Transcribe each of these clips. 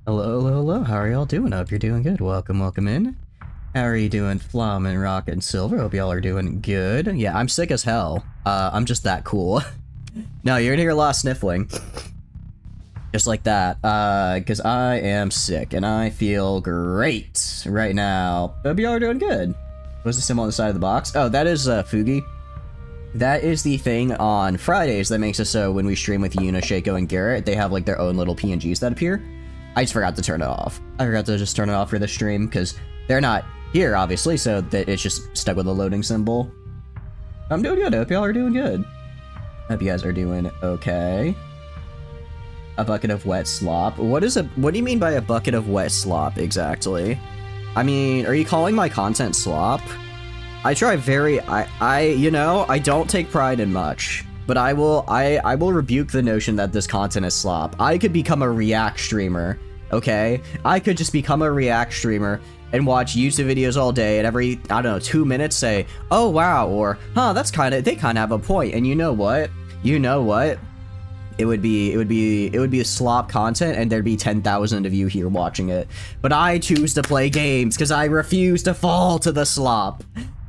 Hello, hello, hello. How are y'all doing? Hope you're doing good. Welcome, welcome in. How are you doing, Flamin', Rock, and Silver? Hope y'all are doing good. Yeah, I'm sick as hell. I'm just that cool. No, you're gonna hear a lot of sniffling. Just like that. Because I am sick, and I feel great right now. Hope y'all are doing good. What's the symbol on the side of the box? Oh, that is, Fugi. That is the thing on Fridays that makes it so when we stream with Yuna, Shaco, and Garrett, they have, like, their own little PNGs that appear. I just forgot to turn it off. I forgot to just turn it off for the stream because they're not here, obviously, so that it's just stuck with a loading symbol. I'm doing good. I hope y'all are doing good. Hope you guys are doing okay. A bucket of wet slop. What do you mean by a bucket of wet slop exactly? I mean, are you calling my content slop? I try I don't take pride in much. But I will rebuke the notion that this content is slop. I could become a React streamer, okay? I could just become a React streamer and watch YouTube videos all day and every, I don't know, 2 minutes say, oh wow, or, huh, they kinda have a point. And you know what? It would be slop content and there'd be 10,000 of you here watching it. But I choose to play games because I refuse to fall to the slop.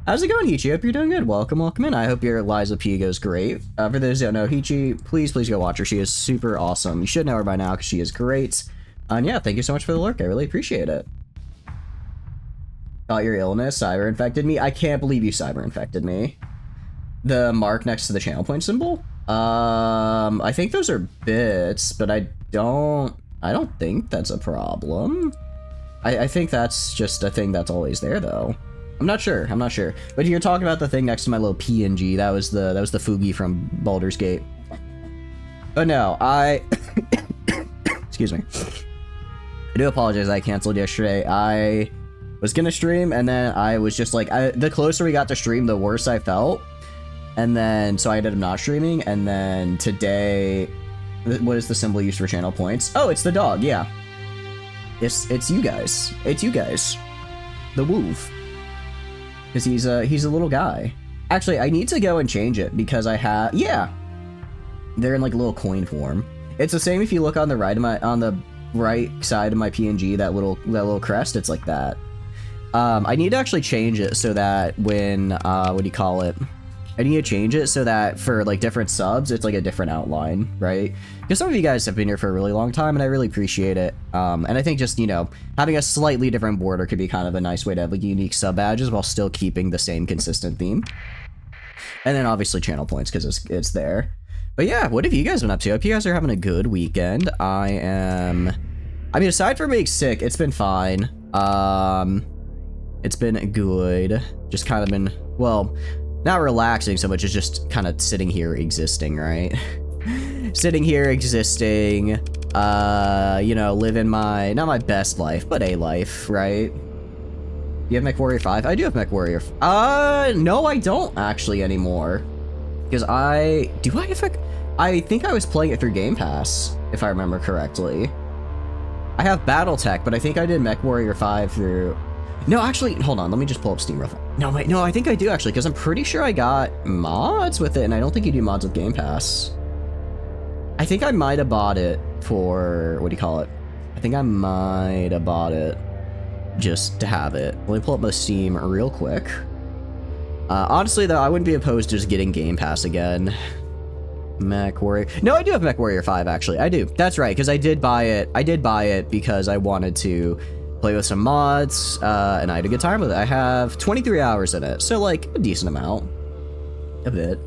How's it going, Hichi? Hope you're doing good. Welcome, welcome in. I hope your Liza P goes great. For those who don't know, Hichi, please go watch her. She is super awesome. You should know her by now because she is great. And yeah, thank you so much for the lurk. I really appreciate it. Thought your illness cyber infected me. I can't believe you cyber infected me. The mark next to the channel point symbol? I think those are bits, but I don't think that's a problem. I think that's just a thing that's always there though. I'm not sure. But you're talking about the thing next to my little PNG. That was the Fugi from Baldur's Gate. But no, excuse me. I do apologize. I canceled yesterday. I was gonna stream, and then I was just like, the closer we got to stream, the worse I felt. And then, so I ended up not streaming. And then today, what is the symbol used for channel points? Oh, it's the dog. Yeah. It's you guys. It's you guys. The woof. Because he's a little guy. Actually, I need to go and change it because I have, yeah. They're in like a little coin form. It's the same if you look on the right side of my PNG, that little crest, it's like that. I need to actually change it so that when, what do you call it? I need to change it so that for like different subs, it's like a different outline, right? Because some of you guys have been here for a really long time and I really appreciate it. And I think just, having a slightly different border could be kind of a nice way to have like unique sub badges while still keeping the same consistent theme. And then obviously channel points because it's there. But yeah, what have you guys been up to? I hope you guys are having a good weekend. I mean, aside from being sick, it's been fine. It's been good. Just kind of been, well, not relaxing so much as just kind of sitting here existing, right? Sitting here existing, living not my best life, but a life, right? You have MechWarrior 5? I do have MechWarrior. No, I don't actually anymore. Because I think I was playing it through Game Pass, if I remember correctly. I have BattleTech, but I think I did MechWarrior 5 through... No, actually, hold on. Let me just pull up Steam real fast. No, wait, no, I think I do actually, because I'm pretty sure I got mods with it, and I don't think you do mods with Game Pass. I think I might have bought it for, what do you call it? I think I might have bought it just to have it. Let me pull up my Steam real quick. Honestly, though, I wouldn't be opposed to just getting Game Pass again. MechWarrior. No, I do have MechWarrior 5, actually. I do. That's right, because I did buy it. I did buy it because I wanted to play with some mods, and I had a good time with it. I have 23 hours in it, so like a decent amount. A bit.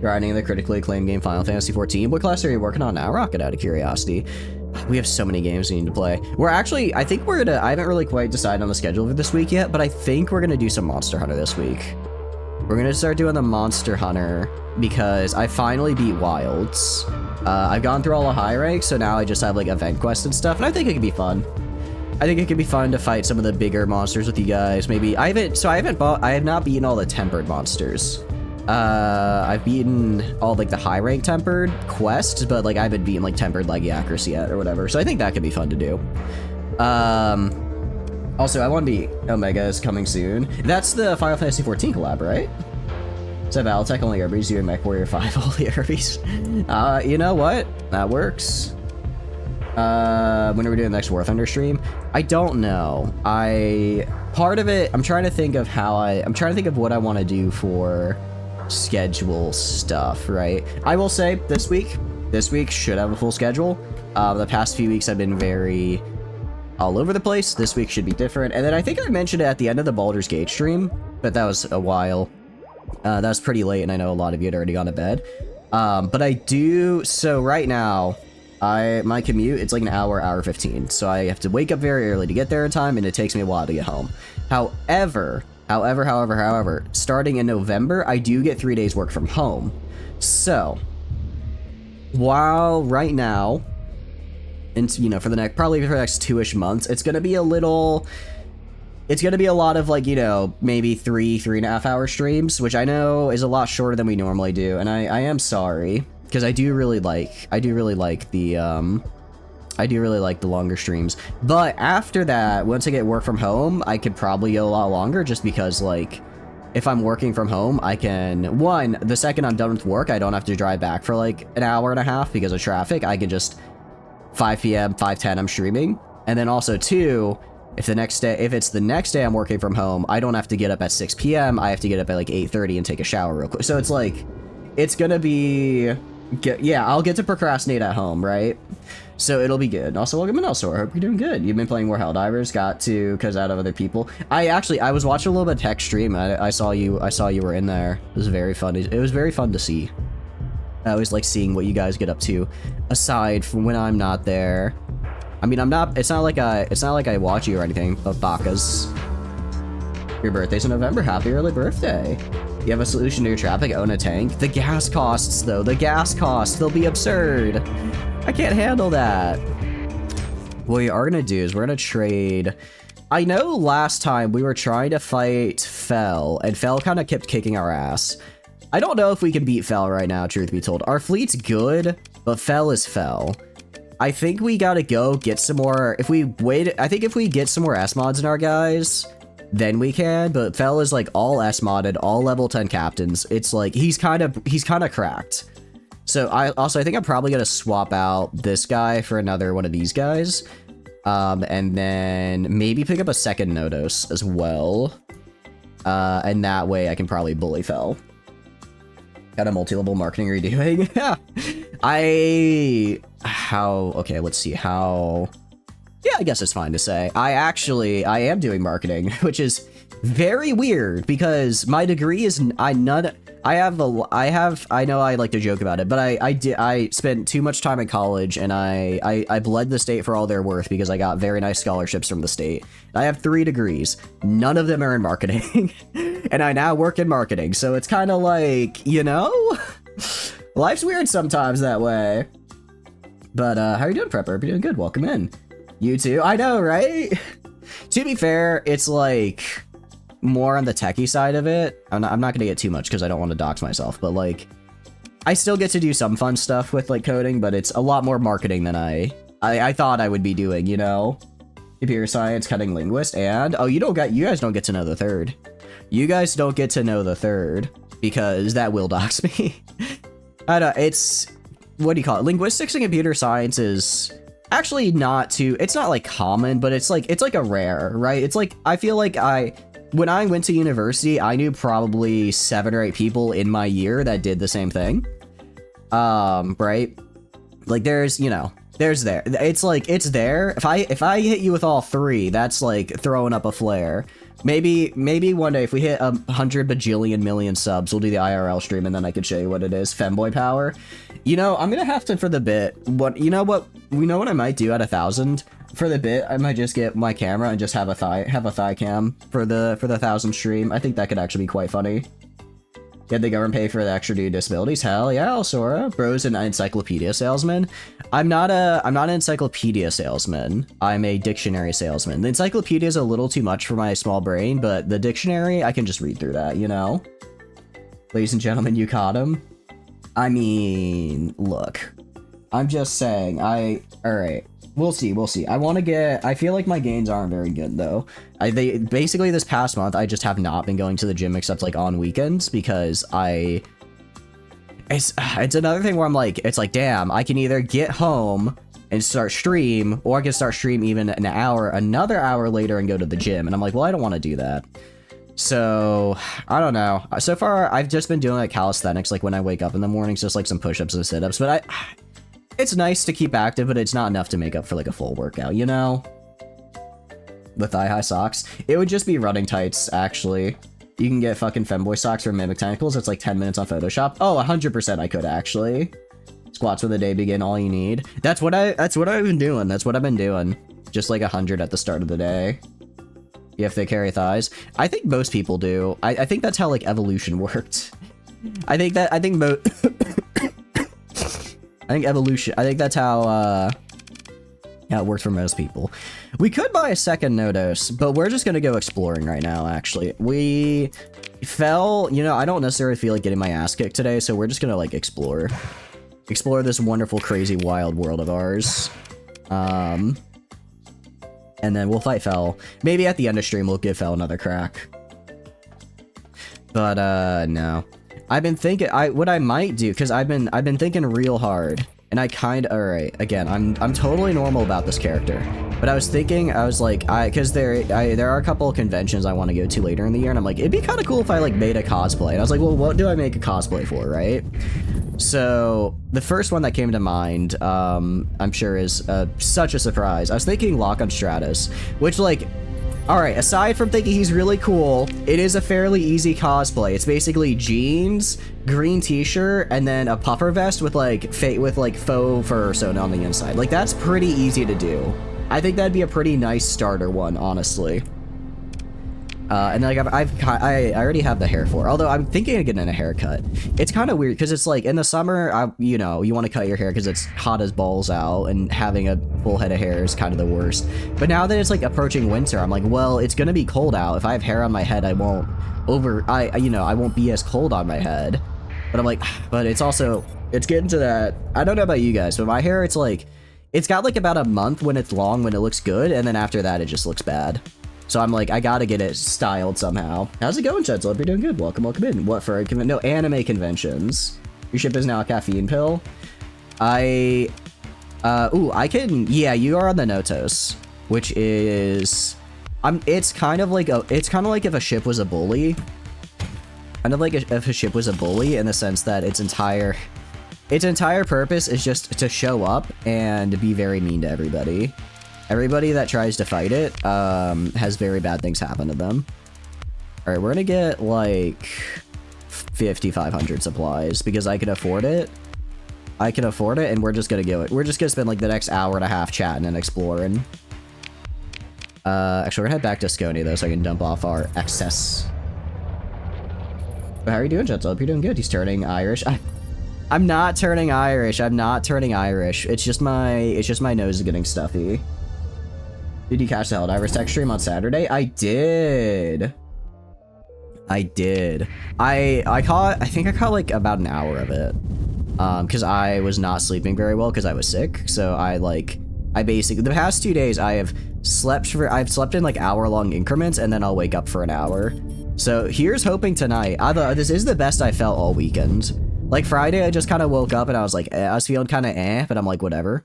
Grinding the critically acclaimed game Final Fantasy XIV. What class are you working on now, Rocket, out of curiosity? We have so many games we need to play. We're actually, I haven't really quite decided on the schedule for this week yet, but I think we're gonna do some Monster Hunter this week. We're gonna start doing the Monster Hunter because I finally beat Wilds. I've gone through all the high ranks, so now I just have like event quests and stuff, and I think it could be fun. I think it could be fun to fight some of the bigger monsters with you guys. Maybe I have not beaten all the tempered monsters. I've beaten all like the high rank tempered quests, but like I haven't beaten like tempered Legiacrus yet or whatever. So I think that could be fun to do. Also, I want to be Omega is coming soon. That's the Final Fantasy XIV collab, right? So BattleTech only Irbies, you and MechWarrior 5 all the Irbies. You know what? That works. When are we doing the next War Thunder stream? I don't know. Part of it, I'm trying to think of what I want to do for schedule stuff, right? I will say this week should have a full schedule. The past few weeks I've been very all over the place. This week should be different. And then I think I mentioned it at the end of the Baldur's Gate stream, but that was a while. That was pretty late, and I know a lot of you had already gone to bed. But I do, so right now, my commute, it's like an hour 15. So I have to wake up very early to get there in time, and it takes me a while to get home. However, starting in November, I do get 3 days work from home. So, while right now, and you know, for the next 2-ish months, it's gonna be a lot of, like, you know, maybe 3.5 hour streams, which I know is a lot shorter than we normally do, and I am sorry, because I do really like the longer streams. But after that, once I get work from home, I could probably go a lot longer, just because, like, if I'm working from home, I can, the second I'm done with work, I don't have to drive back for like an hour and a half because of traffic. I can just 5 p.m, 5:10, I'm streaming. And then also 2, if it's the next day I'm working from home, I don't have to get up at 6 p.m. I have to get up at like 8:30 and take a shower real quick. So it's like, it's gonna be, I'll get to procrastinate at home, right? So it'll be good. Also, welcome in, Elsor. I hope you're doing good. You've been playing more Helldivers, got to, cause out of other people. I was watching a little bit of tech stream. I saw you were in there. It was very fun. It was very fun to see. I always like seeing what you guys get up to, aside from when I'm not there. I mean, it's not like I watch you or anything, but Bakas. Your birthday's in November. Happy early birthday. You have a solution to your traffic? Own a tank? The gas costs, though. The gas costs. They'll be absurd. I can't handle that. What we are gonna do is we're gonna trade. I know last time we were trying to fight Fel, and Fel kind of kept kicking our ass. I don't know if we can beat Fel right now, truth be told. Our fleet's good, but Fel is Fel. I think we gotta go get some more. I think if we get some more S mods in our guys, then we can. But Fel is like all S modded, all level 10 captains. It's like he's kind of cracked. So I think I'm probably gonna swap out this guy for another one of these guys, and then maybe pick up a second Nodos as well. And that way I can probably bully Fel. Got a multi-level marketing redoing. Okay, let's see how. Yeah, I guess it's fine to say. I am doing marketing, which is very weird because my degree is I know I like to joke about it, but I spent too much time in college, and I bled the state for all they're worth because I got very nice scholarships from the state. I have 3 degrees. None of them are in marketing. And I now work in marketing, so it's kind of like, you know, life's weird sometimes that way. But how are you doing, Prepper? You're doing good. Welcome in. You too. I know, right? To be fair, it's like more on the techie side of it. I'm not gonna get too much because I don't want to dox myself, but like I still get to do some fun stuff with like coding, but it's a lot more marketing than I thought I would be doing, you know? Computer science, cutting linguist, and you guys don't get to know the third. You guys don't get to know the third because that will dox me. I don't know, it's, what do you call it? Linguistics and computer science is actually it's not like common, but it's like a rare, right? It's like, I feel like when I went to university, I knew probably 7 or 8 people in my year that did the same thing. Right? Like there's there. It's like, it's there. If I hit you with all 3, that's like throwing up a flare. Maybe one day if we hit 100 bajillion million subs, we'll do the IRL stream and then I could show you what it is. Femboy power. You know, I'm gonna have to for the bit. What I might do at 1,000 for the bit? I might just get my camera and just have a thigh cam for the 1,000 stream. I think that could actually be quite funny. Did the government pay for the extra due disabilities? Hell yeah, Alsora. Bro's an encyclopedia salesman. I'm not an encyclopedia salesman. I'm a dictionary salesman. The encyclopedia is a little too much for my small brain, but the dictionary, I can just read through that, you know? Ladies and gentlemen, you caught him. I mean, look. I'm just saying, alright. We'll see. I feel like my gains aren't very good, though. Basically, this past month, I just have not been going to the gym except, like, on weekends, because it's another thing where I'm like, it's like, damn, I can either get home and start stream, or I can start stream even another hour later and go to the gym. And I'm like, well, I don't want to do that. So I don't know. So far, I've just been doing like calisthenics, like when I wake up in the mornings, just like some push-ups and sit-ups. But it's nice to keep active, but it's not enough to make up for like a full workout, you know? The thigh-high socks. It would just be running tights, actually. You can get fucking femboy socks from Mimic Tentacles. It's like 10 minutes on Photoshop. Oh, 100% I could actually. Squats when the day begin, all you need. That's what I've been doing. That's what I've been doing. Just like 100 at the start of the day. You have thick hairy thighs. I think most people do. I think that's how like evolution worked. I think that's how it works for most people. We could buy a second Nodos, but we're just gonna go exploring right now, actually. We fell, you know, I don't necessarily feel like getting my ass kicked today, so we're just gonna like explore this wonderful, crazy, wild world of ours. And then we'll fight Fel. Maybe at the end of stream we'll give Fel another crack. But no. I've been thinking what I might do, because I've been thinking real hard. And I alright, again, I'm totally normal about this character. But I was thinking, I was like, because there are a couple of conventions I want to go to later in the year, and I'm like, it'd be kind of cool if I like made a cosplay. And I was like, well, what do I make a cosplay for, right? So the first one that came to mind, I'm sure is such a surprise. I was thinking Lock on Stratus, which like, alright, aside from thinking he's really cool, it is a fairly easy cosplay. It's basically jeans, green t-shirt, and then a puffer vest with like faux fur sewn on the inside. Like that's pretty easy to do. I think that'd be a pretty nice starter one, honestly. And like I already have the hair for it. Although I'm thinking of getting a haircut. It's kind of weird because it's like in the summer, you know, you want to cut your hair because it's hot as balls out, and having a full head of hair is kind of the worst. But now that it's like approaching winter, I'm like, well, it's gonna be cold out. If I have hair on my head, I won't be as cold on my head. But I'm like, but it's getting to that. I don't know about you guys, but my hair, it's got like about a month when it's long, when it looks good, and then after that, it just looks bad. So I'm like, I gotta get it styled somehow. How's it going, Chetzel? Hope you're doing good. Welcome in. What for? No, anime conventions. Your ship is now a caffeine pill. I can, yeah, you are on the Notos, which is, it's kind of like if a ship was a bully. Kind of like if a ship was a bully in the sense that its entire purpose is just to show up and be very mean to everybody. Everybody that tries to fight it has very bad things happen to them. All right, we're gonna get like 5,500 supplies because I can afford it. And we're just gonna go. We're just gonna spend like the next hour and a half chatting and exploring. Actually, we're gonna head back to Scony though, so I can dump off our excess. But how are you doing, Jets? I hope you're doing good. He's turning Irish. I'm not turning Irish. It's just my nose is getting stuffy. Did you catch the Helldivers tech stream on Saturday? I did. I think I caught like about an hour of it. Because I was not sleeping very well because I was sick. So I basically, the past 2 days I've slept in like hour-long increments, and then I'll wake up for an hour. So here's hoping tonight. This is the best I felt all weekend. Like Friday, I just kind of woke up and I was like, I was feeling kind of but I'm like, whatever.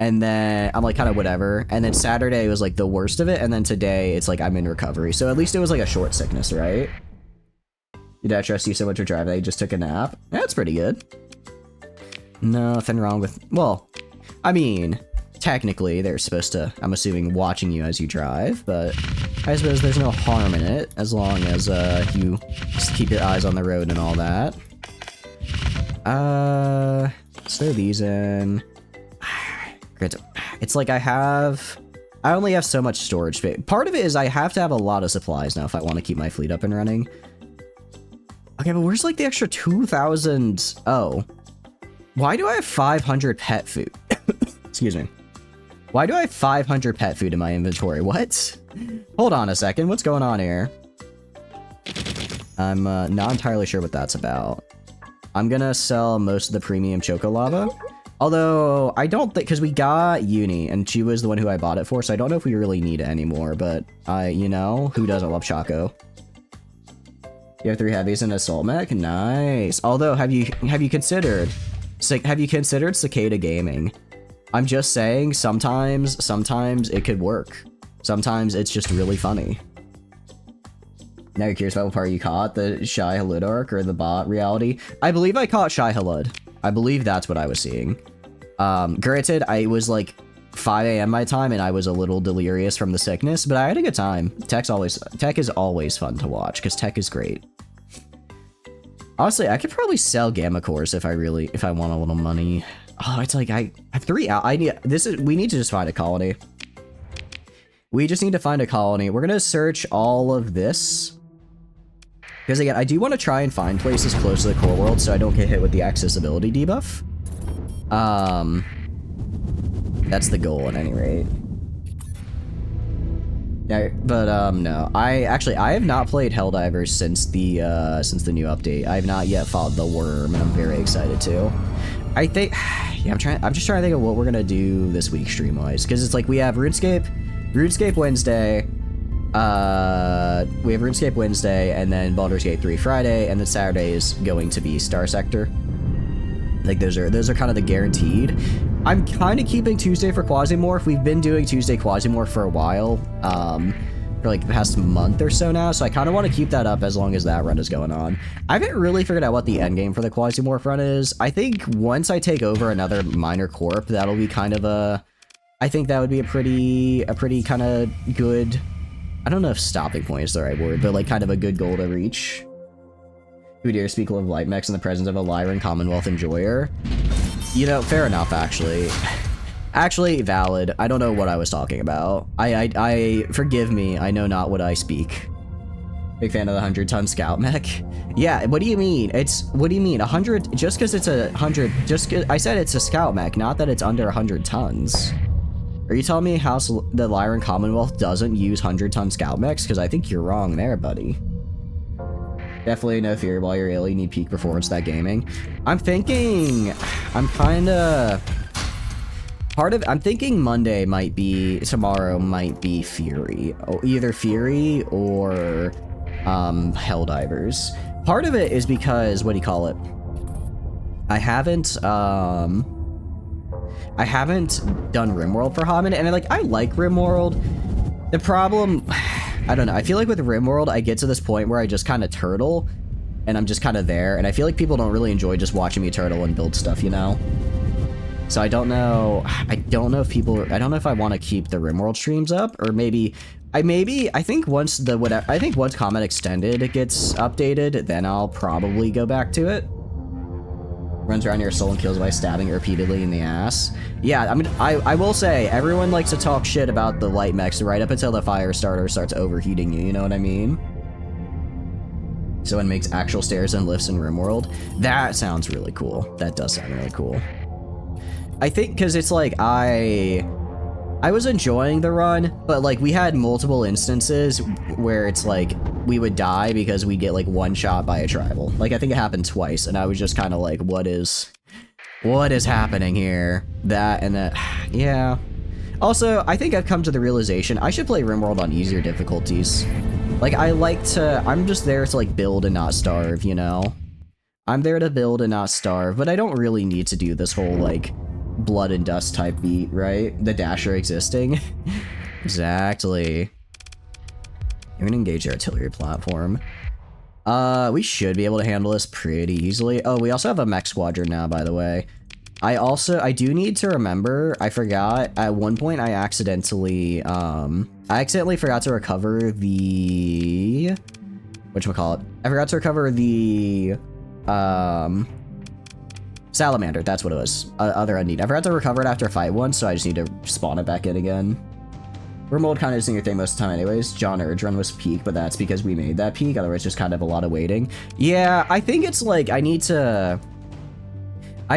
And then I'm like, kind of whatever. And then Saturday was like the worst of it. And then today it's like I'm in recovery. So at least it was like a short sickness, right? Did I trust you so much for driving that you just took a nap? That's pretty good. Nothing wrong with, well, I mean, technically they're supposed to, I'm assuming, watching you as you drive, but I suppose there's no harm in it as long as you just keep your eyes on the road and all that. Let's throw these in. It's like I only have so much storage space. Part of it is I have to have a lot of supplies now if I want to keep my fleet up and running. Okay, but where's like the extra 2,000? Oh. Why do I have 500 pet food? Excuse me. Why do I have 500 pet food in my inventory? What? Hold on a second. What's going on here? I'm not entirely sure what that's about. I'm gonna sell most of the premium Choco Lava. Although, I don't think, because we got Uni, and she was the one who I bought it for, so I don't know if we really need it anymore, but, you know, who doesn't love Choco? You have 3 heavies and assault mech? Nice. Although, have you considered Cicada Gaming? I'm just saying, sometimes it could work. Sometimes it's just really funny. Now you're curious about what part you caught, the Shai Halud arc or the bot reality? I believe I caught Shai Halud. I believe that's what I was seeing. Granted, I was like 5 a.m. my time and I was a little delirious from the sickness, but I had a good time. Tech is always fun to watch because tech is great. Honestly, I could probably sell gamma cores if I want a little money. Oh, it's like I have 3 out. We need to just find a colony. We just need to find a colony. We're gonna search all of this. Because again, I do want to try and find places close to the core world so I don't get hit with the accessibility debuff. That's the goal at any rate. Yeah, but no. I have not played Helldivers since the new update. I have not yet fought the worm, and I'm very excited to. I think yeah, I'm just trying to think of what we're gonna do this week stream-wise. Because it's like we have RuneScape Wednesday. We have RuneScape Wednesday, and then Baldur's Gate 3 Friday, and then Saturday is going to be Starsector. Like those are kind of the guaranteed. I'm kind of keeping Tuesday for Quasimorph. We've been doing Tuesday Quasimorph for a while, for like the past month or so now, so I kind of want to keep that up as long as that run is going on. I haven't really figured out what the end game for the Quasimorph run is. I think once I take over another minor corp, that'll be kind of a... I think that would be a pretty kind of good... I don't know if stopping point is the right word, but like kind of a good goal to reach. Who dare speak of light mechs in the presence of a Lyran Commonwealth enjoyer? You know, fair enough, actually. Actually, valid. I don't know what I was talking about. I forgive me, I know not what I speak. Big fan of the 100-ton scout mech. Yeah, what do you mean? What do you mean? 100, just because it's 100, I said it's a scout mech, not that it's under 100 tons. Are you telling me the Lyran Commonwealth doesn't use 100-ton scout mechs? Because I think you're wrong there, buddy. Definitely no fear while you're ill, you need peak performance that gaming. I'm thinking Monday might be, tomorrow might be Fury. Either Fury or Helldivers. Part of it is because, what do you call it? I haven't done RimWorld for Hammond, and I like RimWorld. The problem, I don't know, I feel like with RimWorld, I get to this point where I just kind of turtle, and I'm just kind of there, and I feel like people don't really enjoy just watching me turtle and build stuff, you know? So I don't know if I want to keep the RimWorld streams up, or I think once Comet Extended gets updated, then I'll probably go back to it. Runs around your soul and kills by stabbing repeatedly in the ass. Yeah, I mean, I will say, everyone likes to talk shit about the light mechs right up until the fire starter starts overheating you know what I mean? So it makes actual stairs and lifts in RimWorld. That sounds really cool. That does sound really cool. I think, because it's like, I was enjoying the run, but like, we had multiple instances where it's like, we would die because we get like one shot by a tribal. Like, I think it happened twice, and I was just kind of like, what is happening here? That and that, yeah. Also, I think I've come to the realization I should play RimWorld on easier difficulties. Like, I'm just there to like build and not starve, you know? I'm there to build and not starve, but I don't really need to do this whole like blood and dust type beat, right? The dasher existing. Exactly. You're gonna engage the artillery platform. We should be able to handle this pretty easily. Oh, we also have a mech squadron now, by the way. I do need to remember, I forgot, at one point I accidentally forgot to recover the... whatchamacallit? I forgot to recover the, Salamander, that's what it was. Other unneed. I forgot to recover it after fight once, so I just need to spawn it back in again. RimWorld kind of isn't your thing most of the time anyways. John Urge run was peak, but that's because we made that peak, otherwise just kind of a lot of waiting. Yeah, I think it's like, I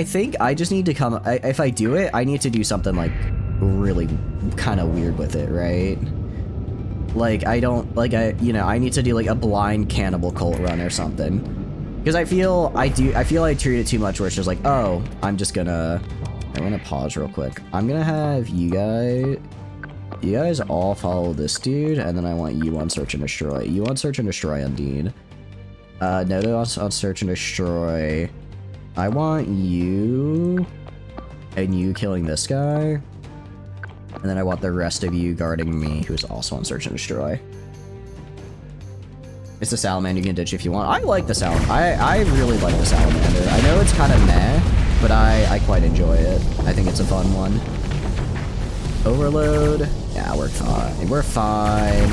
think I just need to come, if I do it, I need to do something like really kind of weird with it, right? Like, I need to do like a blind cannibal cult run or something. Because I feel I treat it too much where it's just like, oh, I'm gonna pause real quick. I'm gonna have you guys all follow this dude, and then I want you on search and destroy. You on search and destroy Undine. Noto on search and destroy. I want you and you killing this guy. And then I want the rest of you guarding me, who's also on search and destroy. It's a salamander, you can ditch if you want. I like the salamander. I really like the salamander. I know it's kind of meh, but I quite enjoy it. I think it's a fun one. Overload. Yeah, we're fine. We're fine.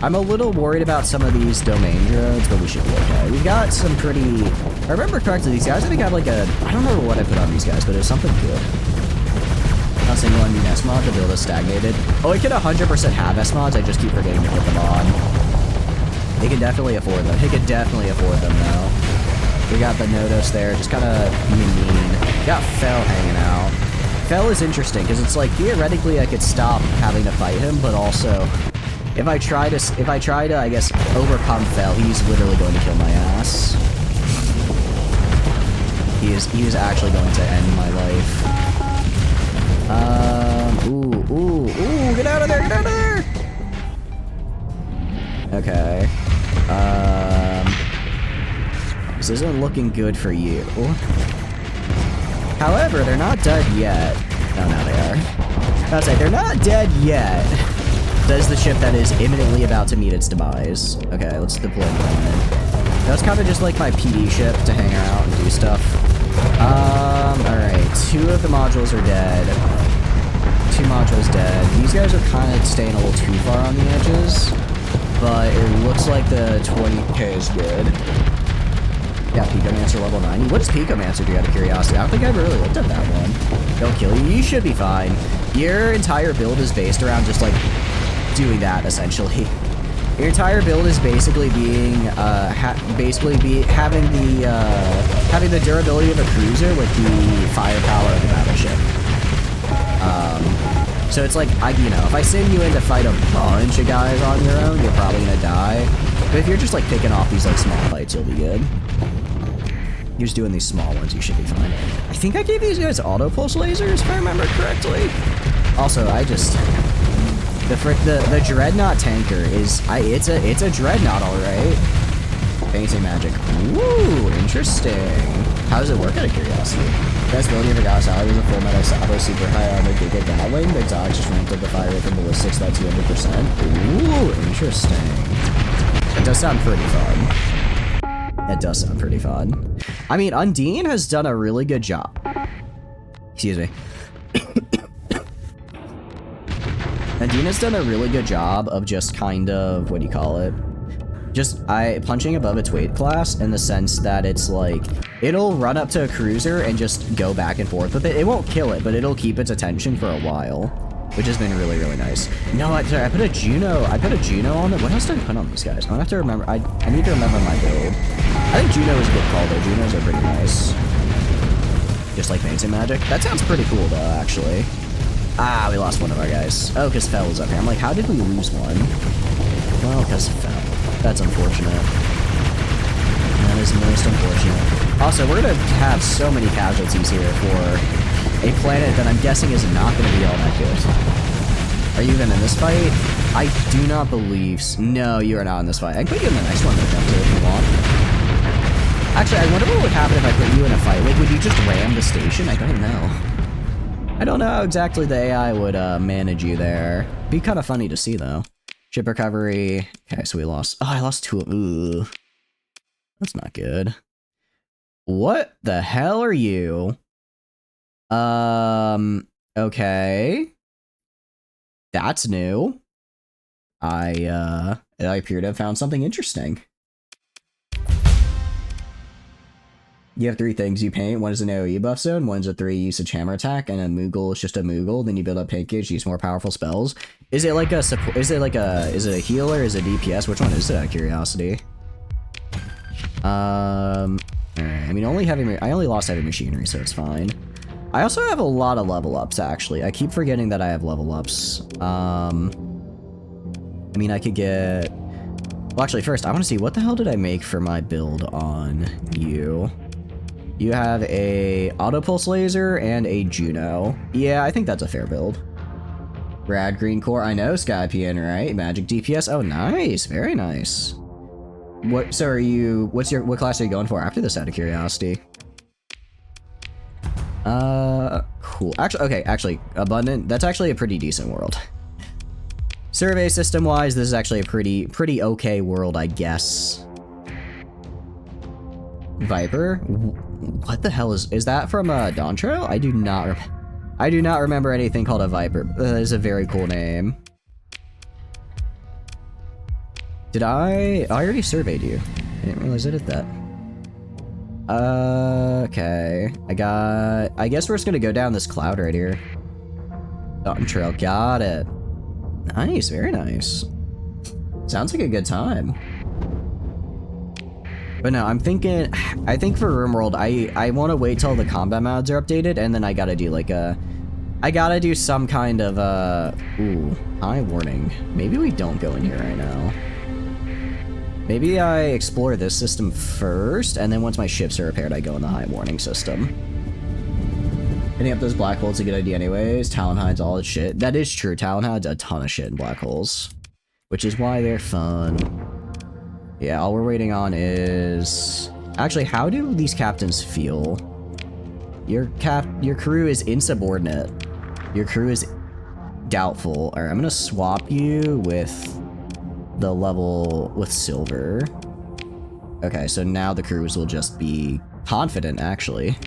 I'm a little worried about some of these domain drones, but we should be okay. We've got some pretty... If I remember correctly, these guys I think have like a... I don't remember what I put on these guys, but it was something good. Not single on S mod, the build is stagnated. Oh, it could 100% have S mods, I just keep forgetting to put them on. He can definitely afford them. He could definitely afford them now. We got the Nodos there, just kind of being mean. Got Fel hanging out. Fel is interesting, because it's like, theoretically I could stop having to fight him, but also... If I try to, I guess, overcome Fel, he's literally going to kill my ass. He is actually going to end my life. Ooh, get out of there, get out of there! Okay. This isn't looking good for you. However, they're not dead yet. No, now they are. I was like, they're not dead yet. That is the ship that is imminently about to meet its demise. Okay, let's deploy it. That's kind of just like my PD ship to hang out and do stuff. Alright. 2 of the modules are dead. 2 modules dead. These guys are kind of staying a little too far on the edges. But it looks like the 20k is good. Yeah, Picomancer level 90. What does Picomancer do out of curiosity? I don't think I've really looked at that one. Don't kill you. You should be fine. Your entire build is based around just like doing that essentially. Your entire build is basically being having the durability of a cruiser with the firepower of the battleship. So it's like if I send you in to fight a bunch of guys on your own, you're probably gonna die. But if you're just like picking off these like small fights, you'll be good. You're just doing these small ones, you should be fine. I think I gave these guys auto pulse lasers, if I remember correctly. Also, I just the dreadnought tanker is it's a dreadnought, all right. Painting magic. Ooh, interesting. How does it work out of curiosity? Best ability ever got salary was a full metal Sabo super high armor Giga Gatling. The dodge just ramped up the fire rate from ballistics by 200%. Ooh, interesting. It does sound pretty fun. It does sound pretty fun. I mean, Undine has done a really good job. Excuse me. Undine has done a really good job of just kind of, what do you call it? Just punching above its weight class in the sense that it's like, it'll run up to a cruiser and just go back and forth with it. It won't kill it, but it'll keep its attention for a while, which has been really, really nice. No, sorry, I put a Juno on it. What else did I put on these guys? I have to remember. I need to remember my build. I think Juno is a good call though. Junos are pretty nice. Just like Painting Magic. That sounds pretty cool though, actually. Ah, we lost one of our guys. Oh, because Fel was up here. I'm like, how did we lose one? Well, because Fel. That's unfortunate. That is most unfortunate. Also, we're going to have so many casualties here for a planet that I'm guessing is not going to be all that good. Are you even in this fight? I do not believe so. No, you are not in this fight. I can put you in the next one to jump to if you want. Actually, I wonder what would happen if I put you in a fight. Like, would you just ram the station? I don't know. I don't know how exactly the AI would manage you there. Be kind of funny to see, though. Ship recovery. Okay, so we lost... Oh, I lost 2. Ooh. That's not good. What the hell are you? Okay. That's new. I appear to have found something interesting. You have 3 things you paint. One is an AoE buff zone, one's a 3 usage hammer attack, and a Moogle is just a Moogle. Then you build up pancakes, use more powerful spells. Is it like a support? Is it a healer? Is it DPS? Which one is it? Out of curiosity. Alright. I mean, I only lost heavy machinery, so it's fine. I also have a lot of level ups, actually. I keep forgetting that I have level ups. I mean, I could get... Well, actually, first, I want to see, what the hell did I make for my build on you? You have a auto pulse laser and a Juno. Yeah, I think that's a fair build. Rad green core. I know, Skypian, right? Magic DPS. Oh, nice. Very nice. What class are you going for after this, out of curiosity? cool. Actually, okay, actually, abundant. That's actually a pretty decent world. Survey system wise, this is actually a pretty okay world, I guess. Viper? What the hell is that from Dawn Trail? I do not remember anything called a Viper. That is a very cool name. Did I already surveyed you. I didn't realize I did that. Okay. I guess we're just gonna go down this cloud right here. Dawn Trail, got it. Nice, very nice. Sounds like a good time. But no, I think for RimWorld, I want to wait till the combat mods are updated, and then I gotta do like I gotta do some kind of ooh, high warning. Maybe we don't go in here right now. Maybe I explore this system first, and then once my ships are repaired, I go in the high warning system. Hitting up those black holes is a good idea anyways. Talon hides all its shit. That is true. Talon hides a ton of shit in black holes, which is why they're fun. Yeah, all we're waiting on is... Actually, how do these captains feel? Your crew is insubordinate. Your crew is doubtful. Alright, I'm gonna swap you with the level with silver. Okay, so now the crews will just be confident, actually.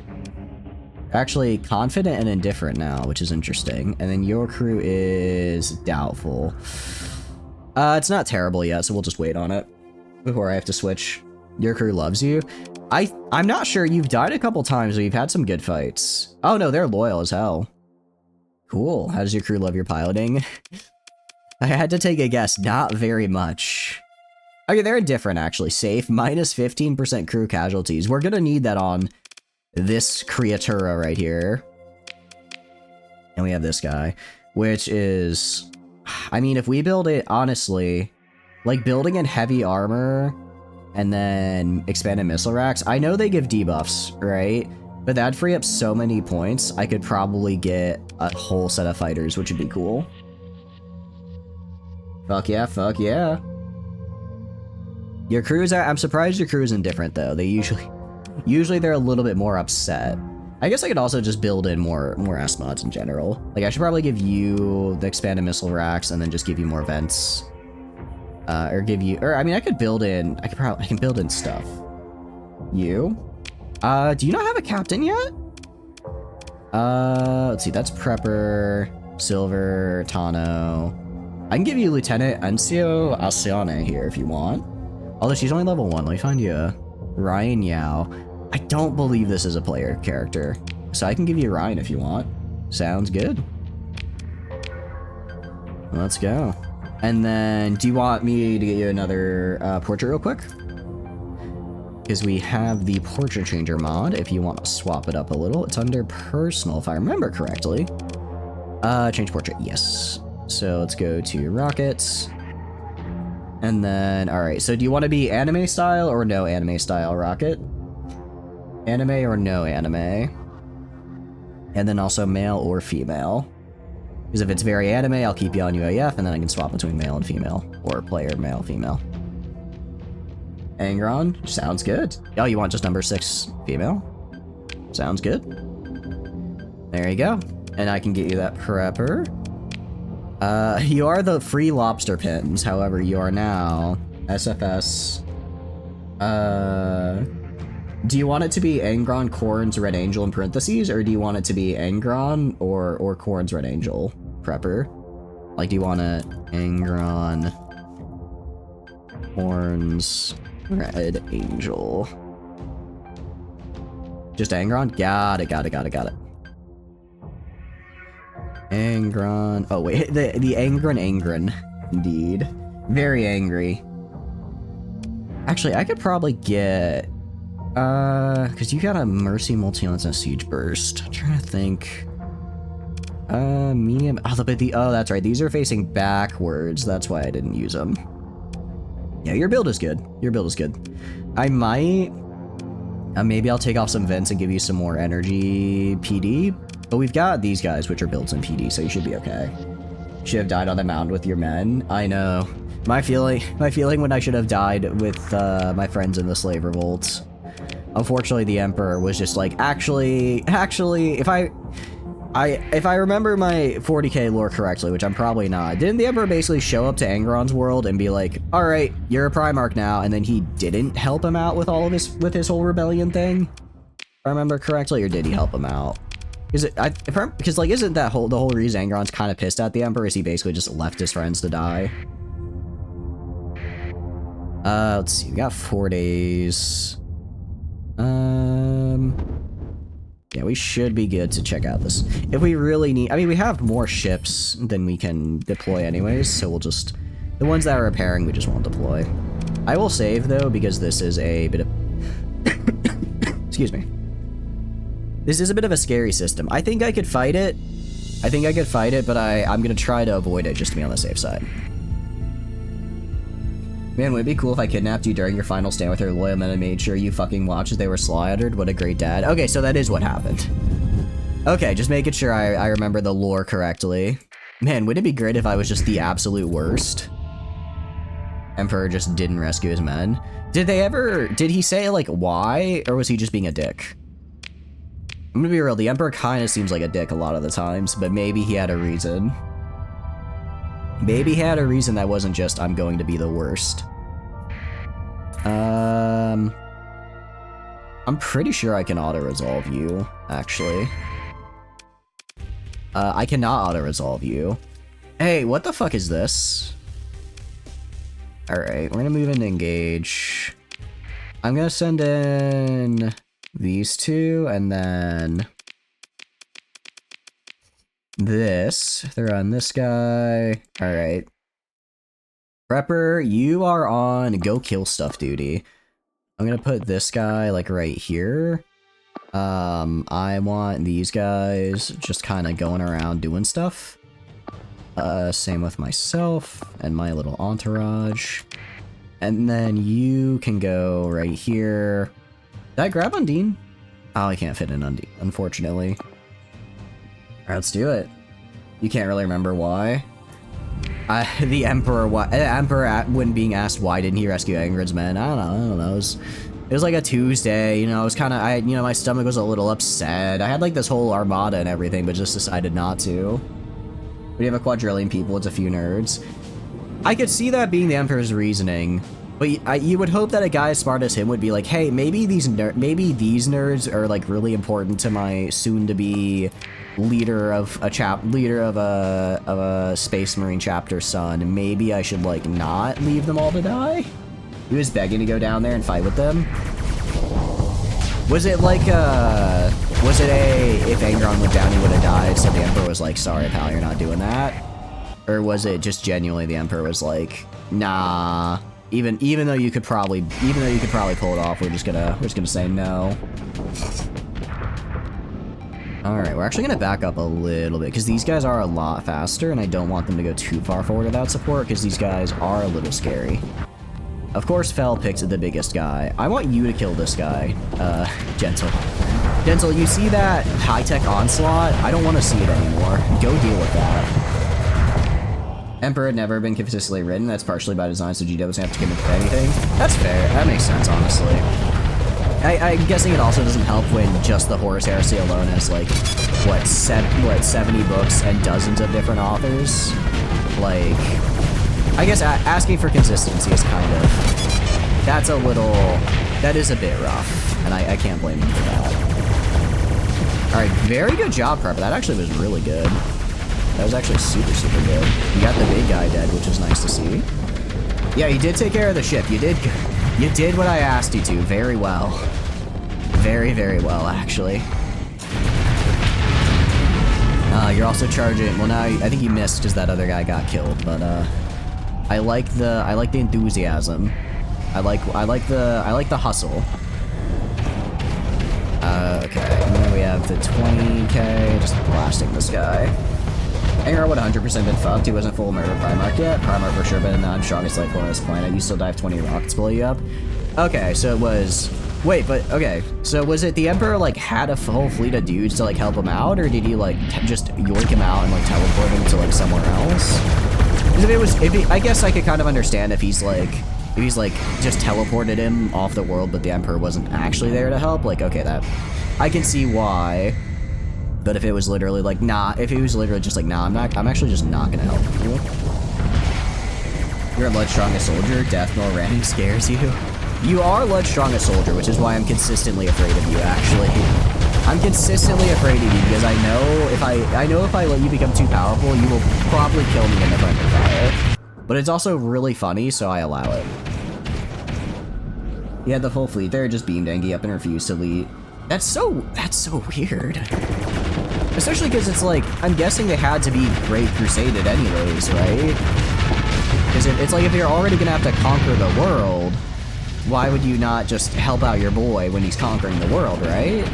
Actually, confident and indifferent now, which is interesting. And then your crew is doubtful. It's not terrible yet, so we'll just wait on it before I have to switch. Your crew loves you. I'm not sure. You've died a couple times, but you've had some good fights. Oh no, they're loyal as hell. Cool. How does your crew love your piloting? I had to take a guess. Not very much. Okay, they're indifferent, actually. Safe. Minus 15% crew casualties. We're gonna need that on this creatura right here. And we have this guy, which is... I mean, if we build it, honestly, like building in heavy armor and then expanded missile racks, I know they give debuffs, right? But that'd free up so many points, I could probably get a whole set of fighters, which would be cool. Fuck yeah, fuck yeah. Your crews are... I'm surprised your crew is indifferent, though. They usually they're a little bit more upset. I guess I could also just build in more S mods in general. Like, I should probably give you the expanded missile racks and then just give you more vents. Or give you... Or, I mean, I could build in... I can build in stuff. You? Do you not have a captain yet? Let's see. That's Prepper, Silver, Tano. I can give you Lieutenant Ancio Alcione here if you want. Although she's only level 1. Let me find you Ryan Yao. I don't believe this is a player character, so I can give you Ryan if you want. Sounds good. Let's go. And then, do you want me to get you another portrait real quick? Because we have the portrait changer mod, if you want to swap it up a little. It's under personal, if I remember correctly. Change portrait, yes. So let's go to rockets. And then, alright, so do you want to be anime style or no anime style rocket? Anime or no anime? And then also male or female. Because if it's very anime, I'll keep you on UAF, and then I can swap between male and female. Or player male, female. Angron, sounds good. Oh, you want just number 6 female? Sounds good. There you go. And I can get you that prepper. You are the free lobster pins, however, you are now SFS. Do you want it to be Angron, Korn's Red Angel in parentheses, or do you want it to be Angron or Korn's Red Angel prepper? Like, do you want it Angron, Korn's Red Angel? Just Angron? Got it. Angron. Oh wait, the Angron, indeed. Very angry. Actually, I could probably get... because you got a Mercy Multi-Lance and a Siege Burst. I'm trying to think. Medium... Oh, that's right. These are facing backwards. That's why I didn't use them. Yeah, your build is good. I might... maybe I'll take off some vents and give you some more energy PD. But we've got these guys, which are built in PD, so you should be okay. Should have died on the mound with your men. I know. My feeling when I should have died with my friends in the slave revolts. Unfortunately, the Emperor was just like, actually, if I if I remember my 40k lore correctly, which I'm probably not, didn't the Emperor basically show up to Angron's world and be like, all right, you're a Primarch now, and then he didn't help him out with all of his whole rebellion thing? If I remember correctly, or did he help him out? Because like, isn't that the whole reason Angron's kind of pissed at the Emperor is he basically just left his friends to die? Let's see, we got 4 days. Yeah, we should be good to check out this. If we really need, I mean, we have more ships than we can deploy anyways, so we'll just, the ones that are repairing, we just won't deploy. I will save though, because this is a bit of, excuse me. This is a bit of a scary system. I think I could fight it. But I'm gonna try to avoid it just to be on the safe side. Man, would it be cool if I kidnapped you during your final stand with your loyal men and made sure you fucking watched as they were slaughtered? What a great dad. Okay, so that is what happened. Okay, just making sure I remember the lore correctly. Man, wouldn't it be great if I was just the absolute worst? Emperor just didn't rescue his men. Did he say, like, why? Or was he just being a dick? I'm gonna be real, the Emperor kind of seems like a dick a lot of the times, but maybe he had a reason. Maybe he had a reason that wasn't just, I'm going to be the worst. I'm pretty sure I can auto-resolve you, actually. I cannot auto-resolve you. Hey, what the fuck is this? Alright, we're gonna move into engage. I'm gonna send in these two, and then this. They're on this guy. Alright. Prepper, you are on go kill stuff duty. I'm gonna put this guy, like, right here. I want these guys just kind of going around doing stuff. Same with myself and my little entourage. And then you can go right here. Did I grab Undine? Oh, I can't fit in Undine, unfortunately. Alright, let's do it. You can't really remember why? The Emperor, when being asked why didn't he rescue Angron's men, I don't know. It was like a Tuesday, you know, it was kind of, my stomach was a little upset. I had like this whole armada and everything, but just decided not to. We have a quadrillion people, it's a few nerds. I could see that being the Emperor's reasoning, but you would hope that a guy as smart as him would be like, hey, maybe these nerds are like really important to my soon-to-be leader of a Space Marine chapter son. Maybe I should like not leave them all to die. He was begging to go down there and fight with them. Was it like if Angron went down he would have died, so the Emperor was like, sorry pal, you're not doing that? Or was it just genuinely the Emperor was like, nah, even though you could probably pull it off, we're just gonna say no. Alright, we're actually gonna back up a little bit, because these guys are a lot faster, and I don't want them to go too far forward without support, because these guys are a little scary. Of course, Fel picked the biggest guy. I want you to kill this guy, Gentle. Gentle, you see that high-tech onslaught? I don't want to see it anymore. Go deal with that. Emperor had never been consistently written. That's partially by design, so GW doesn't have to commit to anything. That's fair. That makes sense, honestly. I'm guessing it also doesn't help when just the Horus Heresy alone has, like, what, 70 books and dozens of different authors? Like, I guess asking for consistency is kind of, that is a bit rough, and I can't blame you for that. Alright, very good job, Prepper. That actually was really good. That was actually super, super good. You got the big guy dead, which is nice to see. Yeah, you did take care of the ship. You did what I asked you to very well. Very, very well, actually. You're also charging. Well, now I think you missed because that other guy got killed, but I like the enthusiasm. I like the hustle. Okay, and then we have the 20k, just blasting this guy. Angron would 100% been fucked. He wasn't full murder Primarch yet. Primarch for sure, but not strongest life form on this planet. You still dive 20 rockets below you up. Okay, so it was. Wait, but okay. So was it the Emperor like had a whole fleet of dudes to like help him out, or did he like just yoink him out and like teleport him to like somewhere else? Because I guess I could kind of understand if he's like just teleported him off the world, but the Emperor wasn't actually there to help. Like, okay, that I can see why. But if it was literally like, nah, if he was literally just like, nah, I'm actually just not gonna help you. You're Lud's strongest soldier, death nor random scares you. You are Lud's strongest soldier, which is why I'm consistently afraid of you, actually. I'm consistently afraid of you because I know if I let you become too powerful, you will probably kill me in the friendly fire. But it's also really funny, so I allow it. You had the full fleet there, just beamed Engi up and refused to lead. That's so weird. Especially because it's like, I'm guessing they had to be Great Crusaded anyways, right? Because it's like if you're already gonna have to conquer the world, why would you not just help out your boy when he's conquering the world, right?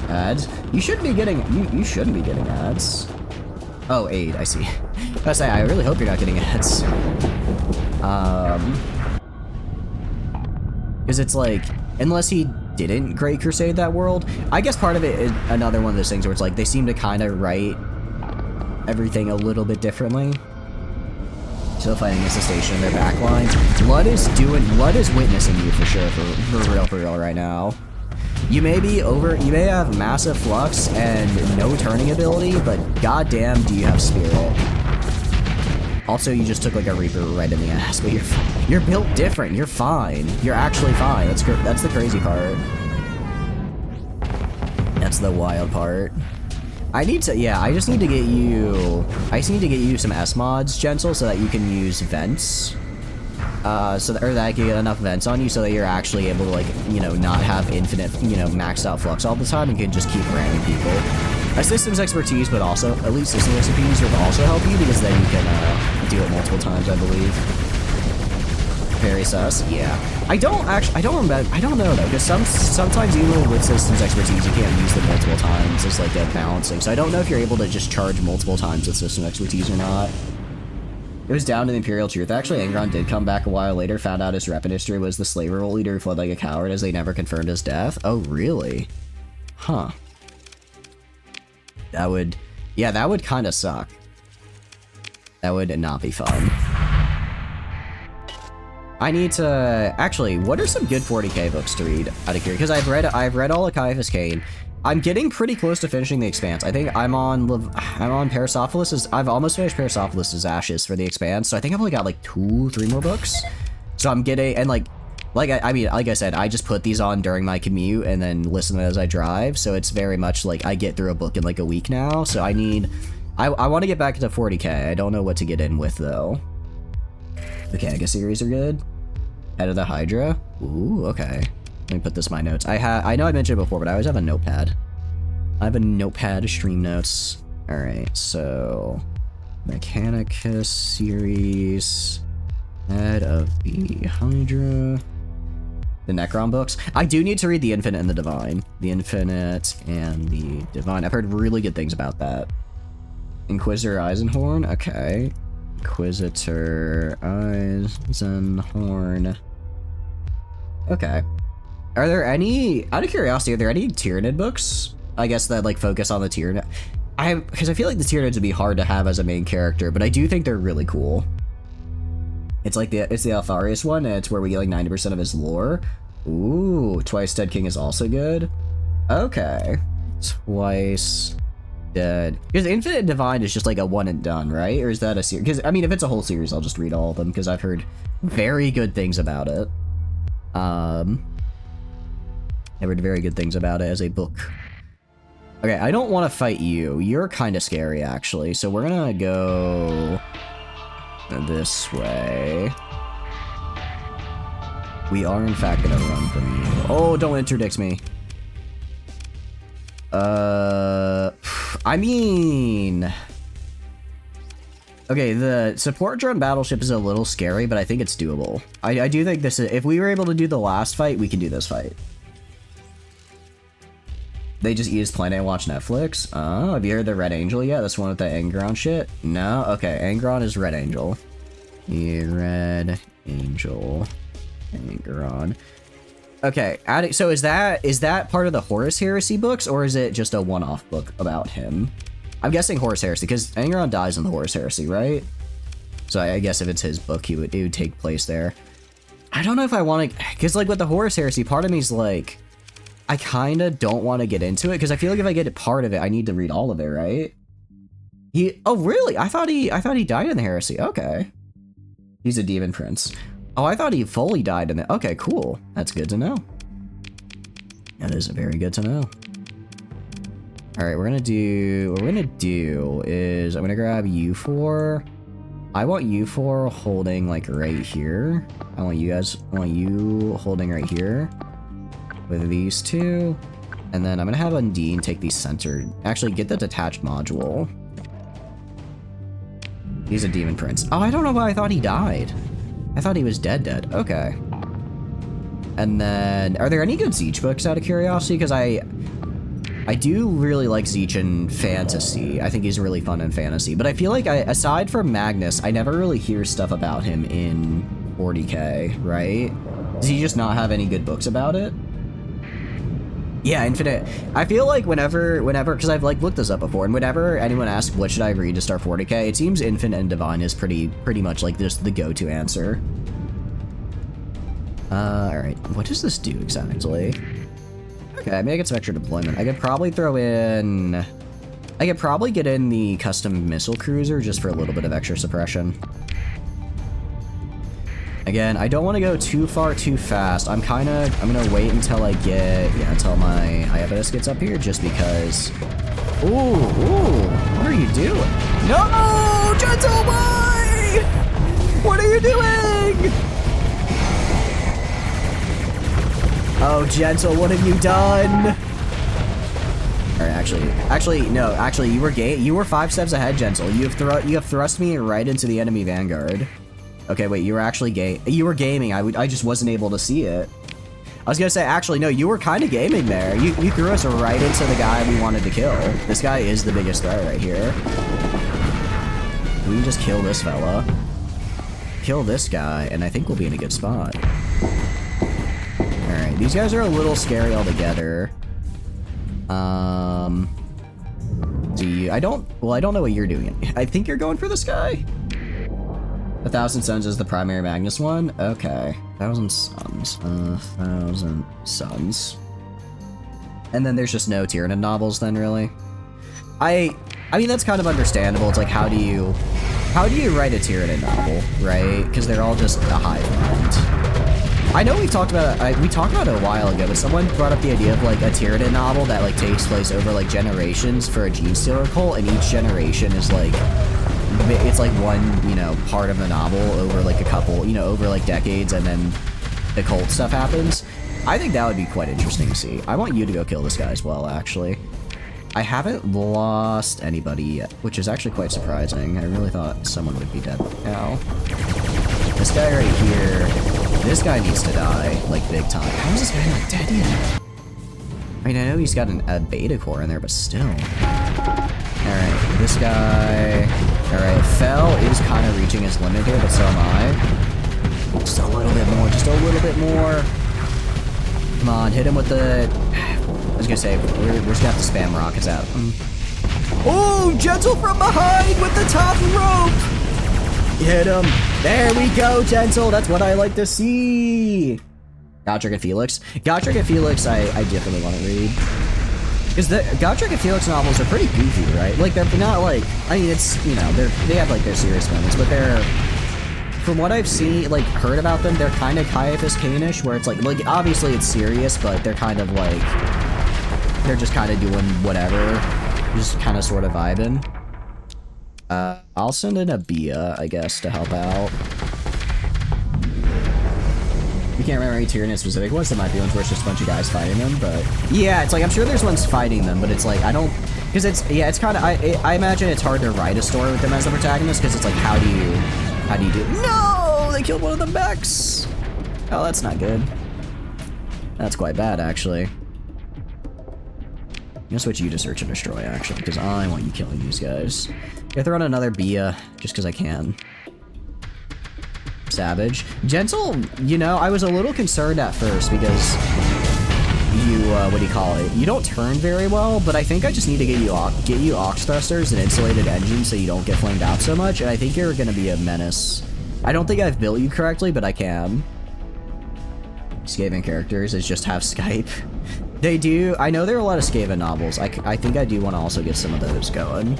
Ads. You shouldn't be getting you shouldn't be getting ads. Oh, aid, I see. I really hope you're not getting ads. Because it's like, unless he didn't Great Crusade that world, I guess part of it is another one of those things where it's like they seem to kind of write everything a little bit differently. Still fighting against the station in their back line. Lud is witnessing you for sure, for real right now. You may have massive flux and no turning ability, but goddamn do you have spirit. Also, you just took like a Reaper right in the ass, but you're built different. You're fine. You're actually fine. That's the crazy part. That's the wild part. I just need to get you some S mods, Gentle, so that you can use vents. Or that I can get enough vents on you so that you're actually able to, like, you know, not have infinite, you know, maxed out flux all the time and can just keep ramming people. A systems expertise, but also, at least systems expertise would also help you because then you can do it multiple times, I believe. Very sus, yeah. I don't know though, because sometimes even with systems expertise you can't use them multiple times. It's like a balancing. So I don't know if you're able to just charge multiple times with system expertise or not. It was down to the Imperial Truth. Actually, Angron did come back a while later, found out his rep in history was the slave revolt leader who fled like a coward as they never confirmed his death. Oh, really? Huh. That would kind of suck. That would not be fun. I need to... Actually, what are some good 40k books to read out of here? Because I've read all of Caiaphas Cain. I'm getting pretty close to finishing The Expanse. I think I'm on Persepolis. I've almost finished Persepolis' Ashes for The Expanse, so I think I've only got like 2-3 more books. So I'm getting, and like I said, I just put these on during my commute and then listen as I drive. So it's very much like I get through a book in like a week now. So I want to get back into 40k. I don't know what to get in with though. The Kaga series are good. Head of the Hydra. Ooh, okay. Let me put this in my notes. I know I mentioned it before, but I always have a notepad. I have a notepad of stream notes. Alright, so... Mechanicus series... Head of the Hydra... The Necron books. I do need to read The Infinite and the Divine. The Infinite and the Divine. I've heard really good things about that. Inquisitor Eisenhorn. Okay. Inquisitor Eisenhorn. Okay. Are there any, out of curiosity, are there any Tyranid books? I guess that like focus on the Tyranid. Because I feel like the Tyranids would be hard to have as a main character, but I do think they're really cool. It's like it's the Altharius one, and it's where we get like 90% of his lore. Ooh, Twice Dead King is also good. Okay. Twice Dead. Because Infinite and Divine is just like a one and done, right? Or is that a series? Because, I mean, if it's a whole series, I'll just read all of them, because I've heard very good things about it. I read very good things about it as a book. Okay, I don't want to fight you. You're kind of scary, actually. So we're gonna go this way. We are, in fact, gonna run from you. Oh, don't interdict me. I mean... Okay, the support drone battleship is a little scary, but I think it's doable. I do think this is... If we were able to do the last fight, we can do this fight. They just eat his planet and watch Netflix? Oh, have you heard the Red Angel yet? That's one with the Angron shit? No? Okay, Angron is Red Angel. Yeah, Red Angel. Angron. Okay, so is that part of the Horus Heresy books, or is it just a one-off book about him? I'm guessing Horus Heresy, because Angron dies in the Horus Heresy, right? So I guess if it's his book, it would take place there. I don't know if I want to... Because, like, with the Horus Heresy, part of me's like... I kind of don't want to get into it because I feel like if I get a part of it, I need to read all of it, right? Oh, really? I thought he died in the heresy. Okay. He's a demon prince. Oh, I thought he fully died in the... Okay, cool. That's good to know. That is very good to know. All right, what we're gonna do is I'm gonna grab U4. I want U4 holding like right here. I want you holding right here with these two. And then I'm gonna have Undine take these centered. Actually, get the detached module. He's a demon prince. Oh, I don't know why I thought he died. I thought he was dead. Okay. And then, are there any good Zeech books out of curiosity? Because I do really like Zeech in fantasy. I think he's really fun in fantasy. But I feel like, aside from Magnus, I never really hear stuff about him in 40k, right? Does he just not have any good books about it? Yeah, Infinite. I feel like whenever, because I've like looked this up before, and whenever anyone asks what should I read to start 40k, it seems Infinite and Divine is pretty much like just the go-to answer. Alright, what does this do exactly? Okay, maybe I get some extra deployment. I could probably get in the custom missile cruiser just for a little bit of extra suppression. Again, I don't want to go too far too fast. I'm gonna wait until I get, until my Iapetus gets up here, just because. Ooh, what are you doing? No, Gentle boy! What are you doing? Oh, Gentle, what have you done? All right, actually, you were 5 steps ahead, Gentle. You have thrust me right into the enemy vanguard. Okay, wait, you were gaming. I just wasn't able to see it. I was gonna say, actually, no, you were kind of gaming there. You threw us right into the guy we wanted to kill. This guy is the biggest threat right here. We can just kill this fella. Kill this guy, and I think we'll be in a good spot. Alright, these guys are a little scary altogether. I don't know what you're doing. I think you're going for this guy? 1,000 Suns is the primary Magnus one? Okay. 1,000 Suns. 1,000 Suns. And then there's just no Tyranid novels then, really? I mean, that's kind of understandable. It's like, how do you write a Tyranid novel, right? Because they're all just a hive mind. I know we talked about it a while ago, but someone brought up the idea of like a Tyranid novel that like takes place over like generations for a Gene Stealer cult, and each generation is like, it's like one, part of the novel over like a couple, over like decades, and then the cult stuff happens. I think that would be quite interesting to see. I want you to go kill this guy as well, actually. I haven't lost anybody yet, which is actually quite surprising. I really thought someone would be dead now. This guy right here, this guy needs to die, like, big time. How is this guy not dead yet? I mean, I know he's got a beta core in there, but still. Alright, this guy... Alright, Fel is kind of reaching his limit here, but so am I. Just a little bit more, just a little bit more. Come on, hit him with the... I was gonna say, we're just gonna have to spam rockets at him. Oh, Gentle from behind with the top rope! Hit him. There we go, Gentle. That's what I like to see. Gotrek and Felix. Gotrek and Felix, I definitely want to read. Because the Gotrek and Felix novels are pretty goofy, right? Like, they're not like, I mean, it's, they have like their serious moments, but they're, from what I've seen, like, heard about them, they're kind of Caiaphas Cain-ish, where it's like, obviously it's serious, but they're kind of like, they're just kind of doing whatever, just kind of sort of vibing. I'll send in a Bia, I guess, to help out. You can't remember any Tyranid specific ones. There might be ones where it's just a bunch of guys fighting them, but yeah, it's like, I'm sure there's ones fighting them, but it's like, I don't, because it's, yeah, it's kind of, I imagine it's hard to write a story with them as the protagonist, because it's like, how do you do, no, they killed one of the mechs. Oh, that's not good. That's quite bad, actually. I'm gonna switch you to search and destroy, actually, because I want you killing these guys. I'm gonna throw in another Bia, just because I can. Savage. Gentle, I was a little concerned at first, because you, what do you call it? You don't turn very well, but I think I just need to get you aux thrusters and insulated engines so you don't get flamed out so much, and I think you're gonna be a menace. I don't think I've built you correctly, but I can. Skaven characters is just have Skype. They do. I know there are a lot of Skaven novels. I think I do want to also get some of those going.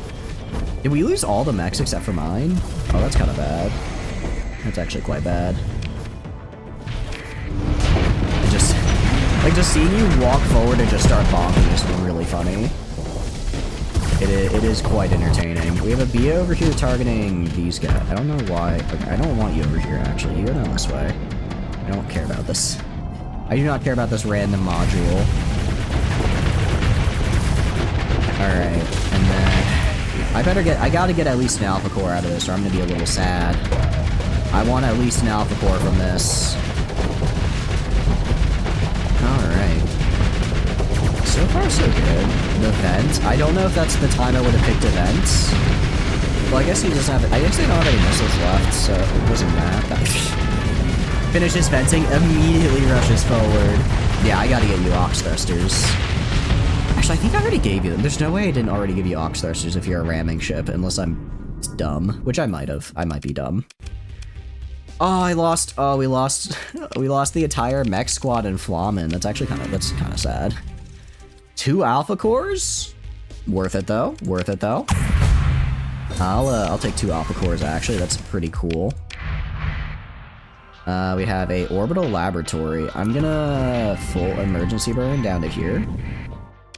Did we lose all the mechs except for mine? Oh, that's kind of bad. That's actually quite bad. Just seeing you walk forward and just start bonking is really funny. It is quite entertaining. We have a B over here targeting these guys. I don't know why. Okay, I don't want you over here, actually. You go down this way. I don't care about this. I do not care about this random module. Alright, and then... I gotta get at least an alpha core out of this, or I'm gonna be a little sad. I want at least an alpha core from this. Alright. So far, so good. The vent. I don't know if that's the time I would have picked events. Well, I guess he doesn't have... I guess they don't have any missiles left, so it wasn't that. Finishes venting, immediately rushes forward. Yeah, I gotta get you Ox Thrusters. Actually, I think I already gave you them. There's no way I didn't already give you Ox Thrusters if you're a ramming ship, unless I'm dumb, which I might have. I might be dumb. Oh, I lost. Oh, we lost. We lost the entire mech squad in Flamen. That's actually kind of sad. 2 alpha cores? Worth it though. Worth it though. I'll take 2 alpha cores actually. That's pretty cool. We have a orbital laboratory. I'm gonna full emergency burn down to here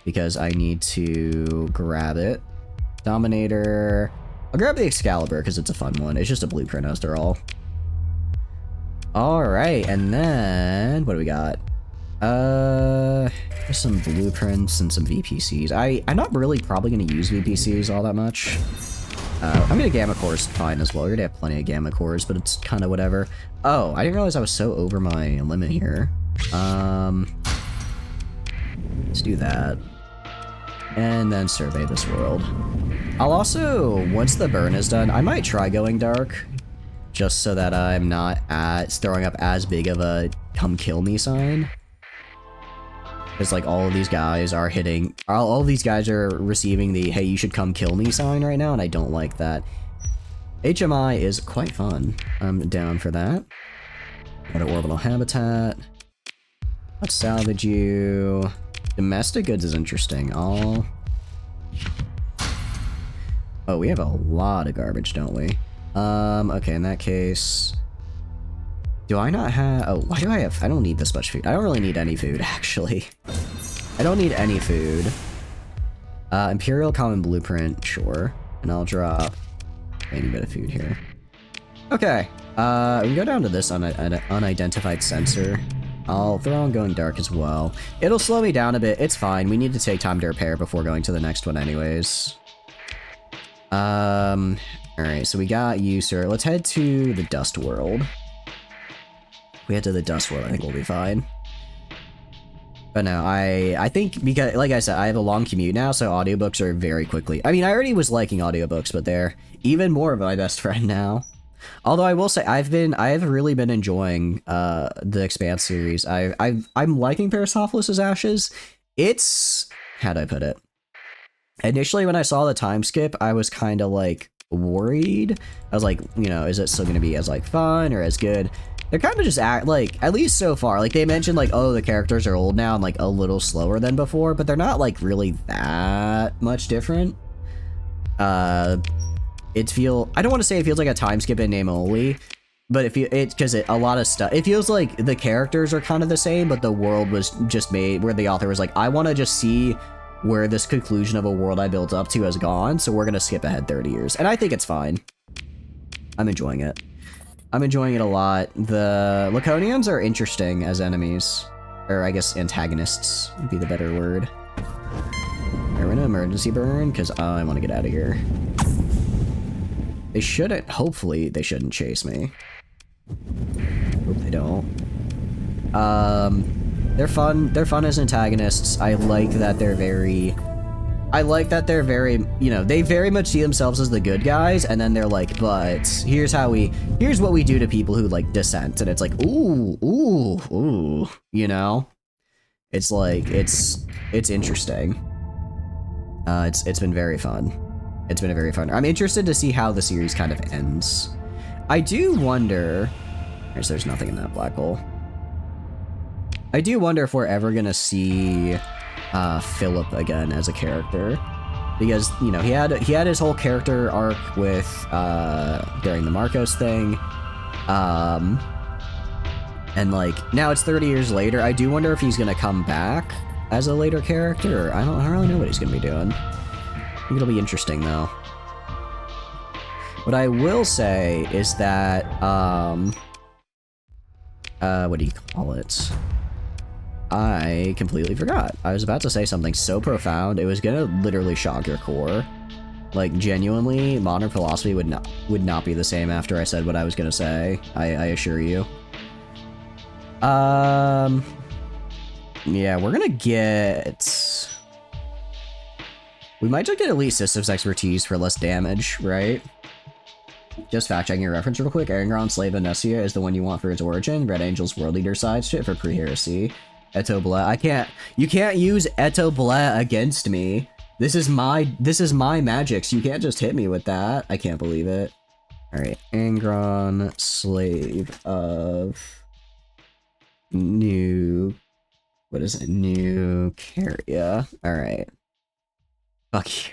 because I need to grab it. Dominator. I'll grab the Excalibur because it's a fun one. It's just a blueprint after all. Alright, and then what do we got? There's some blueprints and some VPCs. I'm not really probably gonna use VPCs all that much. I'm gonna gamma cores fine as well. We're gonna have plenty of gamma cores, but it's kind of whatever. Oh, I didn't realize I was so over my limit here. Let's do that. And then survey this world. I'll also, once the burn is done, I might try going dark. Just so that I'm not throwing up as big of a come kill me sign. Because like all of these guys are hitting, all of these guys are receiving the hey you should come kill me sign right now, and I don't like that. HMI is quite fun. I'm down for that. Got an orbital habitat. Let's salvage you. Domestic goods is interesting. Oh, we have a lot of garbage, don't we? Okay, in that case... Do I not have... Oh, why do I have... I don't need this much food. I don't really need any food, actually. I don't need any food. Imperial Common Blueprint, sure. And I'll drop any bit of food here. Okay, we go down to this unidentified sensor. I'll throw on going dark as well. It'll slow me down a bit. It's fine. We need to take time to repair before going to the next one anyways. Alright, so we got you, sir. Let's head to the Dust World. If we head to the Dust World, I think we'll be fine. But no, I think because, like I said, I have a long commute now, so audiobooks are very quickly. I mean, I already was liking audiobooks, but they're even more of my best friend now. Although I will say, I have really been enjoying the Expanse series. I'm liking Persepolis' Ashes. It's, how do I put it? Initially, when I saw the time skip, I was kind of like worried. I was like, you know, is it still going to be as like fun or as good? They're kind of just like, at least so far, like they mentioned like, oh, the characters are old now and like a little slower than before, but they're not like really that much different. I don't want to say it feels like a time skip in name only, but because a lot of stuff, it feels like the characters are kind of the same, but the world was just made where the author was like, I want to just see where this conclusion of a world I built up to has gone, so we're going to skip ahead 30 years. And I think it's fine. I'm enjoying it. I'm enjoying it a lot. The Laconians are interesting as enemies. Or I guess antagonists would be the better word. We're gonna emergency burn, because I want to get out of here. They shouldn't, hopefully they shouldn't chase me. Hope they don't. They're fun as antagonists. I like that they're very, you know, they very much see themselves as the good guys, and then they're like, but here's what we do to people who like dissent, and it's like, ooh, you know? It's like, it's interesting. It's been very fun. It's been a very fun. I'm interested to see how the series kind of ends. I do wonder, there's nothing in that black hole. I do wonder if we're ever gonna see Philip again as a character, because you know he had his whole character arc with during the Marcos thing, and like now it's 30 years later. I do wonder if he's gonna come back as a later character. I don't really know what he's gonna be doing. I think it'll be interesting though. What I will say is that what do you call it? I completely forgot. I was about to say something so profound, it was gonna literally shock your core. Like, genuinely, modern philosophy would not be the same after I said what I was gonna say. I assure you. Yeah, we're gonna get... We might just get Elite Systems Expertise for less damage, right? Just fact-checking your reference real quick. Arangron, Slave Amnesia is the one you want for its origin. Red Angel's World Eater side shit for pre-heresy. Eto Blah. You can't use Eto Blah against me. This is my magic, so you can't just hit me with that. I can't believe it. Alright, Angron, Slave of New... What is it? New Caria. Alright. Fuck you.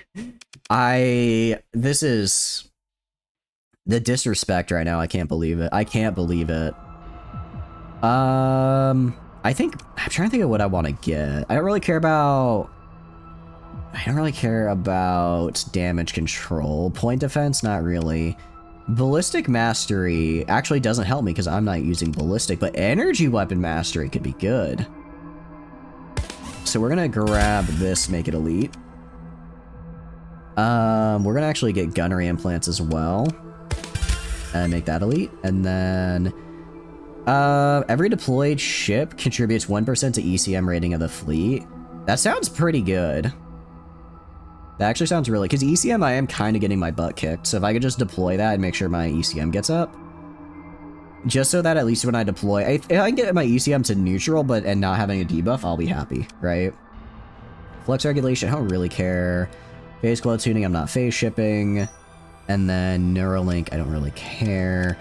This is... The disrespect right now, I can't believe it. I can't believe it. I'm trying to think of what I want to get. I don't really care about damage control. Point defense, not really. Ballistic mastery actually doesn't help me because I'm not using ballistic, but energy weapon mastery could be good. So we're gonna grab this, make it elite. We're gonna actually get gunnery implants as well. And make that elite. And then every deployed ship contributes 1% to ECM rating of the fleet. That sounds pretty good. That actually sounds really... Because ECM, I am kind of getting my butt kicked. So if I could just deploy that and make sure my ECM gets up. Just so that at least when I deploy... If I can get my ECM to neutral and not having a debuff, I'll be happy, right? Flex regulation, I don't really care. Phase glow tuning, I'm not phase shipping. And then Neuralink, I don't really care.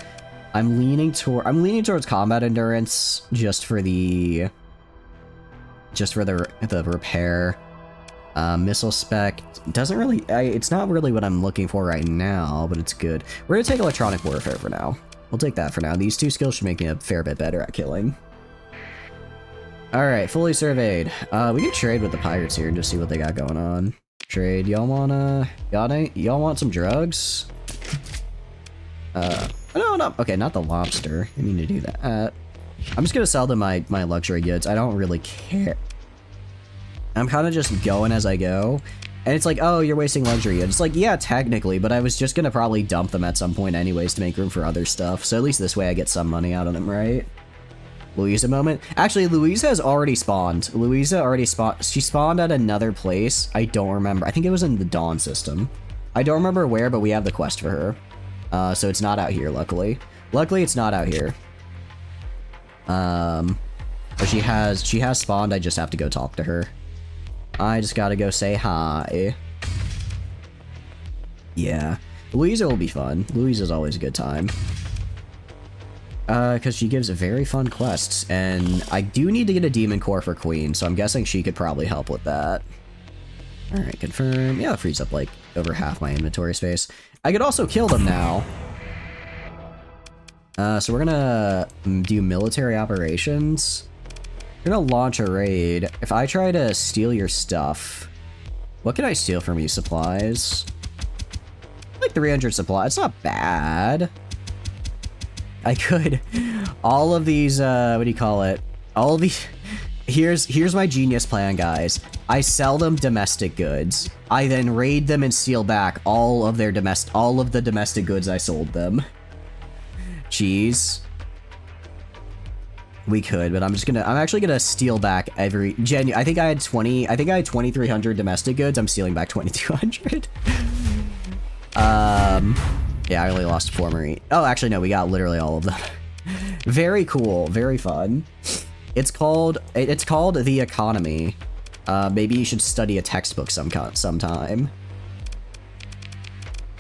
I'm leaning towards combat endurance just for the repair. Missile spec doesn't really... it's not really what I'm looking for right now, but it's good. We're gonna take electronic warfare for now. We'll take that for now. These two skills should make me a fair bit better at killing. Alright, fully surveyed. We can trade with the pirates here and just see what they got going on. Trade. Y'all want some drugs? No. Okay, not the lobster. I need to do that. I'm just gonna sell them my luxury goods. I don't really care. I'm kind of just going as I go. And it's like, oh, you're wasting luxury goods. It's like, yeah, technically, but I was just gonna probably dump them at some point anyways to make room for other stuff. So at least this way I get some money out of them, right? Louisa moment. Actually, Louisa has already spawned. She spawned at another place. I don't remember. I think it was in the Dawn system. I don't remember where, but we have the quest for her. So it's not out here, luckily. Luckily, it's not out here. But she has spawned. I just have to go talk to her. I just gotta go say hi. Yeah. Louisa will be fun. Louisa's always a good time. Because she gives very fun quests, and I do need to get a demon core for Queen, so I'm guessing she could probably help with that. Alright, confirm. Yeah, it frees up, like, over half my inventory space. I could also kill them now. So we're gonna do military operations. We're gonna launch a raid. If I try to steal your stuff, what can I steal from you? Supplies? Like 300 supplies. It's not bad. I could. All of these, what do you call it? All of these... Here's my genius plan, guys. I sell them domestic goods. I then raid them and steal back all of the domestic goods I sold them. Cheese. We could, but I'm actually gonna steal back every... I think I had 2,300 domestic goods. I'm stealing back 2,200. Yeah, I only lost 4 marine. Oh, actually, no, we got literally all of them. Very cool, very fun. It's called The Economy. Maybe you should study a textbook sometime.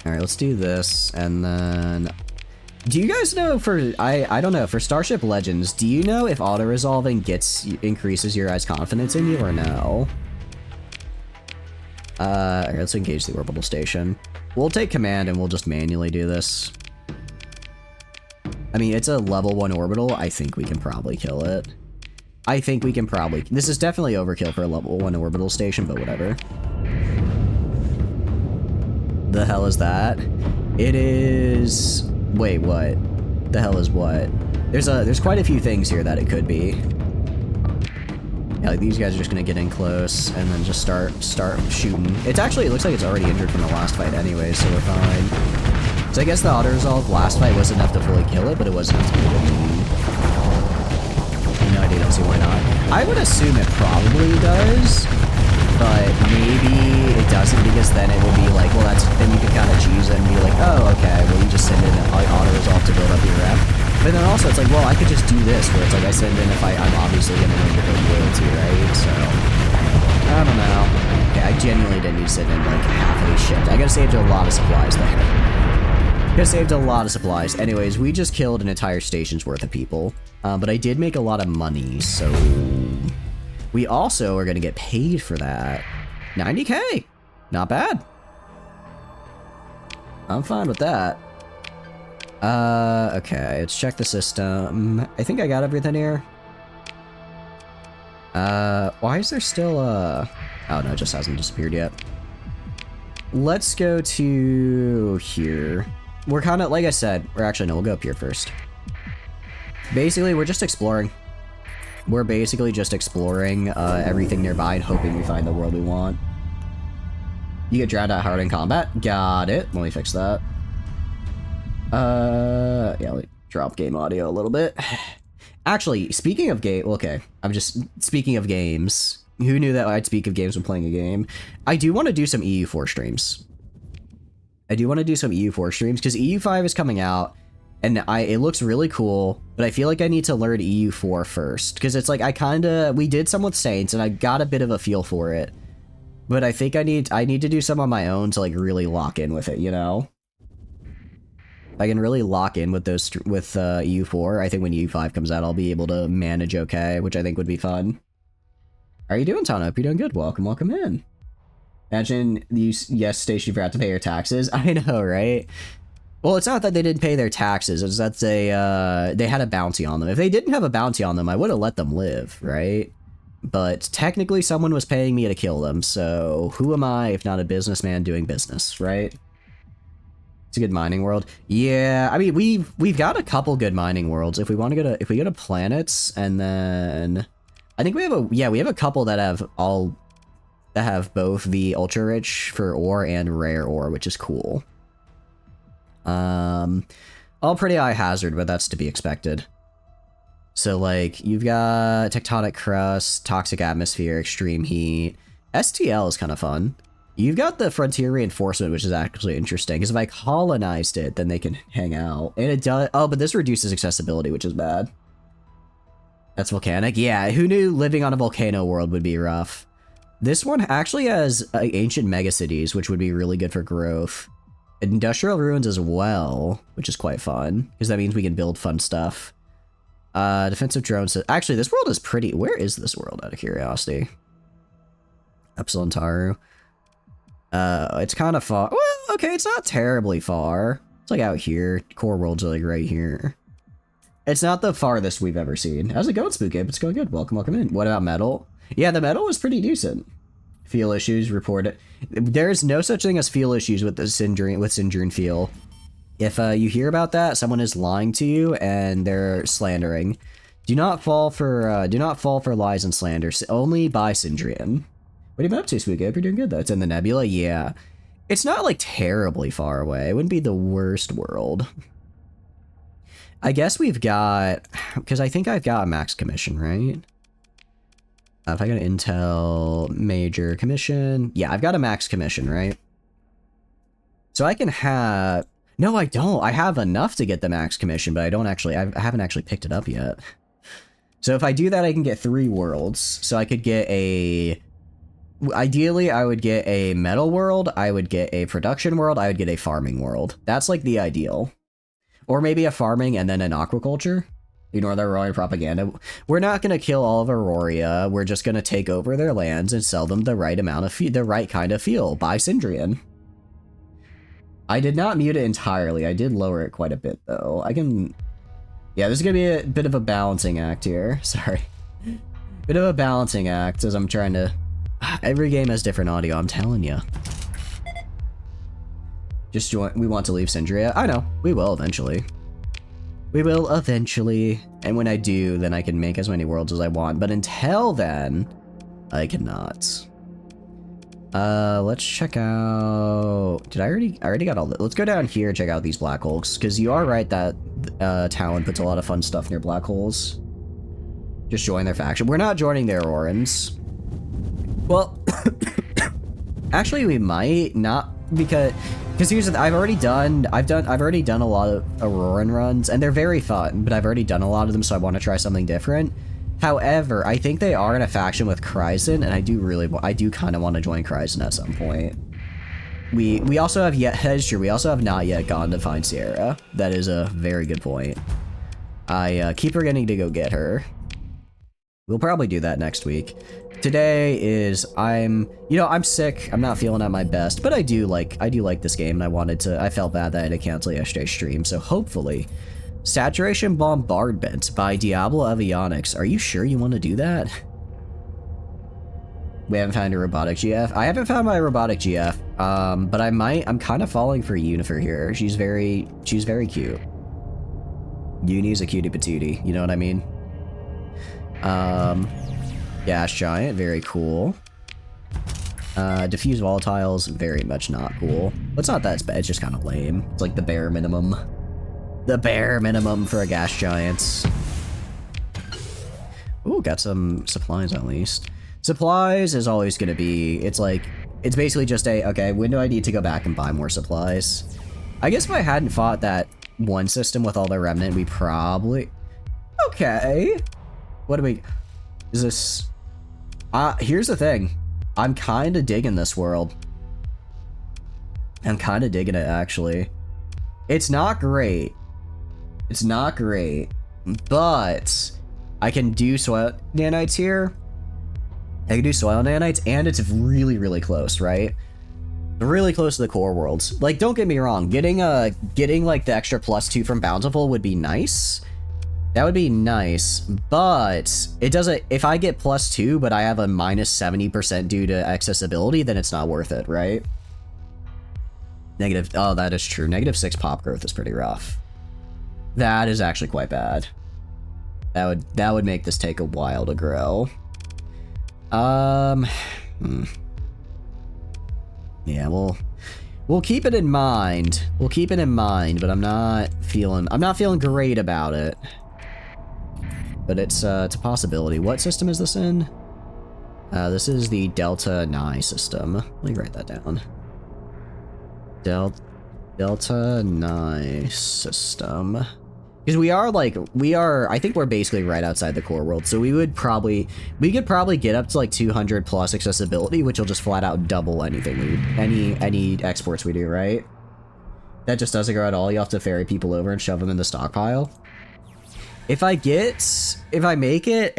All right, let's do this, and then Do you guys know I don't know, for Starship Legends, do you know if auto-resolving increases your guys' confidence in you or no? Alright, let's engage the orbital station. We'll take command and we'll just manually do this. I mean, it's a level 1 orbital. I think we can probably kill it. I think we can probably... This is definitely overkill for a level 1 orbital station, but whatever. The hell is that? It is... Wait, what? The hell is what? There's quite a few things here that it could be. Yeah, like these guys are just gonna get in close and then just start shooting. It looks like it's already injured from the last fight anyway, so we're fine. So I guess the auto-resolve last fight was enough to fully kill it, but it wasn't enough to kill it. No idea, don't see why not. I would assume it probably does, but maybe it doesn't, because then it will be like, well, then you can kind of choose and be like, oh, okay, well, you just send in auto-resolve to build up your rep. But then also, it's like, well, I could just do this, where it's like I send in if I'm obviously going to win your loyalty, right? So, I don't know. Okay, I genuinely didn't need to send in, like, half of these ships. I gotta save a lot of supplies there. Could saved a lot of supplies. Anyways, we just killed an entire station's worth of people. But I did make a lot of money, so... We also are gonna get paid for that. 90k! Not bad. I'm fine with that. Okay, let's check the system. I think I got everything here. Why is there still oh no, it just hasn't disappeared yet. Let's go to here. We're kind of, like I said, we'll go up here first. Basically, we're just exploring. We're basically just exploring everything nearby and hoping we find the world we want. You get drowned out hard in combat. Got it. Let me fix that. Yeah, let me drop game audio a little bit. Actually, speaking of game, okay, speaking of games. Who knew that I'd speak of games when playing a game? I do want to do some EU4 streams. Because EU5 is coming out, and it looks really cool, but I feel like I need to learn EU4 first, because it's like we did some with Saints, and I got a bit of a feel for it, but I think I need to do some on my own to like really lock in with it, you know? If I can really lock in with EU4, I think when EU5 comes out, I'll be able to manage okay, which I think would be fun. How are you doing, Tana? Hope you're doing good. Welcome in. Imagine yes, station forgot to pay your taxes. I know, right? Well, it's not that they didn't pay their taxes. It's that they had a bounty on them. If they didn't have a bounty on them, I would have let them live, right? But technically, someone was paying me to kill them. So who am I if not a businessman doing business, right? It's a good mining world. Yeah, I mean we've got a couple good mining worlds. If we want to go to planets, and then I think we have a couple that have both the ultra rich for ore and rare ore, which is cool. All pretty high hazard, but that's to be expected. So like you've got tectonic crust, toxic atmosphere, extreme heat. STL is kind of fun. You've got the frontier reinforcement, which is actually interesting, because if I colonized it, then they can hang out. And it does. Oh, but this reduces accessibility, which is bad. That's volcanic. Yeah, who knew living on a volcano world would be rough? This one actually has ancient megacities, which would be really good for growth. Industrial ruins as well, which is quite fun, because that means we can build fun stuff. Defensive drones. Actually, this world is pretty... Where is this world, out of curiosity? Epsilon Taru. It's kind of far. Well, okay, it's not terribly far. It's like out here. Core worlds are like right here. It's not the farthest we've ever seen. How's it going, Spook Ape? It's going good. Welcome in. What about metal? Yeah, the metal was pretty decent. Feel issues reported. There's no such thing as feel issues with the Syndrine feel. If you hear about that, someone is lying to you and they're slandering. Do not fall for lies and slander. Only by Syndrine. What have you been up to, Spook Ape? You're doing good though. It's in the nebula. Yeah, it's not like terribly far away. It wouldn't be the worst world. I guess we've got, because I think I've got a max commission, right? If I got an Intel major commission, yeah, I've got a max commission, right? So I can have, no, I don't. I have enough to get the max commission, but I haven't actually picked it up yet. So if I do that, I can get 3 worlds. So I could get ideally, I would get a metal world, I would get a production world, I would get a farming world. That's like the ideal. Or maybe a farming and then an aquaculture. Ignore the Aurorian propaganda. We're not going to kill all of Auroria. We're just going to take over their lands and sell them the right amount of the right kind of fuel. Buy Sindrian. I did not mute it entirely. I did lower it quite a bit, though. I can... Yeah, this is going to be a bit of a balancing act here. Sorry. Bit of a balancing act as I'm trying to... Every game has different audio, I'm telling you. Just join... We want to leave Syndria. I know. We will eventually. We will eventually. And when I do, then I can make as many worlds as I want. But until then, I cannot. Let's check out... Did I already got all the... Let's go down here and check out these black holes. Because you are right that Talon puts a lot of fun stuff near black holes. Just join their faction. We're not joining their Aurorans. Well, actually we might not, because here's the thing, I've already done a lot of Auroran runs, and they're very fun, but I've already done a lot of them, so I want to try something different. However, I think they are in a faction with Kryzen, and I do kind of want to join Kryzen at some point. We also have we also have not yet gone to find Sierra. That is a very good point. I keep forgetting to go get her. We'll probably do that next week. Today is, I'm sick, I'm not feeling at my best, but I do like this game, and I felt bad that I had to cancel yesterday's stream, so hopefully. Saturation Bombardment by Diablo Avionics. Are you sure you want to do that? We haven't found a robotic GF. I haven't found my robotic GF, but I'm kind of falling for Unifer here. She's very cute. Uni's a cutie patootie, you know what I mean? Gas Giant, very cool. Diffuse Volatiles, very much not cool. But it's not that bad, it's just kind of lame. It's like the bare minimum. The bare minimum for a Gas Giant. Ooh, got some supplies at least. Supplies is always gonna be, it's basically just okay, when do I need to go back and buy more supplies? I guess if I hadn't fought that one system with all the Remnant, we probably... Okay. What do we... Is this... here's the thing. I'm kind of digging this world. I'm kind of digging it, actually. It's not great. It's not great. But I can do soil nanites here. I can do soil nanites, and it's really, really close, right? Really close to the core worlds. Like, don't get me wrong. Getting like the extra +2 from Bountiful would be nice. That would be nice, but it doesn't... If I get +2, but I have a -70% due to accessibility, then it's not worth it, right? Negative... Oh, that is true. -6 pop growth is pretty rough. That is actually quite bad. That would make this take a while to grow. Yeah, we'll keep it in mind. We'll keep it in mind, but I'm not feeling great about it. But it's a possibility. What system is this in? This is the Delta Nye system. Let me write that down. Delta Nye system. Because I think we're basically right outside the core world, so we could probably get up to like 200 plus accessibility, which will just flat out double anything any exports we do, right? That just doesn't grow at all. You have to ferry people over and shove them in the stockpile. If I get a megaport,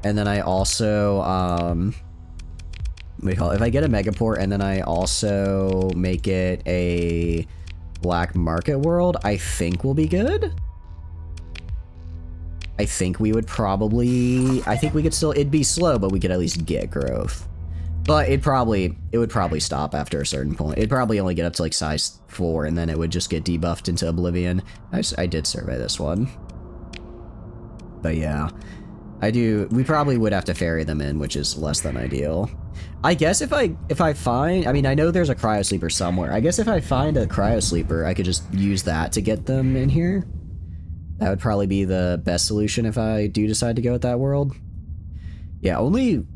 and then I also if I get a megaport and then I also make it a black market world, I think we'll be good. I think we could still, it'd be slow, but we could at least get growth. But it would probably stop after a certain point. It'd probably only get up to like size 4, and then it would just get debuffed into oblivion. I did survey this one. But yeah, we probably would have to ferry them in, which is less than ideal. I guess if I find, I mean, I know there's a cryo sleeper somewhere. I guess if I find a cryo sleeper, I could just use that to get them in here. That would probably be the best solution if I do decide to go with that world. Yeah, only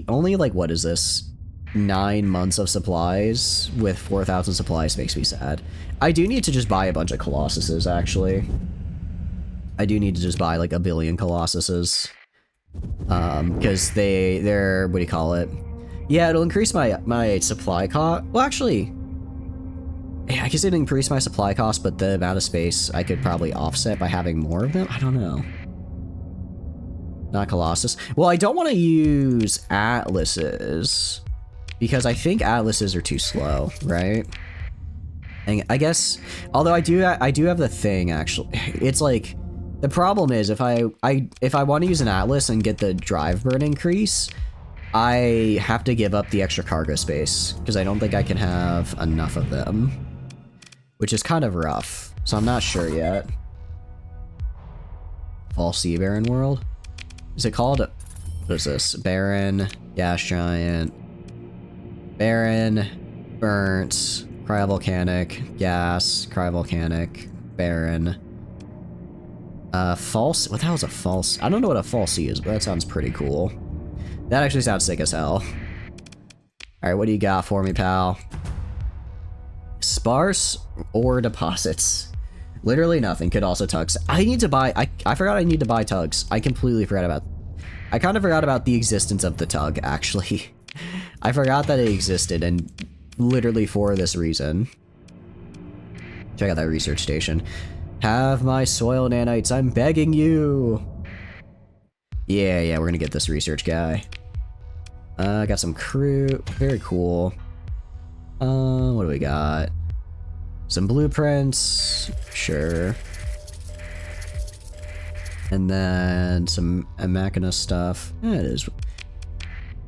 like, what is this? 9 months of supplies with 4,000 supplies makes me sad. I do need to just buy a bunch of Colossuses, actually. I do need to just buy like a billion Colossuses. Because they're, what do you call it? Yeah, it'll increase my supply cost. Well, actually, I guess it increased my supply cost, but the amount of space I could probably offset by having more of them. I don't know. Not Colossus. Well, I don't want to use Atlases because I think Atlases are too slow, right? And I guess, although I do have the thing actually. It's like the problem is if I want to use an Atlas and get the drive burn increase, I have to give up the extra cargo space because I don't think I can have enough of them, which is kind of rough. So I'm not sure yet. Fall Sea Baron World. Is it called? What is this? Baron, Gas Giant, Baron, Burnt, Cryovolcanic, Gas, Cryovolcanic, Baron. False? What the hell is a false? I don't know what a false sea is, but that sounds pretty cool. That actually sounds sick as hell. Alright, what do you got for me, pal? Sparse ore deposits. Literally nothing. Could also tugs. I need to buy... I forgot I need to buy tugs. I completely forgot about... I kind of forgot about the existence of the tug, actually. I forgot that it existed, and literally for this reason. Check out that research station. Have my soil nanites. I'm begging you. Yeah, we're gonna get this research guy. Got some crew. Very cool. What do we got? Some blueprints. Sure. And then some machina stuff. It is.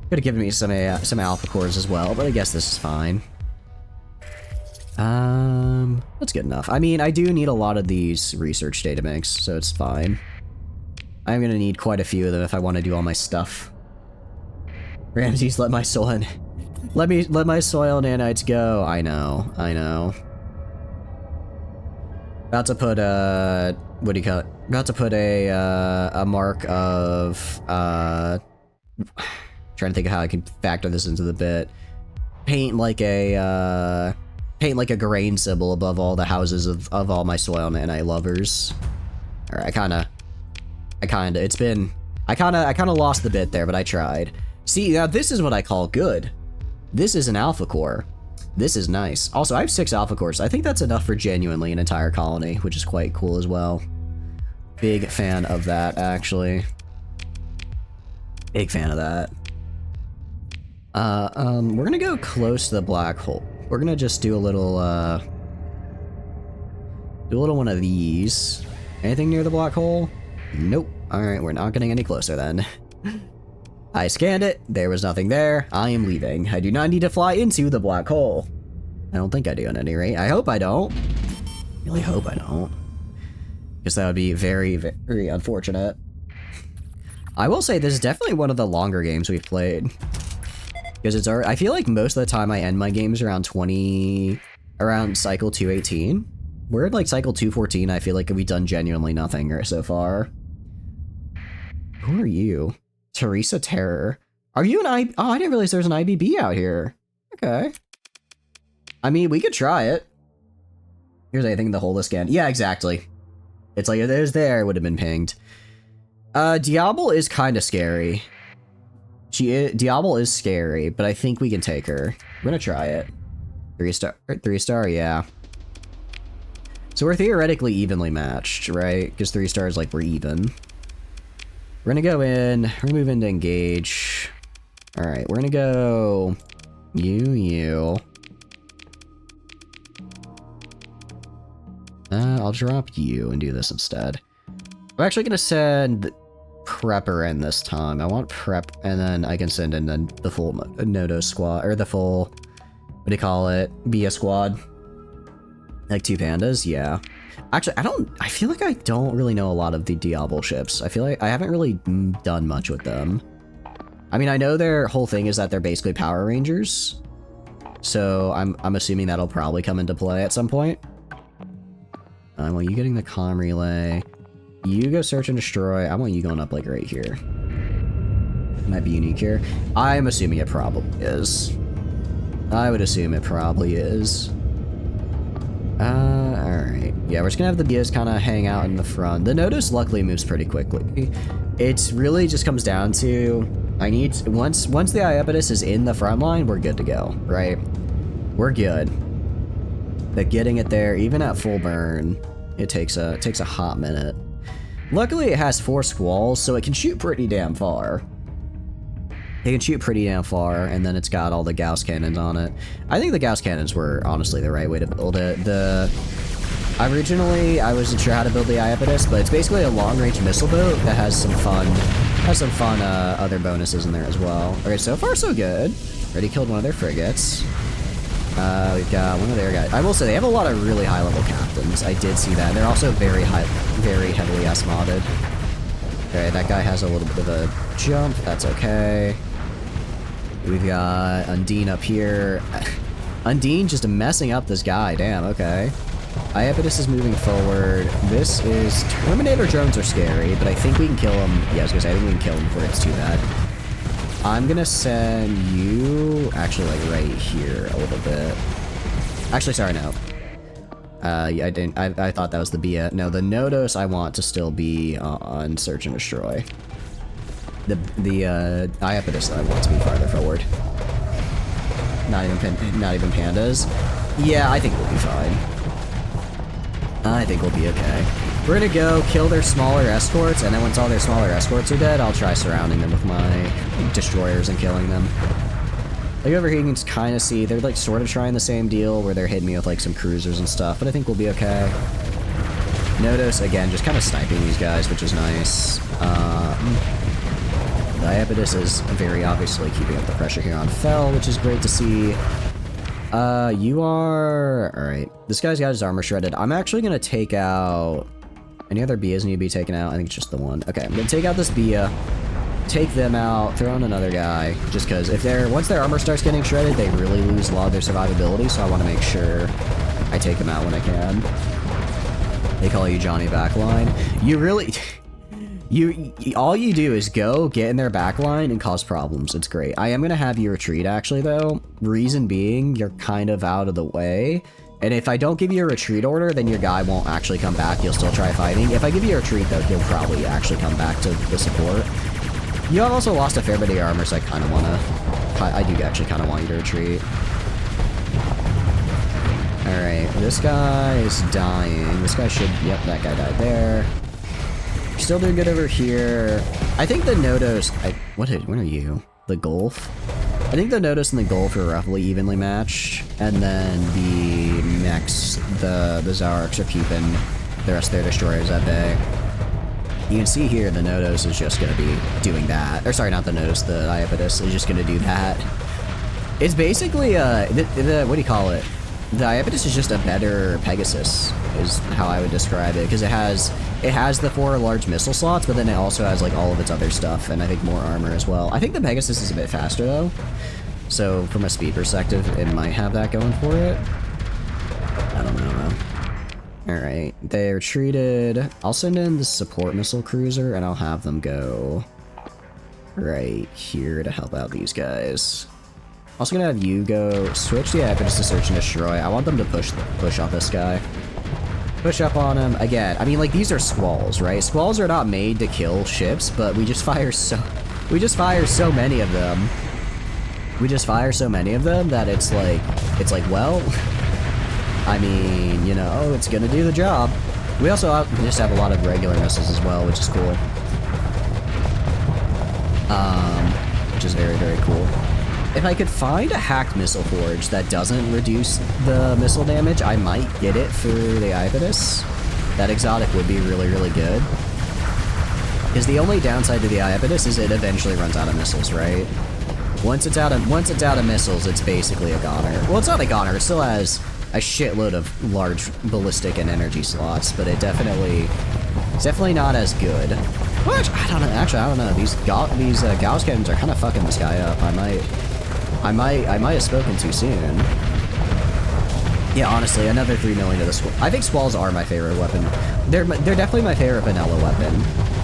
Could have given me some alpha cores as well, but I guess this is fine. That's good enough. I mean, I do need a lot of these research data banks, so it's fine. I'm gonna need quite a few of them if I want to do all my stuff. Ramses, let my soil let my soil nanites go. I know. About to put what do you call it? About to put a mark of trying to think of how I can factor this into the bit. Paint like a grain symbol above all the houses of all my soil nanite lovers. Or I kind of lost the bit there, but I tried. See, now this is what I call good. This is an alpha core. This is nice. Also, I have 6 alpha cores. I think that's enough for genuinely an entire colony, which is quite cool as well. Big fan of that, actually. Big fan of that. We're gonna go close to the black hole. We're gonna just do a little one of these. Anything near the black hole? Nope. Alright, we're not getting any closer then. I scanned it. There was nothing there. I am leaving. I do not need to fly into the black hole. I don't think I do at any rate. I hope I don't. I really hope I don't. Because that would be very, very unfortunate. I will say this is definitely one of the longer games we've played. Because it's I feel like most of the time I end my games around cycle 218. We're at like cycle 214. I feel like we've done genuinely nothing so far. Who are you? Teresa Terror. Are you an Oh, I didn't realize there's an IBB out here. Okay. I mean, we could try it. Here's anything in the hole to scan. Yeah, exactly. It's like if it was there, it would have been pinged. Diablo is kind of scary. Diablo is scary, but I think we can take her. We're gonna try it. 3-star, yeah. So we're theoretically evenly matched, right? Because 3 stars, like, we're even. We're gonna go in. We're gonna move into engage. Alright, we're gonna go... You. I'll drop you and do this instead. I'm actually gonna send Prepper in this time. I want Prep, and then I can send in the full Nodo squad, or the full... What do you call it? Bia squad. Like 2 pandas, yeah. Actually, I feel like I don't really know a lot of the Diablo ships. I feel like I haven't really done much with them. I mean, I know their whole thing is that they're basically Power Rangers. So I'm assuming that'll probably come into play at some point. I want you getting the comm relay. You go search and destroy. I want you going up like right here. Might be unique here. I'm assuming it probably is. I would assume it probably is. Alright. Yeah, we're just gonna have the Bias kind of hang out in the front. The Notice luckily moves pretty quickly. It really just comes down to, once the Iapetus is in the front line, we're good to go, right? We're good. But getting it there, even at full burn, it takes a hot minute. Luckily, it has 4 squalls, so it can shoot pretty damn far. It can shoot pretty damn far, and then it's got all the Gauss cannons on it. I think the Gauss cannons were honestly the right way to build it. Originally, I wasn't sure how to build the Iapetus, but it's basically a long-range missile boat that has some fun other bonuses in there as well. Okay, so far so good. Already killed one of their frigates. We've got one of their guys. I will say they have a lot of really high-level captains. I did see that. And they're also very heavily S-modded. Okay, that guy has a little bit of a jump. That's okay. We've got Undine up here. Undine just messing up this guy. Damn, okay. Iapetus is moving forward. This is... Terminator drones are scary, but I think we can kill them. Yeah, I was gonna say, I think we can kill them before it's too bad. I'm gonna send you... Actually, like, right here a little bit. Actually, sorry, no. Yeah, I didn't... I thought that was the Bia. No, the Nodos I want to still be on Search and Destroy. The Iapetus I want to be farther forward. Not even Pandas. Yeah, I think we'll be fine. I think we'll be okay. We're gonna go kill their smaller escorts, and then once all their smaller escorts are dead, I'll try surrounding them with my destroyers and killing them. Like over here you can kind of see, they're like sort of trying the same deal where they're hitting me with like some cruisers and stuff, but I think we'll be okay. Nodos, again, just kind of sniping these guys, which is nice. The Iapetus is very obviously keeping up the pressure here on Fel, which is great to see. You are... Alright. This guy's got his armor shredded. I'm actually gonna take out... Any other Bias need to be taken out? I think it's just the one. Okay, I'm gonna take out this Bia. Take them out. Throw in another guy. Just because if they're... Once their armor starts getting shredded, they really lose a lot of their survivability, so I want to make sure I take them out when I can. They call you Johnny Backline. You really... all you do is go, get in their backline, and cause problems. It's great. I am going to have you retreat, actually, though. Reason being, you're kind of out of the way. And if I don't give you a retreat order, then your guy won't actually come back. He'll still try fighting. If I give you a retreat, though, he'll probably actually come back to the support. You have also lost a fair bit of your armor, so I kind of want to... I do actually kind of want you to retreat. Alright, this guy is dying. This guy should... Yep, that guy died there. Still doing good over here. I think the Nodos... What are you? The Gulf? I think the Nodos and the Gulf are roughly evenly matched. And then the mechs, the Zarks are keeping the rest of their destroyers at bay. You can see here the Nodos is just going to be doing that. Or sorry, not the Nodos, the Iapetus is just going to do that. It's basically, what do you call it? The Iapetus is just a better Pegasus, is how I would describe it, because it has the 4 large missile slots, but then it also has like all of its other stuff, and I think more armor as well. I think the Pegasus is a bit faster though, so from a speed perspective, it might have that going for it. I don't know though. Alright, they retreated. I'll send in the support missile cruiser, and I'll have them go right here to help out these guys. Also gonna have you go switch the Iapetus to Search and Destroy. I want them to push off this guy. Push up on him. Again, I mean, like, these are squalls, right? Squalls are not made to kill ships, but we just fire so many of them. We just fire so many of them that it's like, well, I mean, you know, it's gonna do the job. We also just have a lot of regular missiles as well, which is cool. Which is very, very cool. If I could find a hacked missile forge that doesn't reduce the missile damage, I might get it for the Iapetus. That exotic would be really, really good. Because the only downside to the Iapetus is it eventually runs out of missiles, right? Once it's out of missiles, it's basically a goner. Well, it's not a goner. It still has a shitload of large ballistic and energy slots, but it's definitely not as good. Well, actually, I don't know. These Gauss cannons are kind of fucking this guy up. I might have spoken too soon. Yeah, honestly, another 3 million to the Squall. I think Squalls are my favorite weapon. They're definitely my favorite vanilla weapon.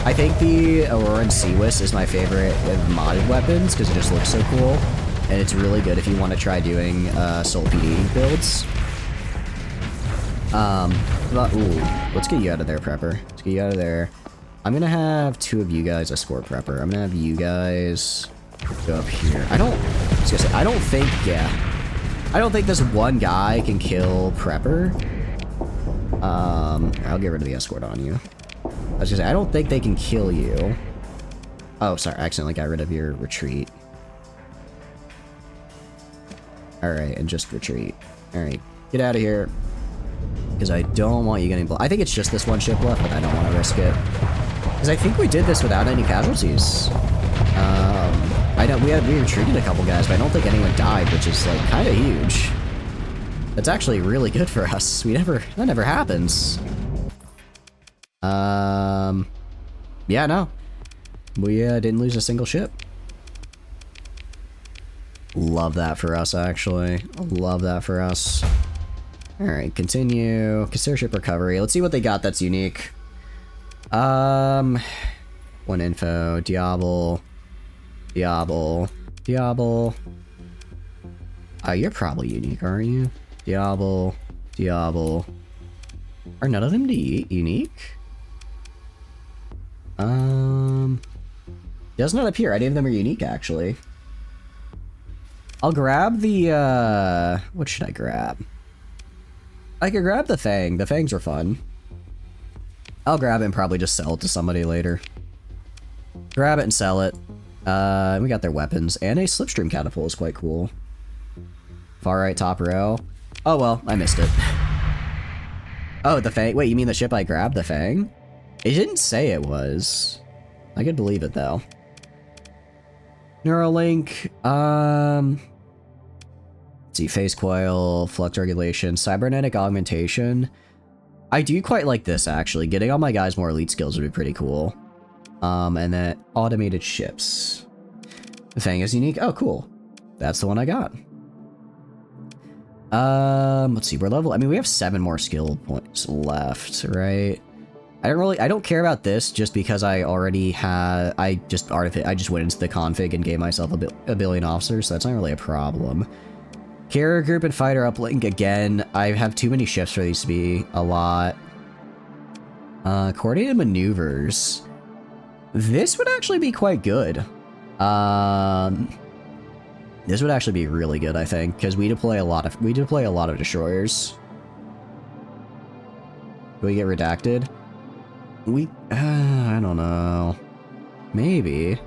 I think the Auroran Seawis is my favorite of modded weapons because it just looks so cool. And it's really good if you want to try doing Soul PD builds. Let's get you out of there, Prepper. Let's get you out of there. I'm gonna have 2 of you guys escort Prepper. I'm gonna have you guys go up here. I don't think, yeah. I don't think this one guy can kill Prepper. I'll get rid of the escort on you. I was gonna say, I don't think they can kill you. Oh, sorry, I accidentally got rid of your retreat. Alright, and just retreat. Alright, get out of here. Because I don't want you getting blown. I think it's just this one ship left, but I don't want to risk it. Because I think we did this without any casualties. We retreated a couple guys, but I don't think anyone died, which is like kind of huge. That's actually really good for us. That never happens. Yeah, no. We didn't lose a single ship. Love that for us, actually. Love that for us. Alright, continue. Consider ship recovery. Let's see what they got that's unique. One info. Diablo. You're probably unique, aren't you? Diablo. Are none of them unique? Does not appear. Any of them are unique, actually. I'll grab the, what should I grab? I could grab the Fang. The Fangs are fun. I'll grab it and probably just sell it to somebody later. Grab it and sell it. We got their weapons. And a Slipstream Catapult is quite cool. Far right top row. Oh, well, I missed it. Oh, the Fang. Wait, you mean the ship I grabbed? The Fang? It didn't say it was. I could believe it, though. Neuralink. Let's see, phase coil, flux regulation, cybernetic augmentation. I do quite like this, actually. Getting all my guys more elite skills would be pretty cool. And then automated ships. The Fang is unique. Oh, cool. That's the one I got. Let's see, we're level. I mean, we have 7 more skill points left, right? I don't care about this just because I already had. I just went into the config and gave myself a billion officers, so that's not really a problem. Carrier group and fighter uplink again. I have too many ships for these to be a lot. Coordinated maneuvers. This would actually be quite good. This would actually be really good, I think, because we deploy a lot of destroyers. Do we get redacted? I don't know. Maybe.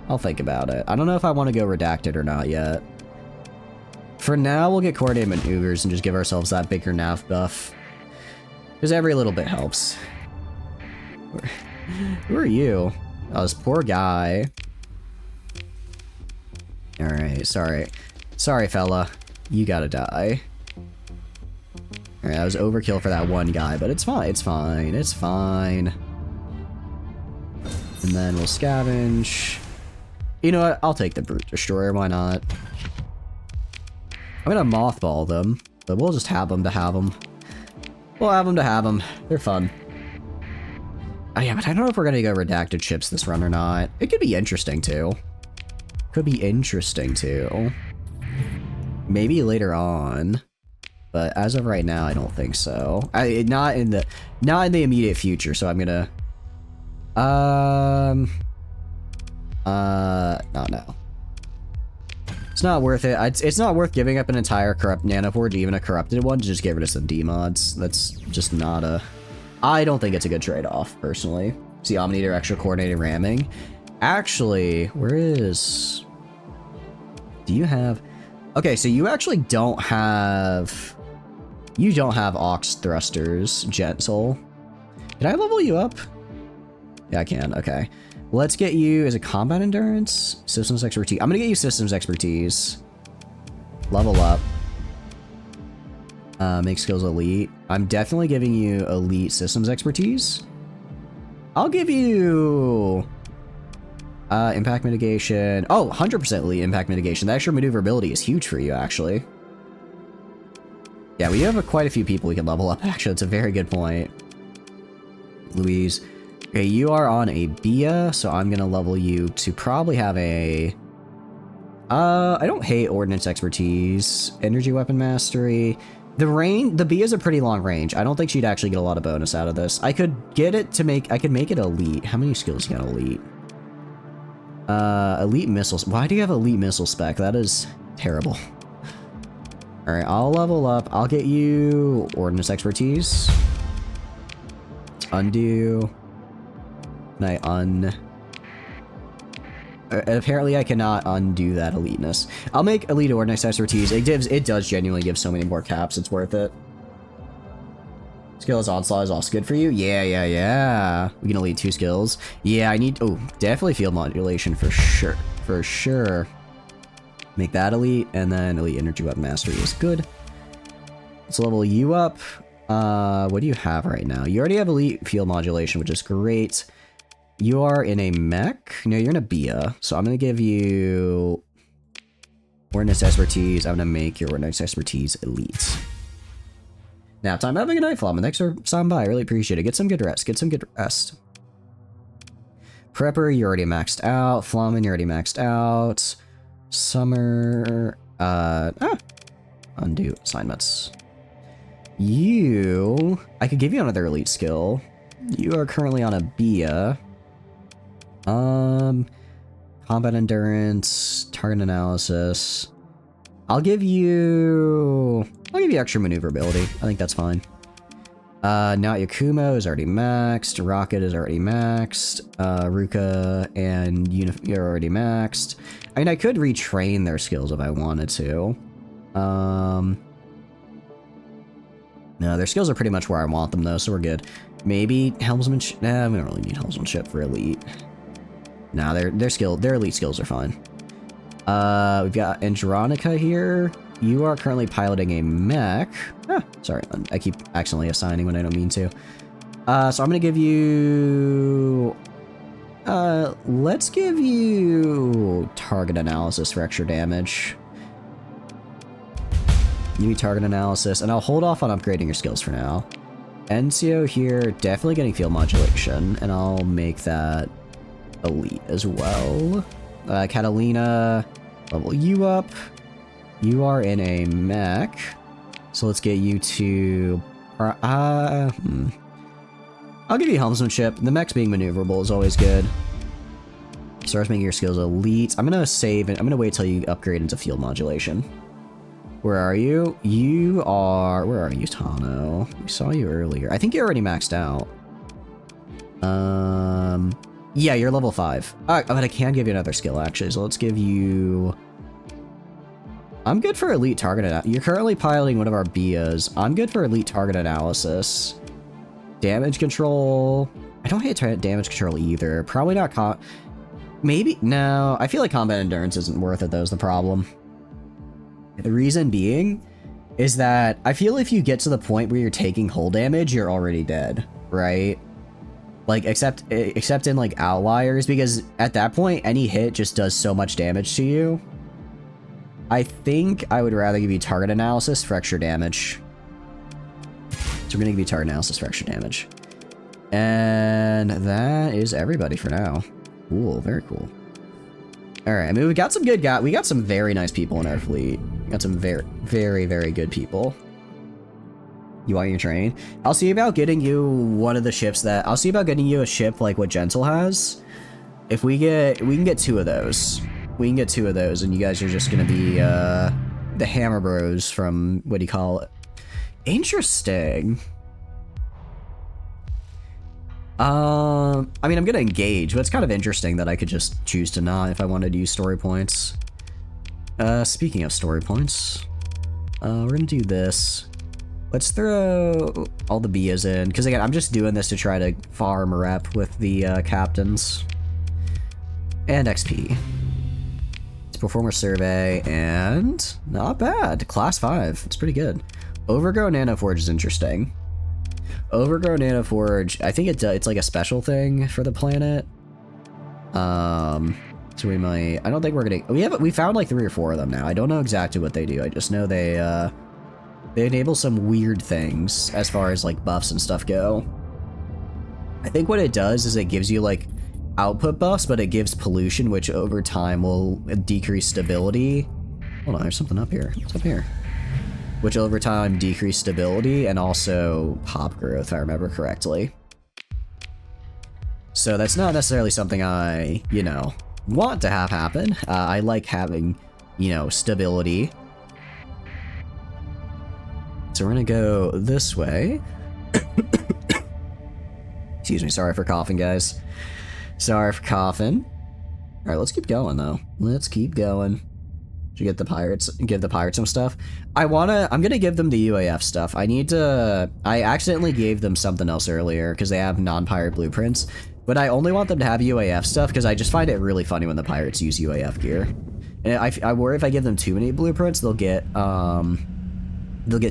I'll think about it. I don't know if I want to go redacted or not yet. For now, we'll get coordinated maneuvers and just give ourselves that bigger nav buff. Because every little bit helps. Who are you? Oh, this poor guy. Alright, sorry. Sorry, fella. You gotta die. Alright, that was overkill for that one guy, but it's fine, it's fine, it's fine. And then we'll scavenge. You know what? I'll take the Brute Destroyer, why not? I'm gonna mothball them, but we'll just have them to have them. We'll have them to have them. They're fun. Oh yeah, but I don't know if we're gonna go redacted ships this run or not. It could be interesting too. Could be interesting too. Maybe later on. But as of right now, I don't think so. Not in the immediate future, so I'm gonna no. It's not worth it. It's not worth giving up an entire corrupt nanoport, even a corrupted one, to just get rid of some D-mods. That's just not a... I don't think it's a good trade-off, personally. See, Omniator extra coordinated ramming. Actually, where is... Do you have... Okay, so you actually don't have... You don't have aux thrusters, Jet Soul. Can I level you up? Yeah, I can. Okay. Let's get you as a combat endurance, systems expertise. I'm gonna get you systems expertise. Level up. Make skills elite. I'm definitely giving you elite systems expertise. I'll give you impact mitigation. Oh, 100% elite impact mitigation. The extra maneuverability is huge for you, actually. Yeah, we have quite a few people we can level up. Actually, that's a very good point. Louise. Okay, you are on a BIA, so I'm gonna level you to probably have a... I don't hate ordnance expertise. Energy weapon mastery. The BIA is a pretty long range. I don't think she'd actually get a lot of bonus out of this. I could get it to make... I could make it elite. How many skills you got elite? Elite missiles. Why do you have elite missile spec? That is terrible. Alright, I'll level up. I'll get you Ordnance Expertise. Undo. Can I apparently I cannot undo that eliteness. I'll make Elite Ordnance Expertise. It does genuinely give so many more caps. It's worth it. Skills Onslaught is also good for you. Yeah. We can elite 2 skills. Yeah, I need... Oh, definitely Field Modulation for sure. For sure. Make that elite, and then Elite Energy Weapon Mastery is good. Let's level you up. What do you have right now? You already have Elite Field Modulation, which is great. You are in a mech? No, you're in a BIA. So I'm going to give you Ordnance Expertise. I'm going to make your Ordnance Expertise elite. Now, time having a nightfall. Thanks for stopping by. I really appreciate it. Get some good rest. Prepper, you're already maxed out. Flamen, you're already maxed out. Summer, undo assignments. I could give you another elite skill. You are currently on a BIA. Combat endurance, target analysis. I'll give you extra maneuverability. I think that's fine. Now Yakumo is already maxed. Rocket is already maxed. Ruka and you're already maxed. I mean, I could retrain their skills if I wanted to. No, their skills are pretty much where I want them though, so we're good. Maybe helmsmanship. Nah, we don't really need helmsmanship for elite. Nah, their elite skills are fine. We've got Andronica here. You are currently piloting a mech. Sorry, I keep accidentally assigning when I don't mean to. So I'm gonna give you... let's give you target analysis for extra damage. Give me target analysis, and I'll hold off on upgrading your skills for now. Encio here, definitely getting field modulation, and I'll make that elite as well. Catalina, level you up. You are in a mech, so let's get you to... I'll give you helmsmanship. The mech's being maneuverable is always good. Starts making your skills elite. I'm gonna save it. I'm gonna wait till you upgrade into field modulation. Where are you? You are... Where are you, Tano? We saw you earlier. I think you're already maxed out. Yeah, you're level 5. But I can give you another skill, actually, so let's give you... I'm good for elite target You're currently piloting one of our BIAs. I'm good for elite target analysis. Damage control. I don't hate damage control either. Probably not maybe? No, I feel like combat endurance isn't worth it, though, is the problem. The reason being is that I feel if you get to the point where you're taking hull damage, you're already dead, right? Like, except in, like, outliers, because at that point, any hit just does so much damage to you. I think I would rather give you target analysis for extra damage. So we're gonna give you target analysis for extra damage. And that is everybody for now. Cool, very cool. Alright, I mean, we got some very nice people in our fleet. We got some very, very, very good people. You want your train? I'll see about getting you one of the ships that... I'll see about getting you a ship like what Gentle has. If we can get 2 of those. We can get 2 of those, and you guys are just gonna be, the Hammer Bros from, what do you call it? Interesting. I mean, I'm gonna engage, but it's kind of interesting that I could just choose to not if I wanted to use story points. Speaking of story points, we're gonna do this. Let's throw all the BIAs in, because again, I'm just doing this to try to farm rep with the, captains. And XP. Performer survey, and not bad. Class 5. It's pretty good. Overgrown Nanoforge is interesting. Overgrown Nanoforge, I think it's like a special thing for the planet. So we might... I don't think we're gonna... We found like 3 or 4 of them now. I don't know exactly what they do. I just know they enable some weird things as far as like buffs and stuff go. I think what it does is it gives you like output buffs, but it gives pollution, which over time will decrease stability. Hold on, there's something up here. What's up here? Which over time decrease stability and also pop growth, if I remember correctly. So that's not necessarily something I, you know, want to have happen. I like having, you know, stability. So we're gonna go this way. Excuse me, sorry for coughing, guys. Sorry for coughing. Alright, let's keep going, though. Let's keep going. Should get the pirates, give the pirates some stuff. I'm gonna give them the UAF stuff. I accidentally gave them something else earlier, because they have non-pirate blueprints. But I only want them to have UAF stuff, because I just find it really funny when the pirates use UAF gear. And I worry if I give them too many blueprints, they'll get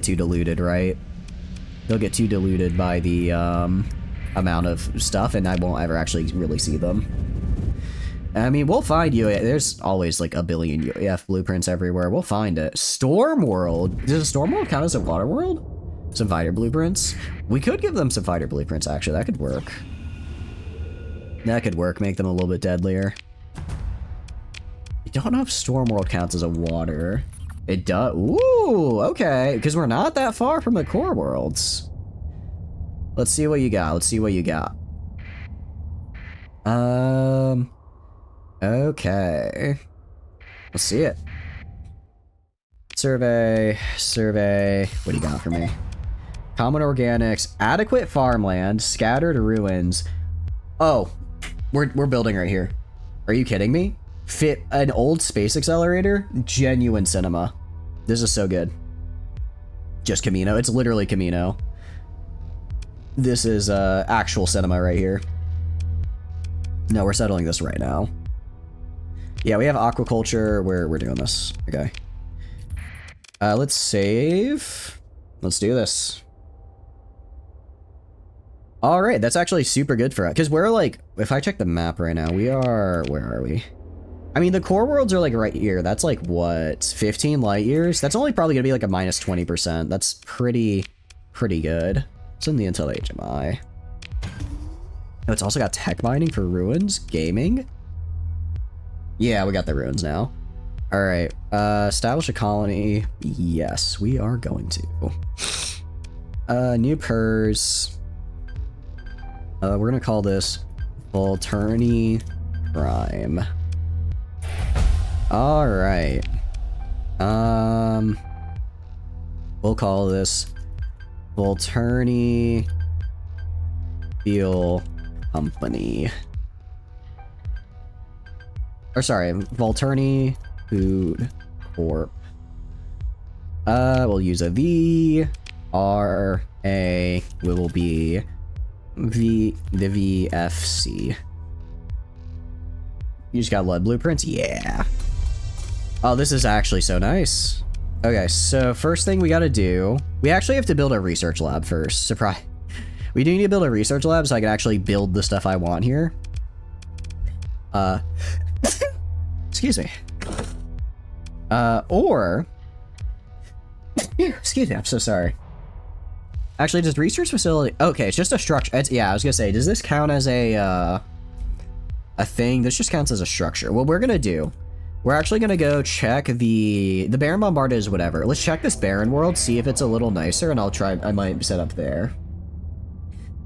too diluted, right? They'll get too diluted by the, amount of stuff, and I won't ever actually really see them. I mean, we'll find UAF. There's always like a billion UAF blueprints everywhere. We'll find it. Storm World. Does a Storm World count as a water world? Some fighter blueprints. We could give them some fighter blueprints, actually. That could work. That could work. Make them a little bit deadlier. I don't know if Storm World counts as a water. It does. Ooh, okay. Because we're not that far from the core worlds. Let's see what you got. Let's see what you got. Okay. Let's see it. Survey. What do you got for me? Common organics, adequate farmland, scattered ruins. Oh, we're building right here. Are you kidding me? Fit an old space accelerator? Genuine cinema. This is so good. Just Camino. It's literally Camino. This is actual cinema right here. No, we're settling this right now. Yeah, we have aquaculture. We're doing this. Okay. Let's save. Let's do this. All right, that's actually super good for us because we're like, if I check the map right now, we are. Where are we? I mean, the core worlds are like right here. That's like what, 15 light years? That's only probably gonna be like a minus 20%. That's pretty good. It's in the Intel HMI. Oh, it's also got tech mining for ruins, gaming. Yeah, we got the ruins now. All right, establish a colony. Yes, we are going to. New purrs. We're gonna call this Volturni Prime. All right. We'll call this Volturni Fuel Company. Or sorry, Volturni Food Corp. We'll use a V, R, A. We will be the VFC. You just got lead blueprints? Yeah. Oh, this is actually so nice. Okay, so first thing we gotta do, we actually have to build a research lab first. Surprise. We do need to build a research lab so I can actually build the stuff I want here. Excuse me. Or, excuse me, I'm so sorry. Actually, does research facility, okay, it's just a structure. It's, yeah, I was gonna say, does this count as a thing? This just counts as a structure. What we're gonna do, we're actually gonna go check the Barren Bombarded is whatever. Let's check this barren world, see if it's a little nicer, and I'll try, I might set up there.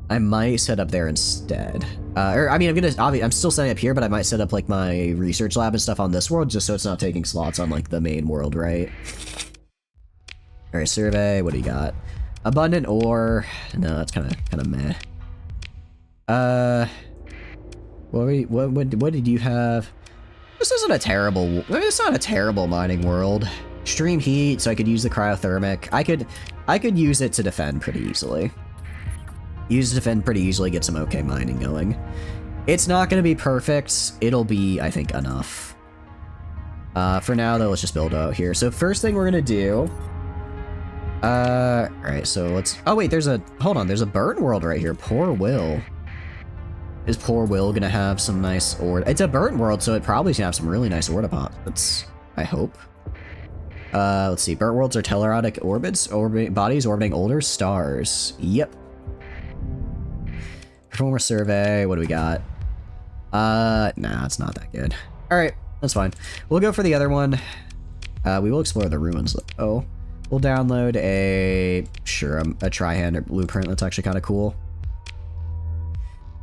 I might set up there instead. Or, I mean, I'm still setting up here, but I might set up, like, my research lab and stuff on this world, just so it's not taking slots on, like, the main world, right? Alright, survey, what do you got? Abundant ore. No, that's kind of meh. What did you have? This isn't a terrible, I mean, it's not a terrible mining world. Extreme heat, so I could use the cryothermic. I could use it to defend pretty easily. Use to defend pretty easily, get some okay mining going. It's not going to be perfect. It'll be, I think, enough. For now, though, let's just build out here. So first thing we're going to do... Alright, so let's... Oh, wait, hold on, there's a burn world right here. Poor Will. Is Poor Will going to have some nice ore? It's a burnt world, so it probably should have some really nice ore deposits. I hope. Let's see. Burnt worlds are telluric orbits, bodies orbiting older stars. Yep. Perform a survey. What do we got? Nah, it's not that good. Alright, that's fine. We'll go for the other one. We will explore the ruins, though. We'll download a tri-hand blueprint. That's actually kind of cool.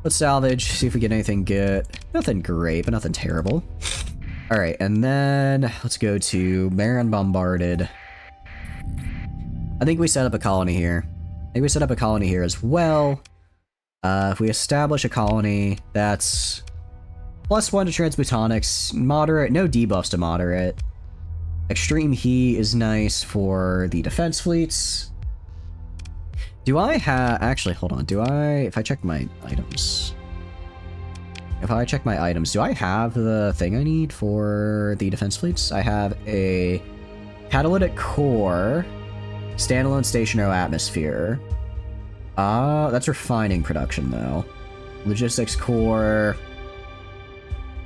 Let's salvage, see if we get anything good. Nothing great, but nothing terrible. Alright, and then let's go to Barren Bombarded. I think we set up a colony here. I think we set up a colony here as well. If we establish a colony, that's +1 to transmutonics, moderate, no debuffs to moderate. Extreme heat is nice for the defense fleets. Do I have, actually, hold on, if I check my items, do I have the thing I need for the defense fleets? I have a catalytic core, standalone stationary atmosphere. That's refining production though. Logistics core,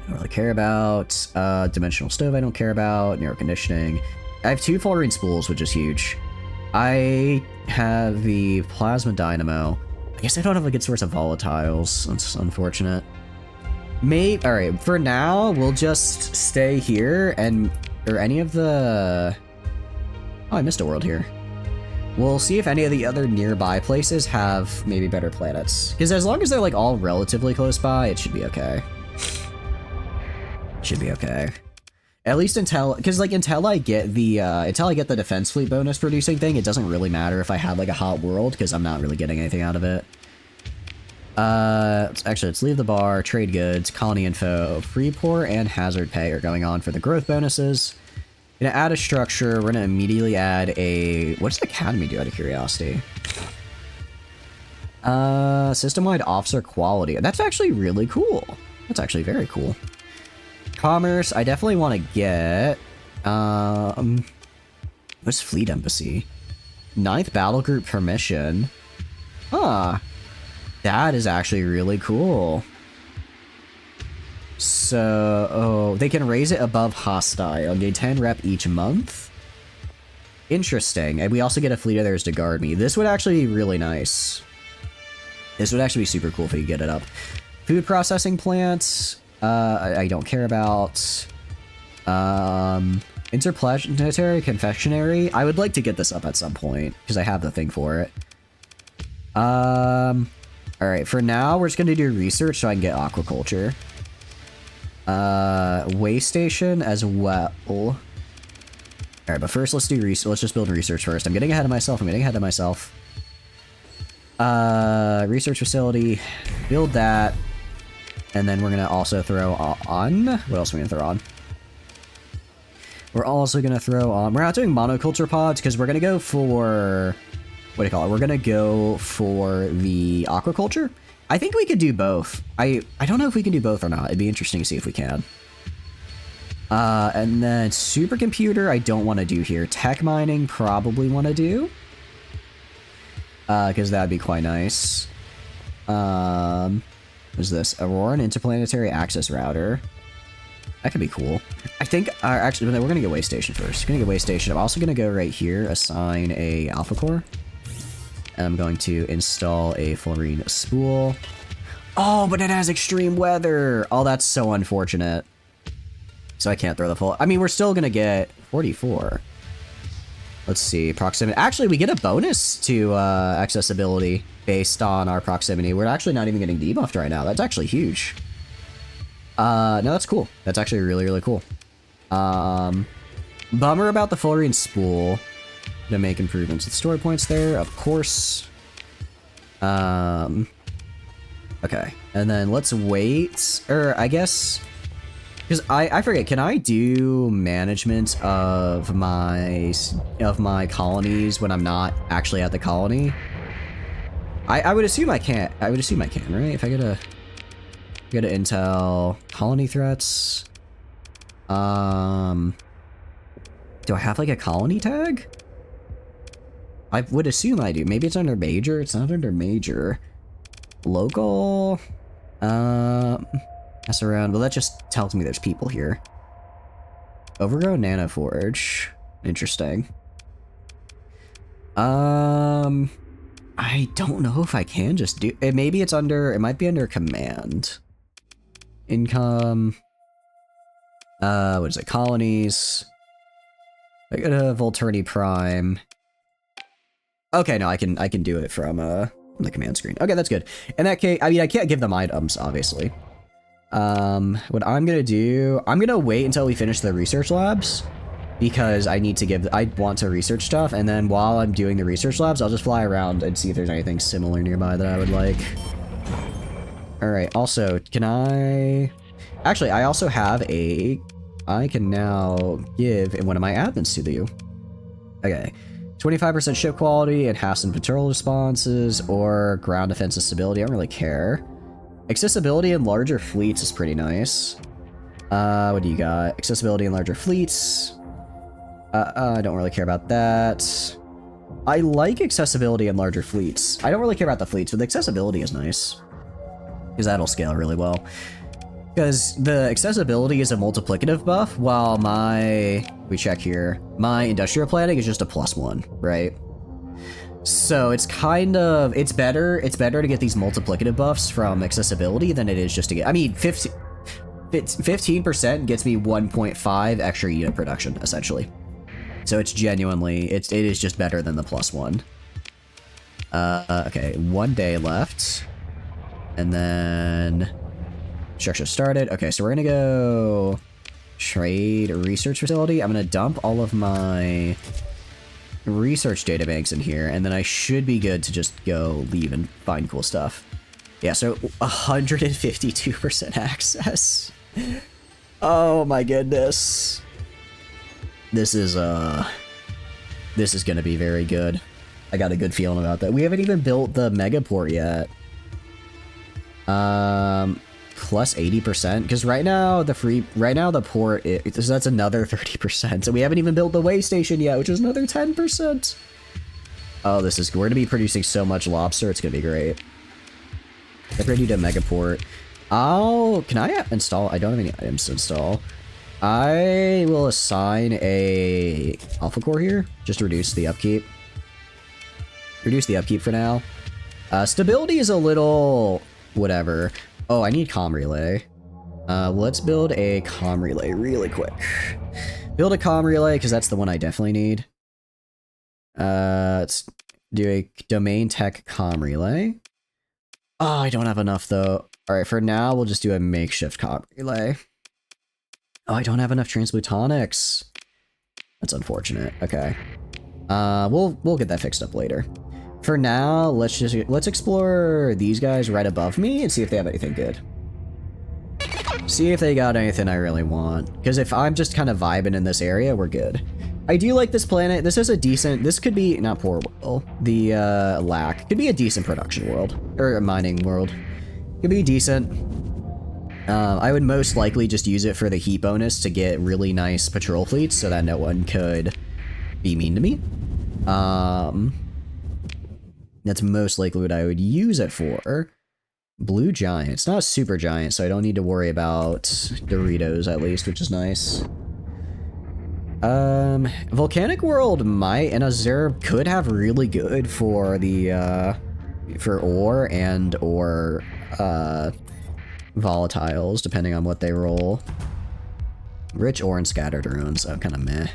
I don't really care about. Dimensional stove I don't care about. Air conditioning. I have 2 fullerene spools, which is huge. I have the plasma dynamo. I guess I don't have a good source of volatiles. That's unfortunate. Alright, for now, we'll just stay here or any of the... Oh, I missed a world here. We'll see if any of the other nearby places have maybe better planets. Because as long as they're like all relatively close by, it should be okay. Should be okay. At least until I get the defense fleet bonus producing thing, it doesn't really matter if I have like a hot world, because I'm not really getting anything out of it. Let's leave the bar, trade goods, colony info, Freeport and hazard pay are going on for the growth bonuses. Gonna add a structure, we're gonna immediately add a, what does the academy do out of curiosity? System-wide officer quality. That's actually really cool. That's actually very cool. Commerce, I definitely want to get, what's fleet embassy? 9th battle group permission. Huh. That is actually really cool. So, they can raise it above hostile. Gain 10 rep each month. Interesting. And we also get a fleet of theirs to guard me. This would actually be really nice. This would actually be super cool if we could get it up. Food processing plants. I don't care about. Interplanetary confectionery. I would like to get this up at some point because I have the thing for it. Alright, for now, we're just going to do research so I can get aquaculture. Way station as well. Alright, but first let's do research. Let's just build research first. I'm getting ahead of myself. Research facility. Build that. And then we're going to also throw on... What else are we going to throw on? We're also going to throw on... We're not doing monoculture pods because we're going to go for... What do you call it? We're going to go for the aquaculture. I think we could do both. I don't know if we can do both or not. It'd be interesting to see if we can. And then supercomputer, I don't want to do here. Tech mining, probably want to do. Because that'd be quite nice. What is this? Auroran Interplanetary Access Router. That could be cool. I think, actually, we're going to get Way Station first. We're going to get Way Station. I'm also going to go right here, assign a Alpha Core. And I'm going to install a fullerene spool. Oh, but it has extreme weather. Oh, that's so unfortunate. So I can't throw the full... I mean, we're still going to get 44. Let's see. Proximity. Actually, we get a bonus to accessibility based on our proximity. We're actually not even getting debuffed right now. That's actually huge. No, that's cool. That's actually really, really cool. Bummer about the fullerene spool. To make improvements with story points there, of course. Okay. And then let's wait. Or I guess... Because I forget, can I do management of my colonies when I'm not actually at the colony? I would assume I can't. I would assume I can, right? If I get a intel colony threats. Do I have like a colony tag? I would assume I do. Maybe it's under major. It's not under major. Local. Mess around. Well, that just tells me there's people here. Overgrown nanoforge. Interesting. I don't know if I can just do it. Maybe it's under. It might be under command. Income. What is it? Colonies. I got a Volturni Prime. Okay, no, I can do it from the command screen. Okay, that's good. In that case, I mean, I can't give them items, obviously. What I'm gonna do, I'm gonna wait until we finish the research labs, because I want to research stuff, and then while I'm doing the research labs, I'll just fly around and see if there's anything similar nearby that I would like. Alright, also, can I... Actually, I also have I can now give one of my admins to you. Okay. 25% ship quality, enhanced patrol responses, or ground defense and stability. I don't really care. Accessibility in larger fleets is pretty nice. What do you got? Accessibility in larger fleets. I don't really care about that. I like accessibility in larger fleets. I don't really care about the fleets, but the accessibility is nice. Because that'll scale really well. Because the accessibility is a multiplicative buff, while we check here, my industrial planning is just a +1, right? So it's it's better to get these multiplicative buffs from accessibility than it is just to get, I mean, 15% gets me 1.5 extra unit production, essentially. So it's genuinely, it is just better than the +1. Okay, 1 day left. And then structure started. Okay, so we're gonna go trade research facility. I'm gonna dump all of my research databanks in here, and then I should be good to just go leave and find cool stuff. Yeah, so 152% access. Oh my goodness. This is gonna be very good. I got a good feeling about that. We haven't even built the megaport yet. Plus 80%, because right now the port that's another 30%. So we haven't even built the way station yet, which is another 10%. Oh, we're gonna be producing so much lobster, it's gonna be great. I'm ready to megaport. Can I install? I don't have any items to install. I will assign a alpha core here, just to reduce the upkeep. Reduce the upkeep for now. Stability is a little whatever. Oh, I need comm relay. Let's build a comm relay really quick. Build a comm relay, because that's the one I definitely need. Let's do a domain tech comm relay. Oh, I don't have enough, though. Alright, for now, we'll just do a makeshift comm relay. Oh, I don't have enough transplutonics. That's unfortunate. Okay. We'll get that fixed up later. For now, let's explore these guys right above me and see if they have anything good. See if they got anything I really want. Because if I'm just kind of vibing in this area, we're good. I do like this planet. This is a decent... This could be... Not poor world. The, lack. Could be a decent production world. Or a mining world. Could be decent. I would most likely just use it for the heat bonus to get really nice patrol fleets so that no one could be mean to me. That's most likely what I would use it for. Blue giant. It's not a super giant, so I don't need to worry about Doritos at least, which is nice. Volcanic World might, and Azure could have really good for the, for ore and or, volatiles, depending on what they roll. Rich ore and scattered ruins, so kind of meh.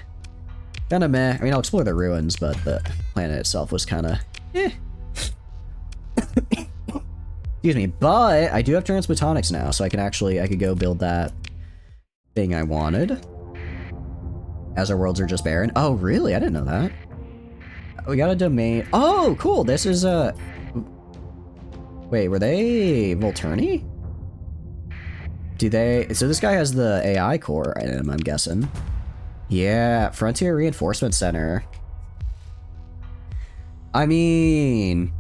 Kind of meh. I mean, I'll explore the ruins, but the planet itself was kind of eh. Excuse me, but I do have transplutonics now, so I could go build that thing I wanted. As our worlds are just barren. Oh, really? I didn't know that. We got a domain. Oh, cool. This is a... Wait, were they Volturni? So this guy has the AI core item, I'm guessing. Yeah, Frontier Reinforcement Center. I mean...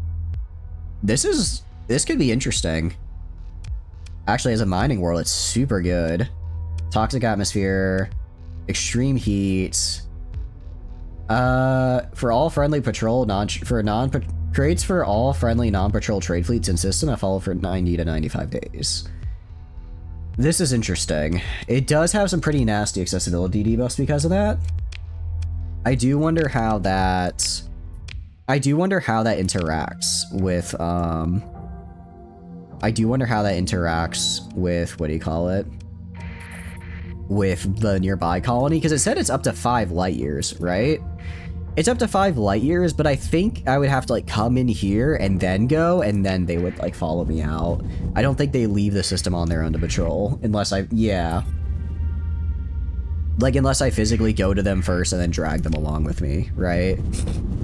This could be interesting. Actually, as a mining world, it's super good. Toxic atmosphere, extreme heat. For all friendly patrol, creates for all friendly non-patrol trade fleets in system that follow for 90 to 95 days. This is interesting. It does have some pretty nasty accessibility debuffs because of that. I do wonder how that interacts with, what do you call it? With the nearby colony, because it said it's up to 5 light years, right? It's up to 5 light years, but I think I would have to, like, come in here and then go, and then they would, like, follow me out. I don't think they leave the system on their own to patrol, unless yeah. Like, unless I physically go to them first and then drag them along with me, right?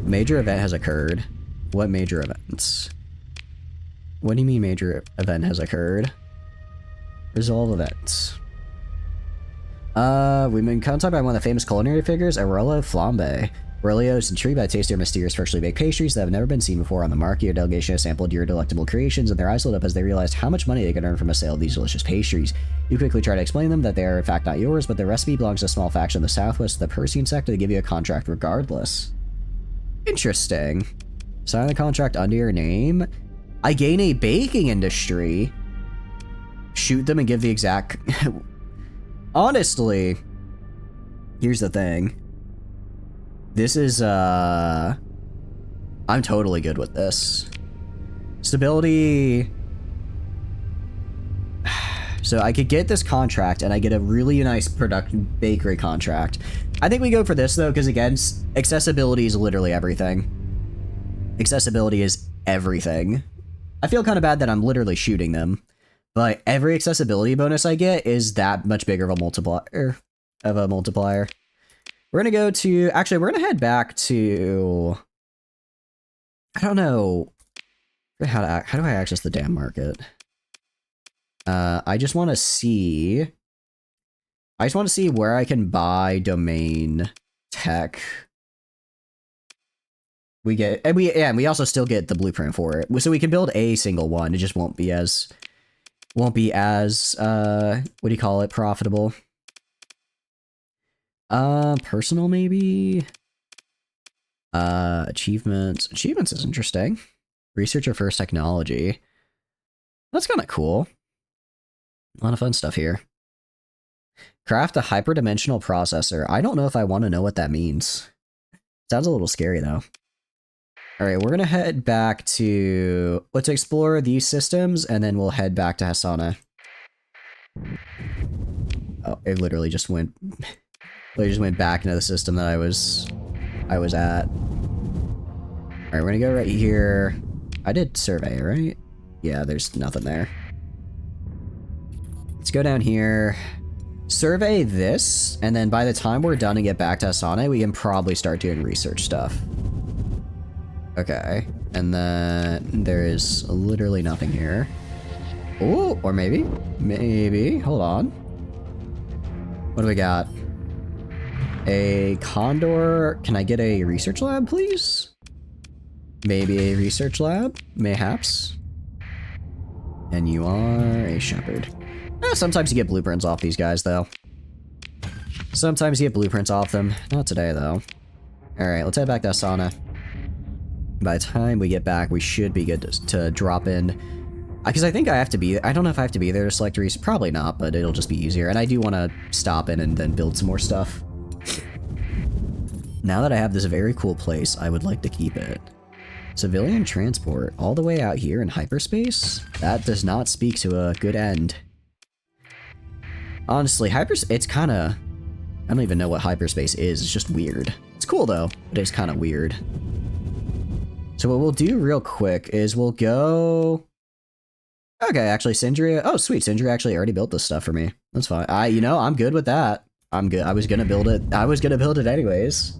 Major event has occurred. What major events? What do you mean major event has occurred? Resolve events. We've been contacted by one of the famous culinary figures, Aurelio Flambe. Aurelio is intrigued by the taste of your mysterious freshly baked pastries that have never been seen before on the market. Your delegation has sampled your delectable creations, and their eyes lit up as they realized how much money they could earn from a sale of these delicious pastries. You quickly try to explain them that they are in fact not yours, but the recipe belongs to a small faction in the southwest of the Persian sector. They give you a contract regardless. Interesting. Sign the contract under your name. I gain a baking industry. Shoot them and give the exact... Honestly, here's the thing. This is, I'm totally good with this. Stability. So I could get this contract and I get a really nice bakery contract. I think we go for this though, because again, accessibility is literally everything. Accessibility is everything. I feel kind of bad that I'm literally shooting them, but every accessibility bonus I get is that much bigger of a multiplier. We're gonna go to, actually, we're gonna head back to, I don't know, how do I access the damn market? I just want to see where I can buy domain tech. And we also still get the blueprint for it, so we can build a single one. It just won't be as what do you call it, profitable. Personal maybe. Achievements is interesting. Researcher first technology. That's kind of cool. A lot of fun stuff here. Craft a hyperdimensional processor. I don't know if I want to know what that means. Sounds a little scary though. All right, we're gonna head back to, let's explore these systems and then we'll head back to Hassana. Oh, it literally just went back into the system that I was at. All right, we're gonna go right here. I did survey, right? Yeah, there's nothing there. Let's go down here, survey this, and then by the time we're done and get back to Hassana, we can probably start doing research stuff. Okay, and then there is literally nothing here. Oh, or maybe, hold on. What do we got? A condor. Can I get a research lab, please? Maybe a research lab, mayhaps. And you are a shepherd. Sometimes you get blueprints off these guys, though. Sometimes you get blueprints off them. Not today, though. Alright, let's head back to Hassana. By the time we get back, we should be good to drop in. Because I think I have to be... I don't know if I have to be there to select research. Probably not, but it'll just be easier. And I do want to stop in and then build some more stuff. Now that I have this very cool place, I would like to keep it. Civilian transport all the way out here in hyperspace? That does not speak to a good end. Honestly, it's kind of... I don't even know what hyperspace is. It's just weird. It's cool, though, but it's kind of weird. So what we'll do real quick is we'll go... Okay, actually, Sindri... Oh, sweet. Sindri actually already built this stuff for me. That's fine. I'm good with that. I'm good. I was going to build it. I was going to build it anyways.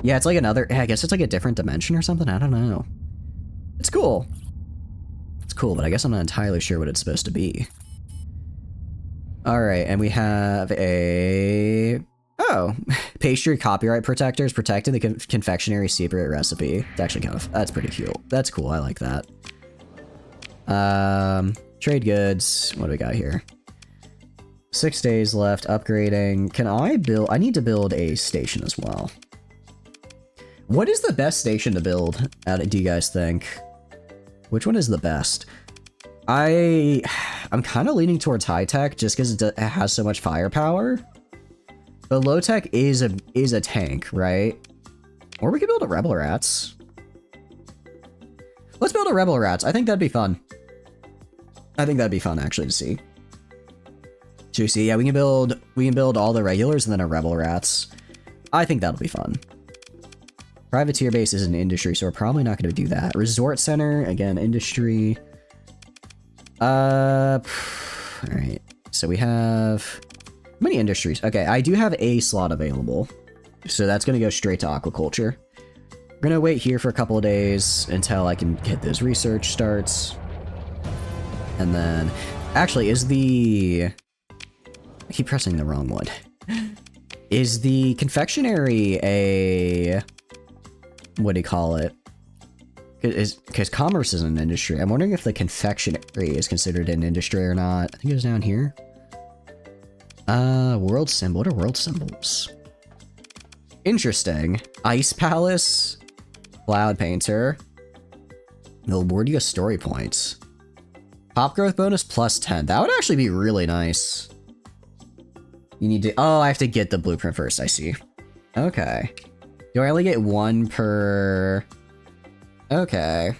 Yeah, it's like another... I guess it's like a different dimension or something. I don't know. It's cool. It's cool, but I guess I'm not entirely sure what it's supposed to be. Alright, and we have a... Oh, pastry copyright protectors protecting the confectionery secret recipe. It's actually kind of... That's pretty cool. That's cool. I like that. Trade goods. What do we got here? 6 days left. Upgrading. Can I build... I need to build a station as well. What is the best station to build? Do you guys think? Which one is the best? I'm kind of leaning towards high tech just because it has so much firepower. But low tech is a tank, right? Or we could build a Rebel Rats. Let's build a Rebel Rats. I think that'd be fun. I think that'd be fun actually to see. Juicy. Yeah, we can build all the regulars and then a Rebel Rats. I think that'll be fun. Privateer base is an industry, so we're probably not going to do that. Resort center, again, industry. Alright. So we have many industries? Okay, I do have a slot available. So that's going to go straight to aquaculture. We're going to wait here for a couple of days until I can get those research starts. And then, actually, is the... I keep pressing the wrong one. Is the confectionery a... What do you call it? Because commerce is an industry. I'm wondering if the confectionery is considered an industry or not. I think it was down here. World symbol. What are world symbols? Interesting. Ice Palace. Cloud Painter. Award story points. Pop growth bonus plus 10. That would actually be really nice. You need to... Oh, I have to get the blueprint first. I see. Okay. Do I only get one per... Okay.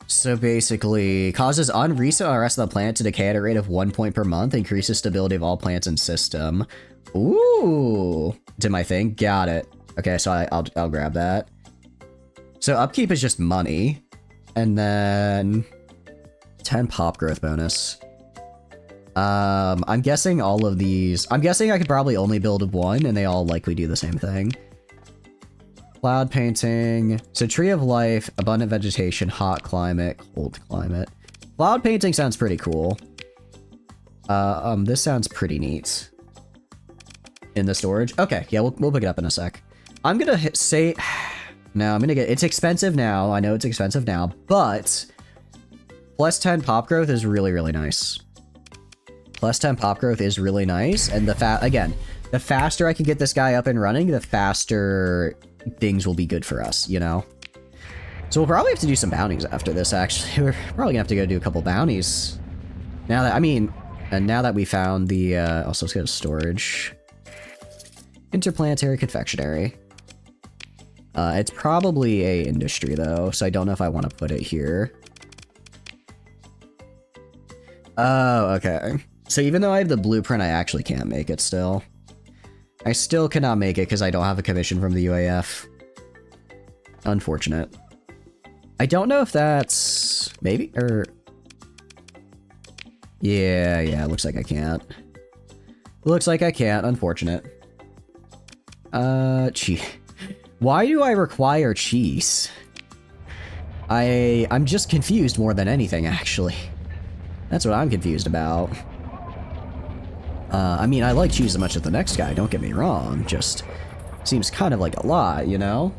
So basically, causes unreset on the rest of the planet to decay at a rate of 1 point per month, increases stability of all plants and system. Ooh. Did my thing? Got it. Okay, so I'll grab that. So upkeep is just money. And then 10 pop growth bonus. I'm guessing all of these... I'm guessing I could probably only build one, and they all likely do the same thing. Cloud painting. So tree of life, abundant vegetation, hot climate, cold climate. Cloud painting sounds pretty cool. This sounds pretty neat. In the storage. Okay, yeah, we'll pick it up in a sec. I'm gonna say... No, I'm gonna get... It's expensive now. I know it's expensive now, but... Plus 10 pop growth is really, really nice. Plus 10 pop growth is really nice, and again, the faster I can get this guy up and running, the faster things will be good for us, you know? So we'll probably have to do some bounties after this, actually. We're probably gonna have to go do a couple bounties. Now that, I mean, and now that we found the, also let's go to storage. Interplanetary confectionery. It's probably a industry though, so I don't know if I want to put it here. Oh, okay. So even though I have the blueprint, I actually can't make it still. I still cannot make it because I don't have a commission from the UAF. Unfortunate. I don't know if that's... Maybe? Or... Yeah, looks like I can't. Looks like I can't. Unfortunate. Cheese. Why do I require cheese? I'm just confused more than anything, actually. That's what I'm confused about. I mean, I like cheese as much as the next guy, don't get me wrong. Just seems kind of like a lot, you know?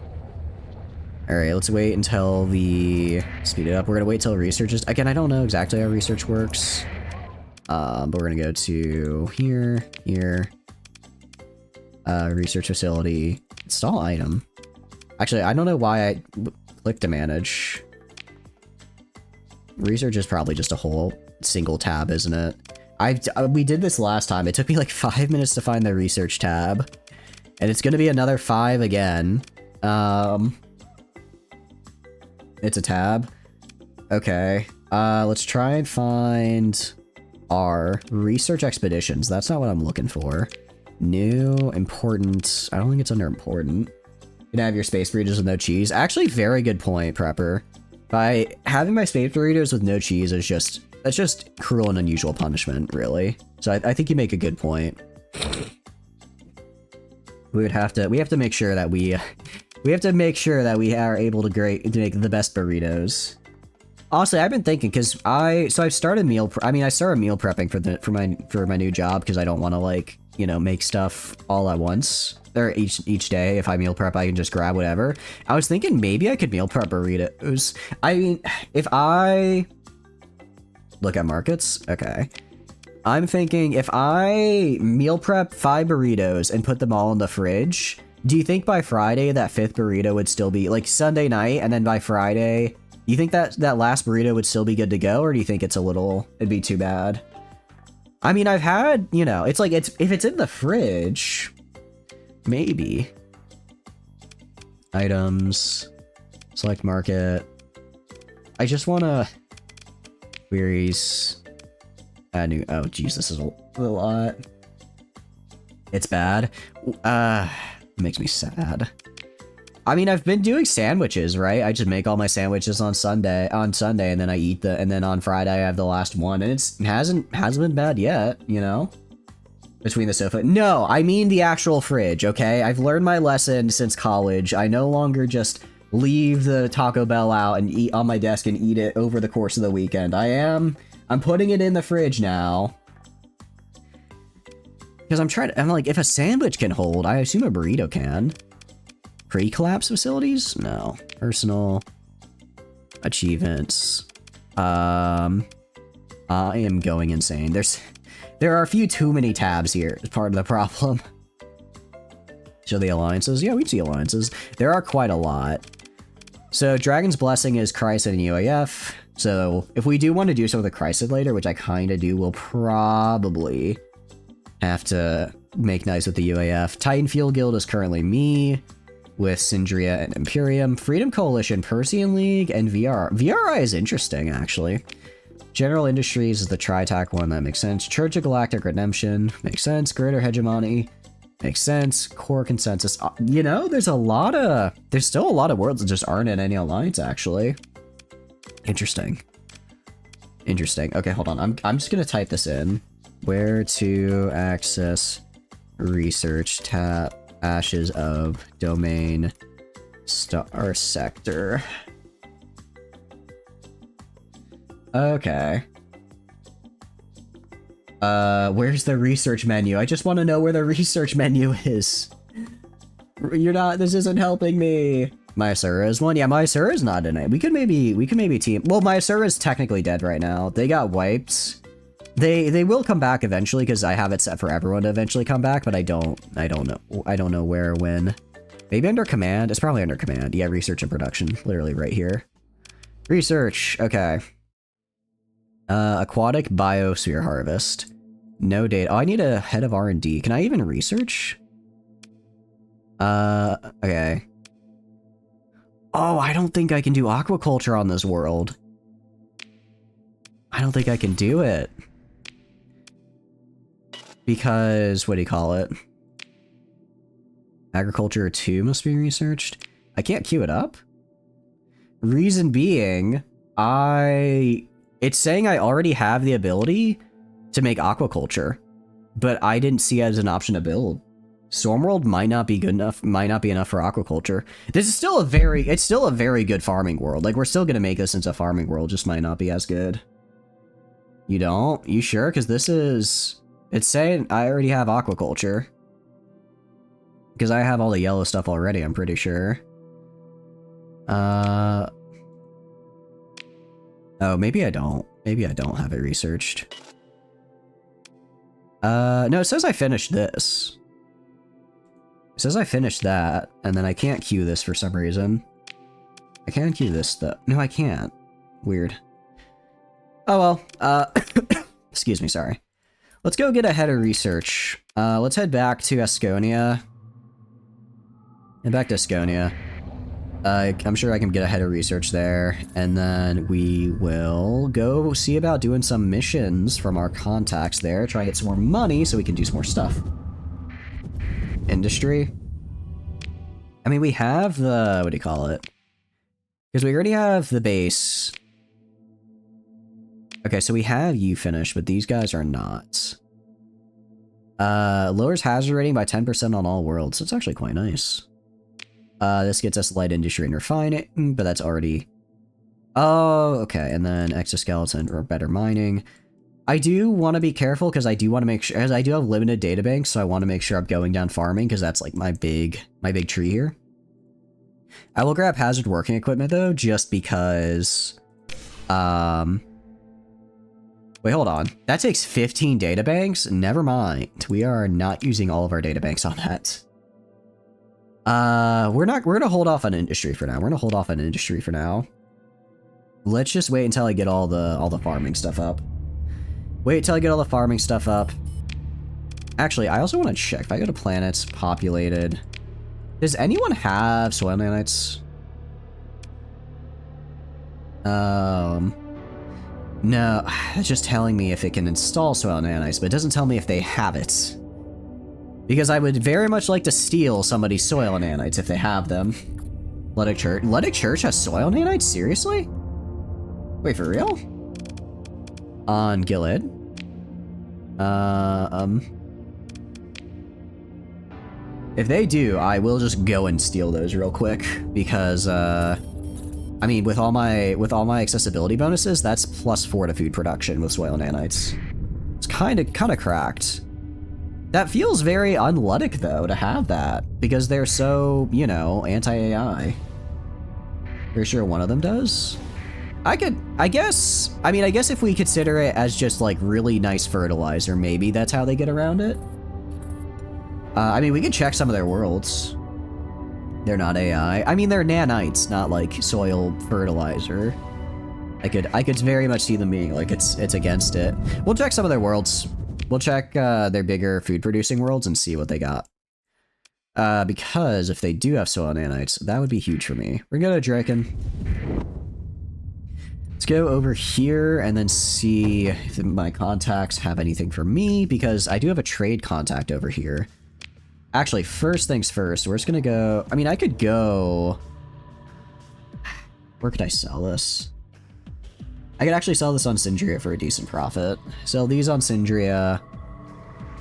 Alright, let's wait until the... Speed it up. We're gonna wait till research is... Again, I don't know exactly how research works. But we're gonna go to here, here. Research facility. Install item. Actually, I don't know why I clicked to manage. Research is probably just a whole single tab, isn't it? We did this last time. It took me like 5 minutes to find the research tab. And it's gonna be another 5 again. It's a tab. Okay. Let's try and find our research expeditions. That's not what I'm looking for. New, important. I don't think it's under important. You can have your space burritos with no cheese. Actually, very good point, Prepper. By having my space burritos with no cheese is just... That's just cruel and unusual punishment, really. So I think you make a good point. We have to make sure that we are able to make the best burritos. Honestly, I've been thinking because I've started meal prepping for my new job because I don't want to, like, you know, make stuff all at once or each day. If I meal prep, I can just grab whatever. I was thinking maybe I could meal prep burritos. I mean, if I look at markets, okay. I'm thinking if I meal prep 5 burritos and put them all in the fridge, do you think by Friday that 5th burrito would still be like Sunday night, and then by Friday, you think that last burrito would still be good to go, or do you think it'd be too bad? I mean, I've had, you know, it's like if it's in the fridge, maybe. Items, select market. I just want to queries. Add new. Oh, geez, this is a lot. It's bad. It makes me sad. I mean, I've been doing sandwiches, right? I just make all my sandwiches on Sunday, and then I eat and then on Friday I have the last one, and it hasn't been bad yet, you know? Between the sofa. No, I mean the actual fridge, okay? I've learned my lesson since college. I no longer just leave the Taco Bell out and eat on my desk and eat it over the course of the weekend. I'm putting it in the fridge now. Because I'm like, if a sandwich can hold, I assume a burrito can. Pre-collapse facilities? No. Personal achievements. I am going insane. There are a few too many tabs here. It's part of the problem. Show the alliances. Yeah, we see alliances. There are quite a lot. So Dragon's Blessing is Chrysler and UAF. So if we do want to do some of the Chrysler later, which I kind of do, we'll probably have to make nice with the UAF. Titan Field Guild is currently me, with Syndria and Imperium. Freedom Coalition, Persian League, and VR. VRI is interesting, actually. General Industries is the Tritac one, that makes sense. Church of Galactic Redemption, makes sense. Greater Hegemony, makes sense. Core Consensus. You know, there's still a lot of worlds that just aren't in any alliance, actually. Interesting. Interesting. Okay, hold on. I'm just gonna type this in. Where to access research, tap Ashes of Domain Starsector. Okay. Where's the research menu? I just want to know where the research menu is. This isn't helping me. Myasura is one. Yeah, Myasura is not in it. We could maybe team. Well, Myasura is technically dead right now. They got wiped. They will come back eventually because I have it set for everyone to eventually come back, but I don't know where or when. Maybe under command. It's probably under command. Yeah, research and production, literally right here. Research. Okay. Aquatic biosphere harvest. No data. Oh, I need a head of R&D. Can I even research? Okay. Oh, I don't think I can do aquaculture on this world. I don't think I can do it. Because, what do you call it? Agriculture 2 must be researched. I can't queue it up? Reason being, it's saying I already have the ability to make aquaculture, but I didn't see it as an option to build. Stormworld might not be good enough, might not be enough for aquaculture. This is still it's still a very good farming world. Like, we're still gonna make this into a farming world, just might not be as good. You don't? You sure? Because it's saying I already have aquaculture. Because I have all the yellow stuff already, I'm pretty sure. Oh, maybe I don't. Maybe I don't have it researched. No, it says I finished this. It says I finished that, and then I can't queue this for some reason. I can queue this though. No, I can't. Weird. Oh well, excuse me, sorry. Let's go get a head of research. Let's head back to Asconia. And back to Asconia. I'm sure I can get a head of research there, and then we will go see about doing some missions from our contacts there, try and get some more money so we can do some more stuff. Industry. I mean, we have the, what do you call it? Because we already have the base. Okay, so we have you finished, but these guys are not. Lowers hazard rating by 10% on all worlds. So it's actually quite nice. This gets us light industry and refining, but that's already... Oh, okay, and then exoskeleton or better mining. I do want to be careful because I do want to make sure, as I do have limited data banks, so I want to make sure I'm going down farming because that's like my big tree here. I will grab hazard working equipment though, just because, wait, hold on. That takes 15 data banks? Never mind. We are not using all of our data banks on that. We're gonna hold off on industry for now. Let's just wait until I get all the farming stuff up. Wait till I get all the farming stuff up. Actually, I also want to check if I go to planets populated. Does anyone have soil nanites? No, it's just telling me if it can install soil nanites, but it doesn't tell me if they have it. Because I would very much like to steal somebody's soil nanites if they have them. Luddic Church. Luddic Church has soil nanites? Seriously? Wait, for real? On Gilead. If they do, I will just go and steal those real quick because I mean, with all my accessibility bonuses, that's +4 to food production with soil nanites. It's kind of cracked. That feels very un-Luddic though to have that because they're so, you know, anti-AI. Pretty sure one of them does. I guess if we consider it as just like really nice fertilizer, maybe that's how they get around it. I mean, we could check some of their worlds. They're not AI. I mean, they're nanites, not like soil fertilizer. I could very much see them being like it's against it. We'll check some of their worlds. We'll check their bigger food producing worlds and see what they got. Because if they do have soil nanites, that would be huge for me. We're gonna go to Draken. Let's go over here and then see if my contacts have anything for me, because I do have a trade contact over here. Actually, first things first, we're just gonna go... I mean, I could go... Where could I sell this? I could actually sell this on Syndria for a decent profit. Sell these on Syndria.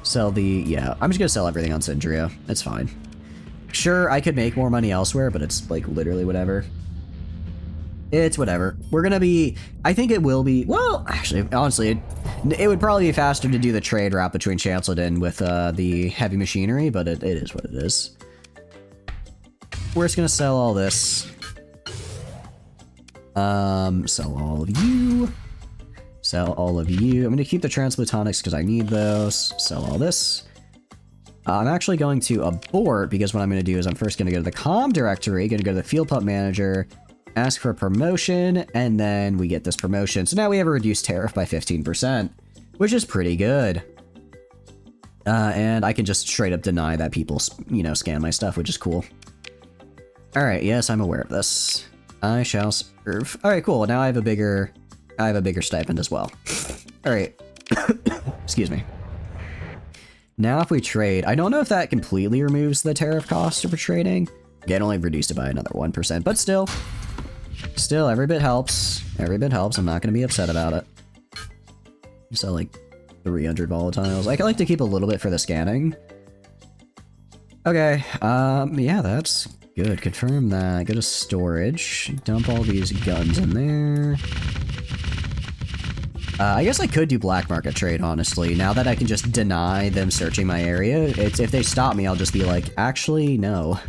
Sell the... Yeah, I'm just gonna sell everything on Syndria. It's fine. Sure, I could make more money elsewhere, but it's, like, literally whatever. It's whatever. We're gonna be... I think it will be... Well, actually, honestly, it would probably be faster to do the trade route between Chanceledon with the heavy machinery, but it is what it is. We're just gonna sell all this. Sell all of you. Sell all of you. I'm gonna keep the transplutonics because I need those. Sell all this. I'm actually going to abort because what I'm gonna do is I'm first gonna go to the comm directory, gonna go to the field pump manager, ask for a promotion, and then we get this promotion. So now we have a reduced tariff by 15%, which is pretty good. And I can just straight up deny that people, you know, scan my stuff, which is cool. All right, yes, I'm aware of this. I shall serve. All right, cool. Now I have a bigger stipend as well. All right. Excuse me. Now if we trade, I don't know if that completely removes the tariff cost for trading. Again, only reduced it by another 1%, but still, every bit helps. Every bit helps. I'm not going to be upset about it. So like 300 volatiles. I like to keep a little bit for the scanning. Okay. Yeah, that's good. Confirm that. Go to storage. Dump all these guns in there. I guess I could do black market trade, honestly. Now that I can just deny them searching my area, if they stop me, I'll just be like, actually, no.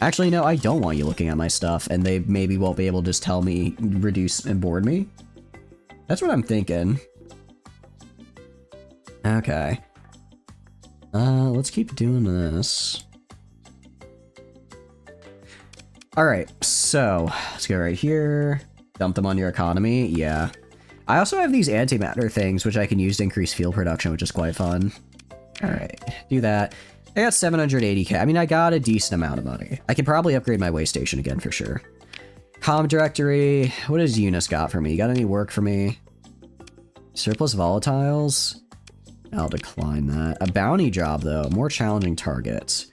Actually, no, I don't want you looking at my stuff, and they maybe won't be able to just tell me, reduce and board me. That's what I'm thinking. Okay. Let's keep doing this. Alright, so, let's go right here. Dump them on your economy, yeah. I also have these antimatter things, which I can use to increase fuel production, which is quite fun. Alright, do that. I got 780k. I mean, I got a decent amount of money. I can probably upgrade my way station again for sure. Comm directory. What has Eunice got for me? You got any work for me? Surplus volatiles? I'll decline that. A bounty job, though. More challenging targets.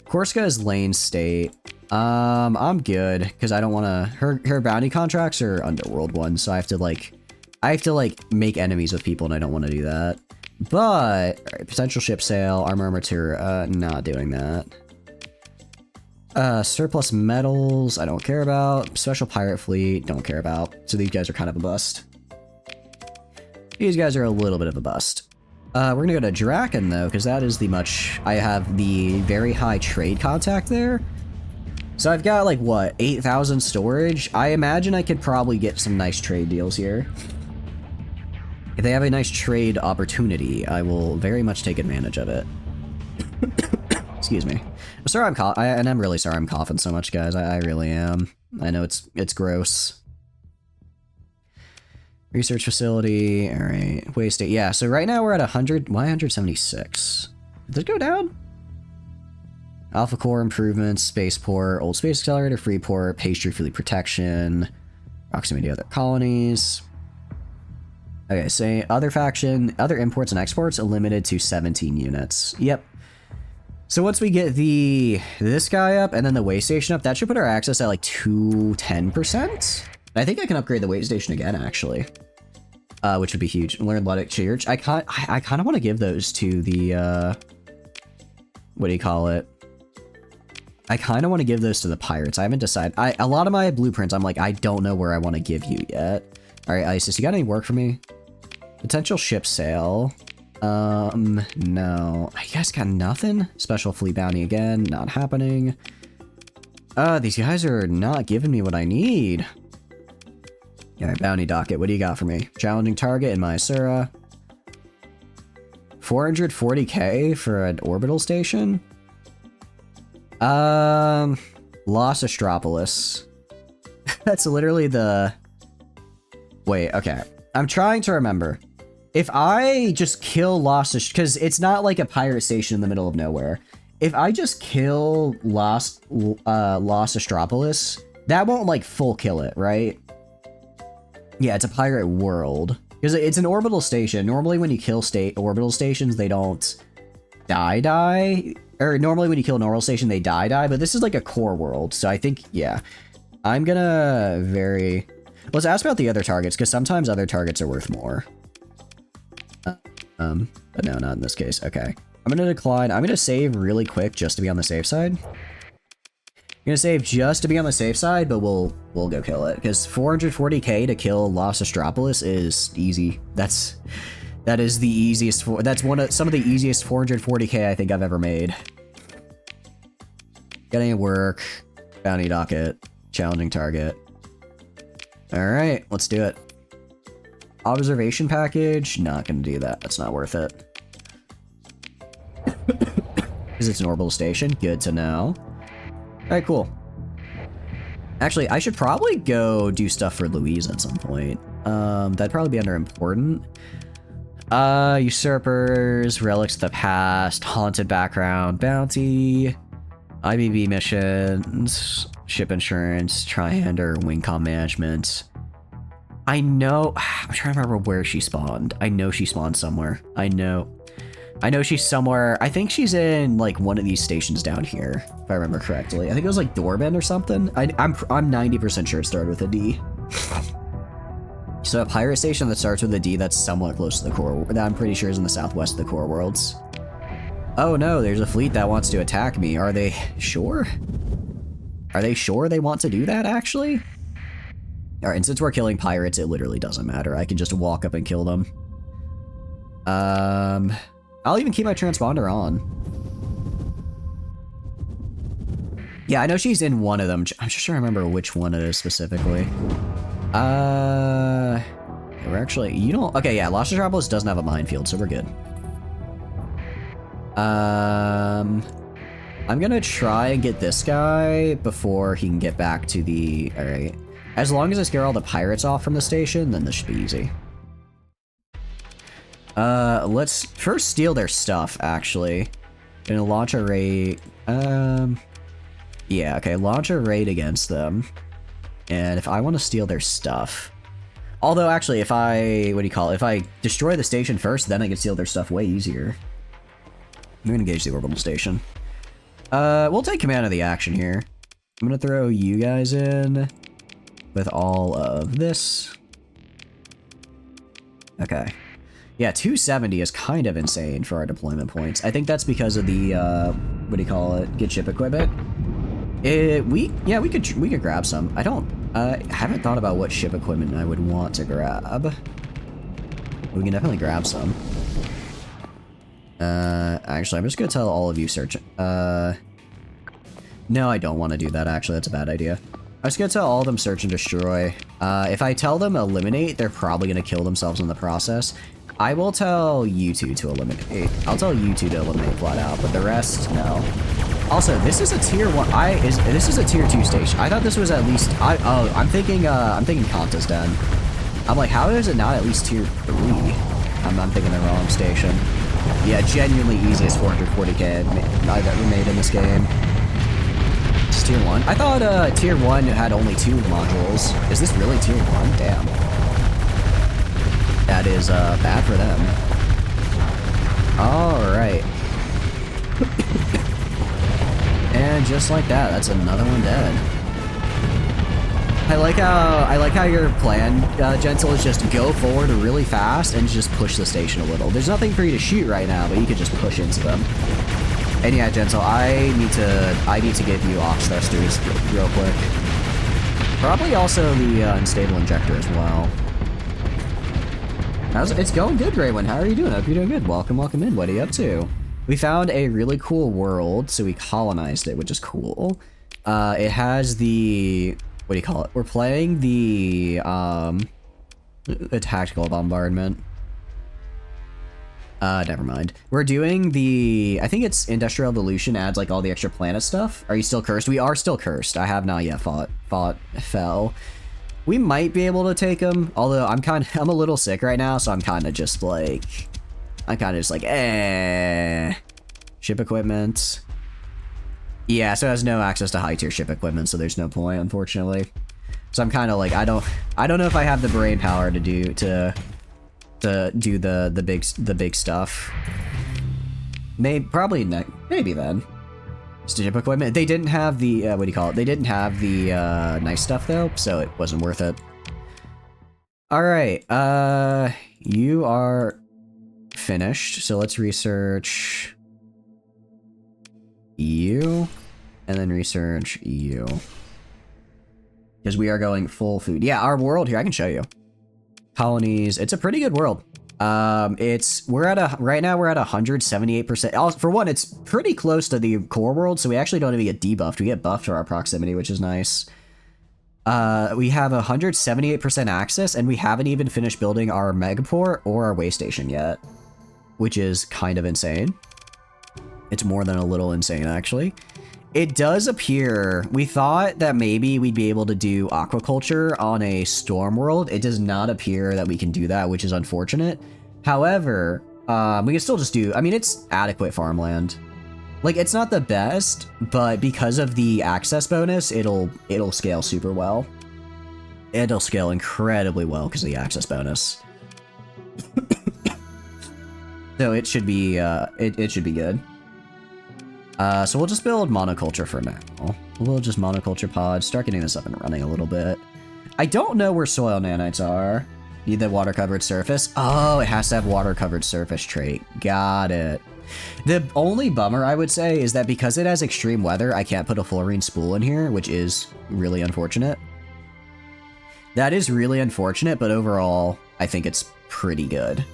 Corsica is lane state. I'm good, because I don't want to... Her bounty contracts are underworld ones, so I have to, like, make enemies with people, and I don't want to do that. But, alright, potential ship sale, armor armature, not doing that. Surplus metals, I don't care about. Special pirate fleet, don't care about. So these guys are kind of a bust. These guys are a little bit of a bust. We're gonna go to Draken, though, because that is the much... I have the very high trade contact there. So I've got, like, what, 8,000 storage? I imagine I could probably get some nice trade deals here. If they have a nice trade opportunity, I will very much take advantage of it. Excuse me. I'm sorry and I'm really sorry I'm coughing so much, guys. I really am. I know it's gross. Research facility. All right. Waste state. Yeah, so right now we're at 100. Why 176? Did it go down? Alpha core improvements, spaceport, old space accelerator, freeport, pastry fleet protection, proximity to other colonies. Okay, say other faction, other imports and exports are limited to 17 units. Yep. So once we get this guy up and then the way station up, that should put our access at like 210%. I think I can upgrade the way station again, actually. Which would be huge. Learn Luddic Church. I kind of want to give those to the, what do you call it? I kind of want to give those to the pirates. I haven't decided. A lot of my blueprints, I'm like, I don't know where I want to give you yet. All right, Isis, you got any work for me? Potential ship sale. No. You guys got nothing? Special fleet bounty again, not happening. These guys are not giving me what I need. All right, bounty docket, what do you got for me? Challenging target in Mysura. 440k for an orbital station? Los Astropolis. That's literally the... Wait, okay. I'm trying to remember. If I just kill because it's not like a pirate station in the middle of nowhere. If I just kill Los Astropolis, that won't like full kill it, right? Yeah, it's a pirate world. Because it's an orbital station. Normally when you kill orbital stations, they don't die. Or normally when you kill an orbital station, they die. But this is like a core world. So I think, yeah. I'm gonna Let's ask about the other targets, because sometimes other targets are worth more. But no, not in this case. Okay. I'm gonna decline. I'm gonna save really quick just to be on the safe side. I'm gonna save just to be on the safe side, but we'll go kill it. Because 440k to kill Los Astropolis is easy. That is the easiest that's some of the easiest 440k I think I've ever made. Getting work, bounty docket, challenging target. Alright, let's do it. Observation package, not gonna do that. That's not worth it. Because it's an orbital station, good to know. Alright, cool. Actually, I should probably go do stuff for Louise at some point. That'd probably be under important. Usurpers, relics of the past, haunted background, bounty, IBB missions, ship insurance, Triander, Wingcom management. I know, I'm trying to remember where she spawned. I know she spawned somewhere. I know she's somewhere. I think she's in like one of these stations down here, if I remember correctly. I think it was like Dorban or something. I'm 90% sure it started with a D. So a pirate station that starts with a D that's somewhat close to the core, that I'm pretty sure is in the southwest of the core worlds. Oh no, there's a fleet that wants to attack me. Are they sure? Are they sure they want to do that, actually? Alright, and since we're killing pirates, it literally doesn't matter. I can just walk up and kill them. I'll even keep my transponder on. Yeah, I know she's in one of them. I'm just trying to remember which one it is specifically. We're actually, okay, yeah, Los Astropolis doesn't have a minefield, so we're good. I'm gonna try and get this guy before he can get back to the, alright. As long as I scare all the pirates off from the station, then this should be easy. Let's first steal their stuff, actually. Gonna launch a raid, yeah, okay, launch a raid against them. And if I want to steal their stuff... Although, actually, if I... What do you call it? If I destroy the station first, then I can steal their stuff way easier. I'm gonna engage the orbital station. We'll take command of the action here. I'm gonna throw you guys in with all of this. Okay. Yeah, 270 is kind of insane for our deployment points. I think that's because of the, what do you call it? Get ship equipment. We could grab some. I haven't thought about what ship equipment I would want to grab. We can definitely grab some. Actually, I'm just gonna tell all of you search. No, I don't want to do that, actually. That's a bad idea. I'm just gonna tell all of them search and destroy. If I tell them eliminate, they're probably gonna kill themselves in the process. I will tell you two to eliminate. I'll tell you two to eliminate flat out, but the rest, no. Also, this is a tier 1. This is a tier 2 station. I thought this was at least. I'm thinking contest den. I'm like, how is it not at least tier 3? I'm thinking the wrong station. Yeah, genuinely easiest 440k I've ever made in this game. It's tier 1. I thought tier 1 had only 2 modules. Is this really tier 1? Damn. That is bad for them. All right. And just like that, that's another one dead. I like how your plan, Gentle, is just go forward really fast and just push the station a little. There's nothing for you to shoot right now, but you could just push into them. And yeah, Gentle, I need to give you ox thrusters real quick. Probably also the unstable injector as well. It's going good, Raywin. How are you doing? I hope you're doing good. Welcome in. What are you up to? We found a really cool world, so we colonized it, which is cool. It has the... What do you call it? We're playing the tactical bombardment. Never mind. We're doing the... I think it's Industrial Evolution adds, like, all the extra planet stuff. Are you still cursed? We are still cursed. I have not yet fell. We might be able to take him, although I'm a little sick right now, so I'm kind of just like, Ship equipment. Yeah, so it has no access to high tier ship equipment, so there's no point, unfortunately. So I'm kind of like, I don't know if I have the brain power to do the big stuff. Maybe then. Ship equipment. They didn't have the what do you call it? They didn't have the nice stuff though, so it wasn't worth it. All right, you are finished. So let's research you, and then research you, because we are going full food. Yeah, our world here, I can show you. Colonies. It's a pretty good world. Right now we're at 178%. For one, it's pretty close to the core world, so we actually don't even get debuffed. We get buffed for our proximity, which is nice. We have 178% access, and we haven't even finished building our megaport or our way station yet, which is kind of insane. It's more than a little insane, actually. It does appear, we thought that maybe we'd be able to do aquaculture on a storm world. It does not appear that we can do that, which is unfortunate. However, we can still just do, I mean, it's adequate farmland. Like, it's not the best, but because of the access bonus, it'll scale super well. It'll scale incredibly well because of the access bonus. So it should be, it should be good. So we'll just build monoculture for now. We'll just monoculture pod, start getting this up and running a little bit. I don't know where soil nanites are. Need the water-covered surface. Oh, it has to have water-covered surface trait. Got it. The only bummer, I would say, is that because it has extreme weather, I can't put a fluorine spool in here, which is really unfortunate. That is really unfortunate, but overall, I think it's pretty good.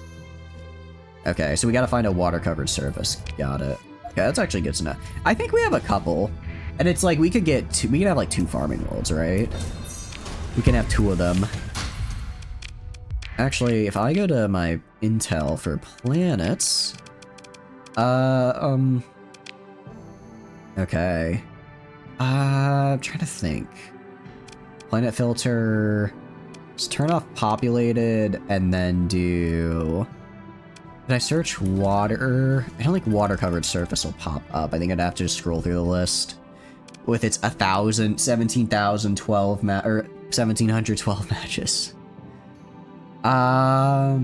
Okay, so we gotta find a water-covered surface. Got it. Okay, that's actually good to know. I think we have a couple, and it's like we can have like 2 farming worlds, right? We can have 2 of them. Actually, if I go to my intel for planets, okay. I'm trying to think. Planet filter. Let's turn off populated and then do... Did I search water? I don't think water-covered surface will pop up. I think I'd have to just scroll through the list. With its 17,012 or 1,712 matches. I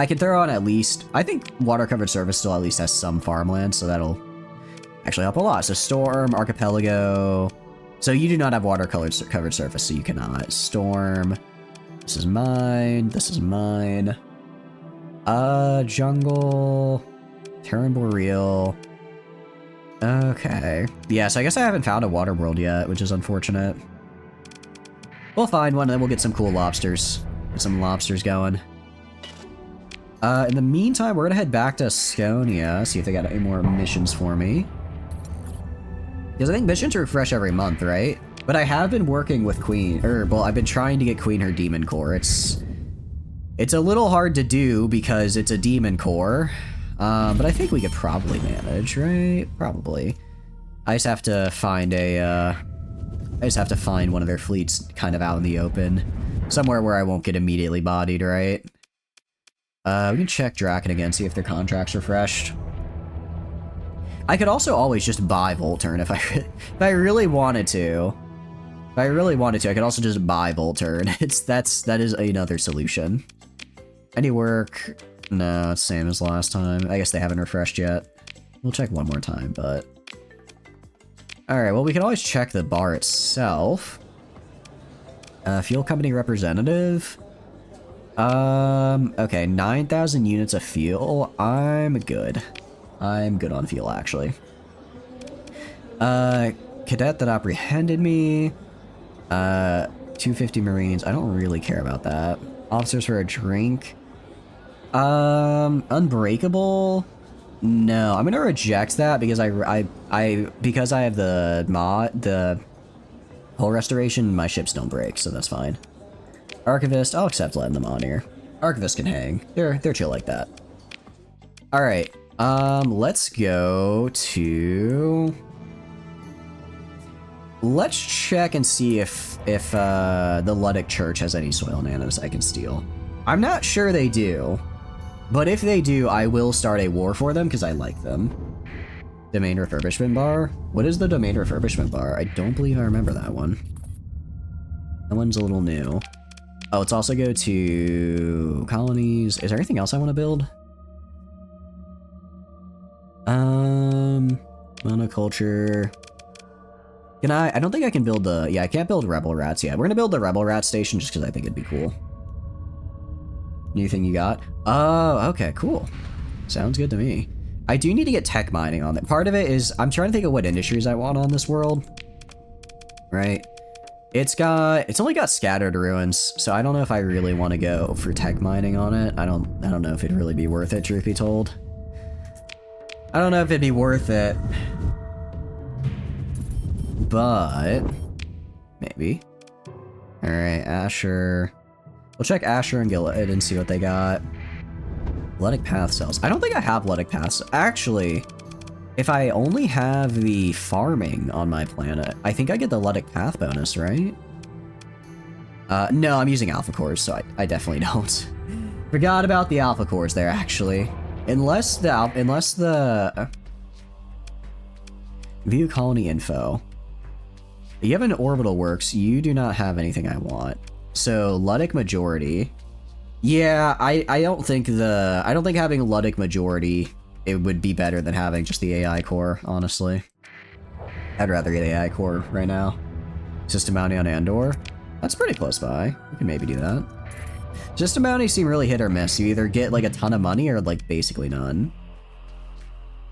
can throw on at least... I think water-covered surface still at least has some farmland, so that'll actually help a lot. So Storm, Archipelago... So you do not have water-covered surface, so you cannot. Storm... This is mine. This is mine. Jungle... Terran Boreal... Okay. Yeah, so I guess I haven't found a water world yet, which is unfortunate. We'll find one, and then we'll get some cool lobsters. Get some lobsters going. In the meantime, we're gonna head back to Skonia, see if they got any more missions for me. Because I think missions refresh every month, right? But I have been working with Queen, well, I've been trying to get Queen her demon core. It's a little hard to do because it's a demon core. But I think we could probably manage, right? Probably. I just have to find one of their fleets kind of out in the open. Somewhere where I won't get immediately bodied, right? We can check Draken again, see if their contract's refreshed. I could also always just buy Volturn if I really wanted to. If I really wanted to, I could also just buy Volturn. That is another solution. Any work? No, it's same as last time. I guess they haven't refreshed yet. We'll check one more time, but Alright, well, we can always check the bar itself. Fuel company representative. Okay, 9,000 units of fuel. I'm good. I'm good on fuel, actually. Cadet that apprehended me. 250 Marines. I don't really care about that. Officers for a drink. Unbreakable. No, I'm gonna reject that because because I have the hull restoration, my ships don't break, so that's fine. Archivist, I'll accept letting them on here. Archivist can hang. They're chill like that. All right. Let's go to. Let's check and see if the Ludic Church has any soil nanos I can steal. I'm not sure they do, but if they do, I will start a war for them because I like them. Domain refurbishment bar? What is the domain refurbishment bar? I don't believe I remember that one. That one's a little new. Oh, let's also go to colonies. Is there anything else I want to build? Monoculture. Can I don't think I can build the, yeah, I can't build Rebel Rats yet. We're gonna build the Rebel Rat station just because I think it'd be cool. New thing you got? Oh, okay, cool. Sounds good to me. I do need to get tech mining on it. Part of it is, I'm trying to think of what industries I want on this world. Right? It's only got scattered ruins, so I don't know if I really want to go for tech mining on it. I don't know if it'd really be worth it, truth be told. I don't know if it'd be worth it. But maybe. All right, Asher. We'll check Asher and Gilead and see what they got. Ludic Path cells. I don't think I have Ludic Paths. Actually, if I only have the farming on my planet, I think I get the Ludic Path bonus, right? No, I'm using alpha cores, so I definitely don't. Forgot about the alpha cores there, actually. Unless the view colony info. You have an orbital works. You do not have anything I want. So Ludic majority. Yeah, I don't think having Ludic majority, it would be better than having just the AI core, honestly. I'd rather get AI core right now. System bounty on Andor. That's pretty close by. We can maybe do that. System bounties seem really hit or miss. You either get like a ton of money or like basically none.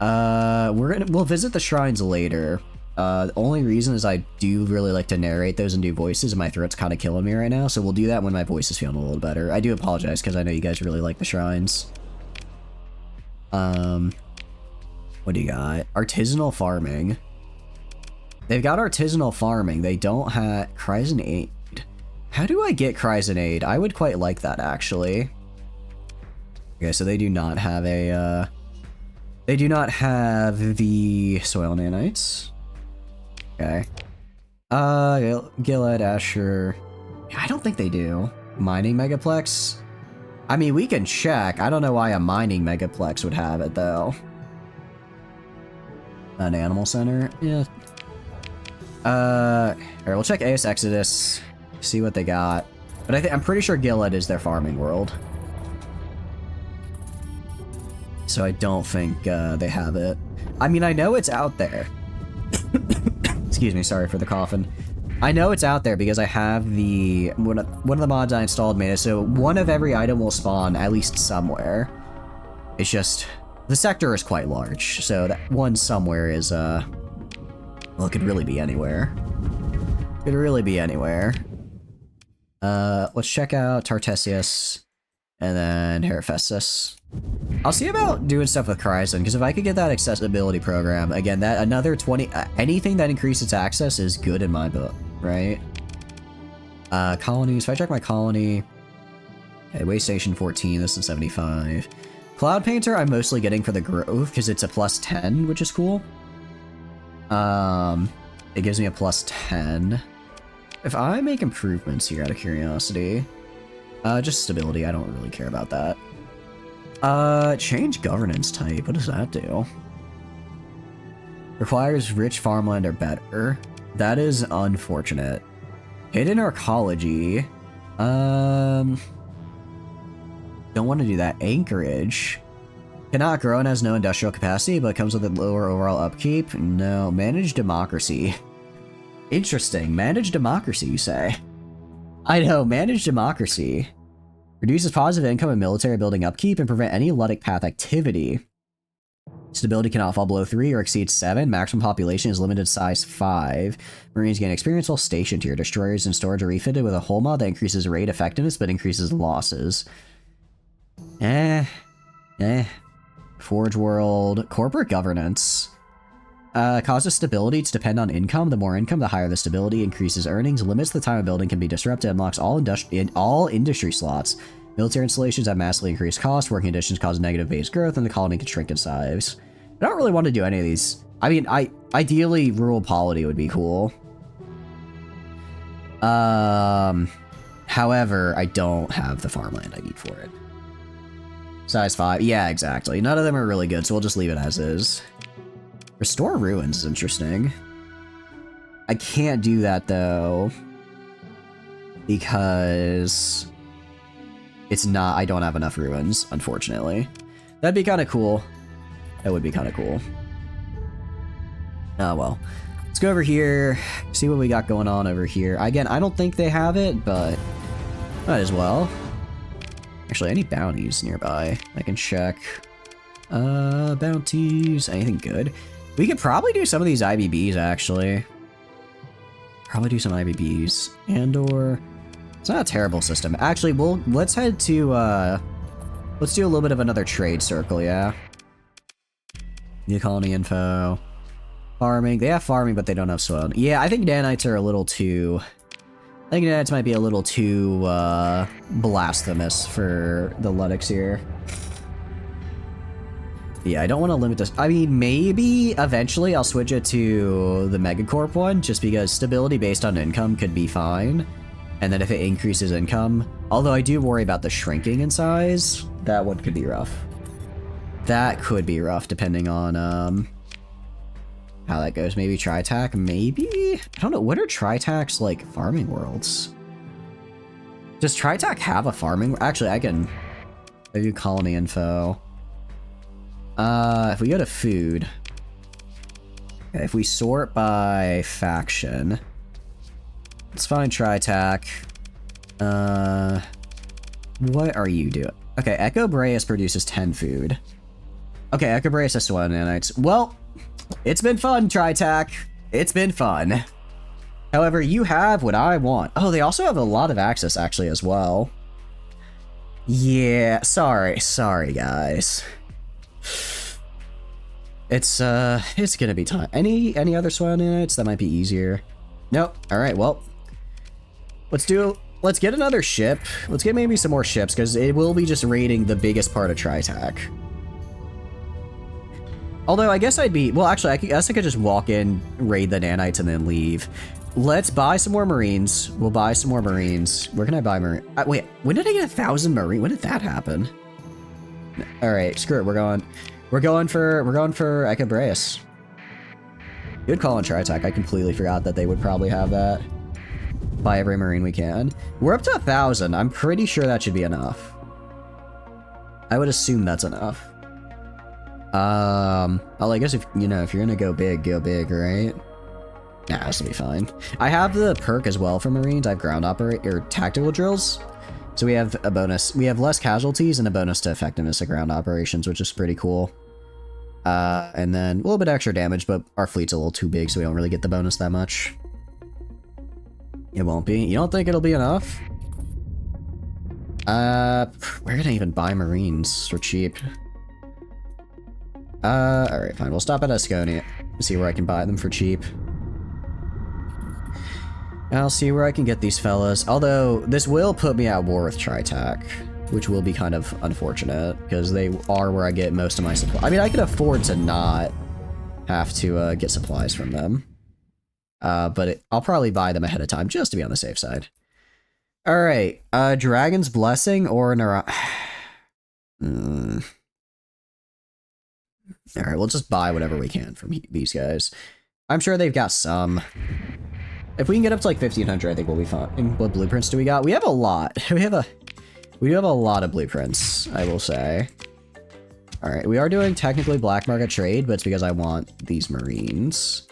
We'll visit the shrines later. The only reason is I do really like to narrate those and do voices, and my throat's kind of killing me right now, so we'll do that when my voice is feeling a little better. I do apologize, because I know you guys really like the shrines. What do you got? Artisanal farming. They've got artisanal farming. They don't have Cryzen Aid. How do I get Cryzen Aid? I would quite like that, actually. Okay, so they do not have a, they do not have the soil nanites. Okay. Gilead, Asher. Yeah, I don't think they do. Mining Megaplex? I mean, we can check. I don't know why a mining Megaplex would have it, though. An animal center? Yeah. Alright, we'll check AS Exodus. See what they got. But I'm pretty sure Gilead is their farming world. So I don't think they have it. I mean, I know it's out there. Excuse me, sorry for the coughing. I know it's out there because I have the one of the mods I installed made it so one of every item will spawn at least somewhere. It's just the sector is quite large, so that one somewhere is well, it could really be anywhere. Could really be anywhere. Let's check out Tartessius and then Herapestus. I'll see about doing stuff with Cryzen, because if I could get that accessibility program, again, that another 20, anything that increases access is good in my book, right? Colonies, if I check my colony, okay, way station 14, this is 75. Cloud Painter, I'm mostly getting for the growth, because it's a +10, which is cool. It gives me a +10. If I make improvements here out of curiosity, just stability, I don't really care about that. Change governance type. What does that do? Requires rich farmland or better. That is unfortunate. Hidden arcology. Don't want to do that. Anchorage. Cannot grow and has no industrial capacity, but comes with a lower overall upkeep. No. Manage democracy. Interesting. Manage democracy, you say? I know. Manage democracy. Reduces positive income and military building upkeep and prevent any Ludic path activity. Stability cannot fall below 3 or exceed 7. Maximum population is limited size 5. Marines gain experience while stationed here. Destroyers and storage are refitted with a hull mod that increases raid effectiveness but increases losses. Forge World. Corporate governance. Causes stability to depend on income. The more income, the higher the stability. Increases earnings. Limits the time a building can be disrupted. Unlocks all industry slots. Military installations have massively increased cost. Working conditions cause negative base growth, and the colony can shrink in size. I don't really want to do any of these. I mean, ideally, rural polity would be cool. However, I don't have the farmland I need for it. Size 5. Yeah, exactly. None of them are really good, so we'll just leave it as is. Restore ruins is interesting. I can't do that, though, because it's not... I don't have enough ruins, unfortunately. That'd be kind of cool. That would be kind of cool. Oh, well. Let's go over here, see what we got going on over here. Again, I don't think they have it, but might as well. Actually, any bounties nearby? I can check. Bounties. Anything good? We could probably do some of these IBBs, actually. Probably do some IBBs. And/or... It's not a terrible system. Actually, let's head to, let's do a little bit of another trade circle, yeah? New colony info. Farming. They have farming, but they don't have soil. Yeah, I think nanites are a little too... I think nanites might be a little too, blasphemous for the Ludics here. Yeah, I don't want to limit this. I mean, maybe eventually I'll switch it to the Megacorp one, just because stability based on income could be fine. And then if it increases income, although I do worry about the shrinking in size, that one could be rough. That could be rough depending on how that goes. Maybe Tritac, maybe? I don't know. What are Tritac's like farming worlds? Does Tritac have a farming? Actually, I can do colony info. If we go to food, okay, if we sort by faction, let's find Tritac. What are you doing? Okay, Echo Breas produces 10 food. Okay, Echo Breas has 1 nanites. Well, it's been fun, Tritac. It's been fun. However, you have what I want. Oh, they also have a lot of access, actually, as well. Yeah, sorry, guys. It's gonna be time. Any other swell nanites that might be easier? Nope. All right, well, let's get another ship. Let's get maybe some more ships, because it will be just raiding the biggest part of Tritac. Although I guess I'd be, well, actually, I guess I could just walk in, raid the nanites, and then leave. Let's buy some more marines. We'll buy some more marines. Where can I buy marine? Wait, when did I get 1,000 marine? When did that happen? All right, screw it. We're going for Echo Breas. Good call on Tritac. I completely forgot that they would probably have that. Buy every marine we can. We're up to 1,000. I'm pretty sure that should be enough. I would assume that's enough. Well, I guess if you're gonna go big, right? Nah, this will be fine. I have the perk as well for marines. I have ground tactical drills. So we have a bonus. We have less casualties and a bonus to effectiveness of ground operations, which is pretty cool. And then a little bit extra damage, but our fleet's a little too big, so we don't really get the bonus that much. It won't be. You don't think it'll be enough? We're gonna even buy marines for cheap. Alright, fine. We'll stop at Asconia and see where I can buy them for cheap. I'll see where I can get these fellas. Although, this will put me at war with Tritac, which will be kind of unfortunate, because they are where I get most of my supply. I mean, I could afford to not have to get supplies from them. But I'll probably buy them ahead of time, just to be on the safe side. Alright, Dragon's Blessing or Alright, we'll just buy whatever we can from these guys. I'm sure they've got some. If we can get up to like 1,500, I think we'll be fine. And what blueprints do we got? We have a lot. We do have a lot of blueprints, I will say. All right, we are doing technically black market trade, but it's because I want these marines.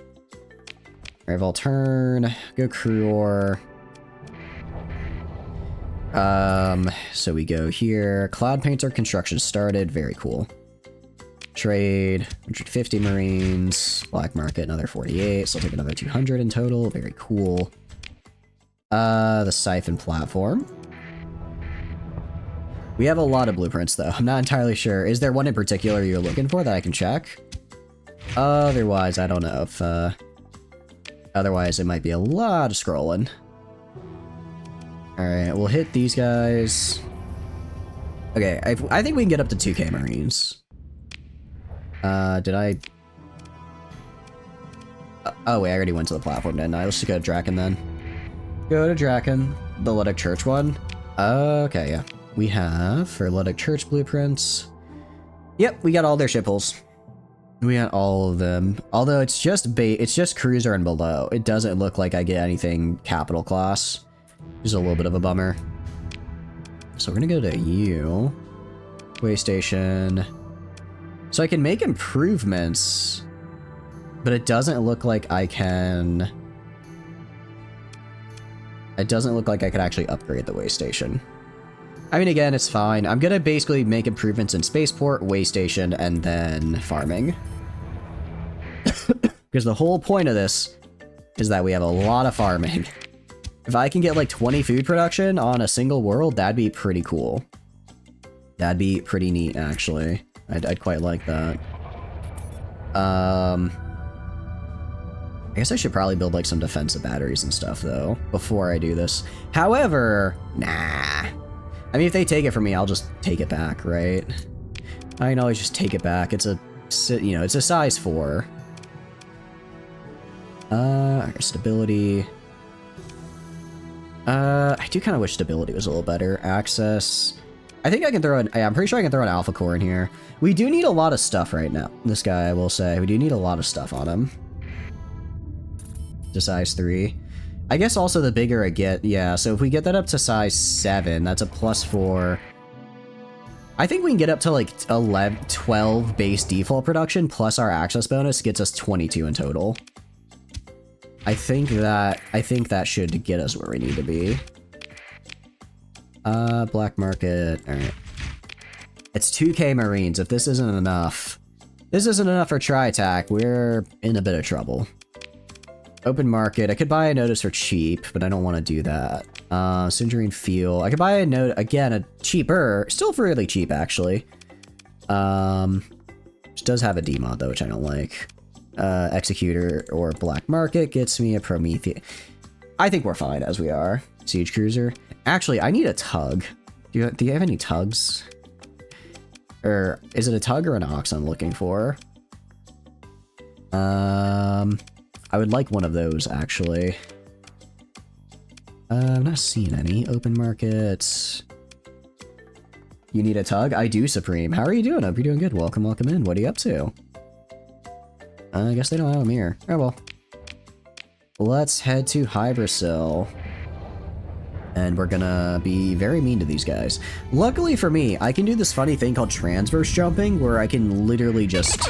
All right, Volturn, go crew ore. So we go here. Cloud painter construction started. Very cool. Trade, 150 marines. Black market, another 48. So I'll take another 200 in total. Very cool. The siphon platform. We have a lot of blueprints, though. I'm not entirely sure. Is there one in particular you're looking for that I can check? Otherwise, I don't know if, otherwise it might be a lot of scrolling. Alright, we'll hit these guys. Okay, I think we can get up to 2k marines. Did I... oh wait, I already went to the platform, didn't I? Let's just go to Draken then. Go to Draken, the Luddic Church one. Okay, yeah. We have for Luddic Church blueprints. Yep, we got all their ship hulls. We got all of them. Although it's just cruiser and below. It doesn't look like I get anything capital class. Just a little bit of a bummer. So we're gonna go to you. Way station. So I can make improvements, but it doesn't look like I can... it doesn't look like I could actually upgrade the way station. I mean, again, it's fine. I'm gonna basically make improvements in spaceport, way station, and then farming. Because the whole point of this is that we have a lot of farming. If I can get like 20 food production on a single world, that'd be pretty cool. That'd be pretty neat, actually. I'd quite like that. I guess I should probably build like some defensive batteries and stuff though before I do this. However, nah. I mean, if they take it from me, I'll just take it back, right? I can always just take it back. It's a, you know, it's a size 4. Stability. I do kind of wish stability was a little better. Access. I think I can throw an, I'm pretty sure I can throw an alpha core in here. We do need a lot of stuff right now. This guy, I will say, we do need a lot of stuff on him. To size 3. I guess also the bigger I get, yeah, so if we get that up to size 7, that's a +4. I think we can get up to like 11, 12 base default production, plus our access bonus gets us 22 in total. I think that should get us where we need to be. Black market, alright. It's 2k marines. If this isn't enough for tri-attack, we're in a bit of trouble. Open market. I could buy a notice for cheap, but I don't want to do that. Singerine fuel. I could buy a note again, a cheaper, still fairly cheap actually. Which does have a demod though, which I don't like. Executor or black market gets me a Prometheus. I think we're fine as we are. Siege cruiser. Actually, I need a tug. Do you have any tugs? Or is it a tug or an ox I'm looking for? I would like one of those, actually. I'm not seeing any. Open markets. You need a tug? I do, Supreme. How are you doing? Hope you're doing good. Welcome, welcome in. What are you up to? I guess they don't have them here. Oh, well. Let's head to Hybrasil. And we're gonna be very mean to these guys. Luckily for me, I can do this funny thing called transverse jumping, where I can literally just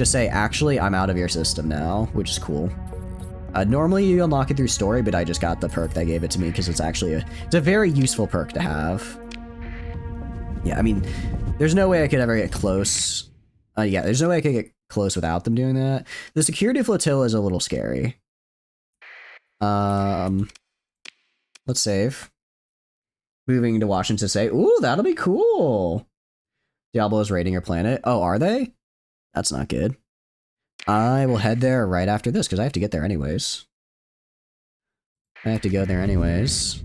say, actually, I'm out of your system now, which is cool. Normally you unlock it through story, but I just got the perk that gave it to me because it's actually it's a very useful perk to have. Yeah, I mean, there's no way I could ever get close. Yeah, there's no way I could get close without them doing that. The security flotilla is a little scary. Let's save. Moving to Washington State. Ooh, that'll be cool. Diablo's raiding your planet. Oh, are they? That's not good. I will head there right after this, because I have to get there anyways. I have to go there anyways.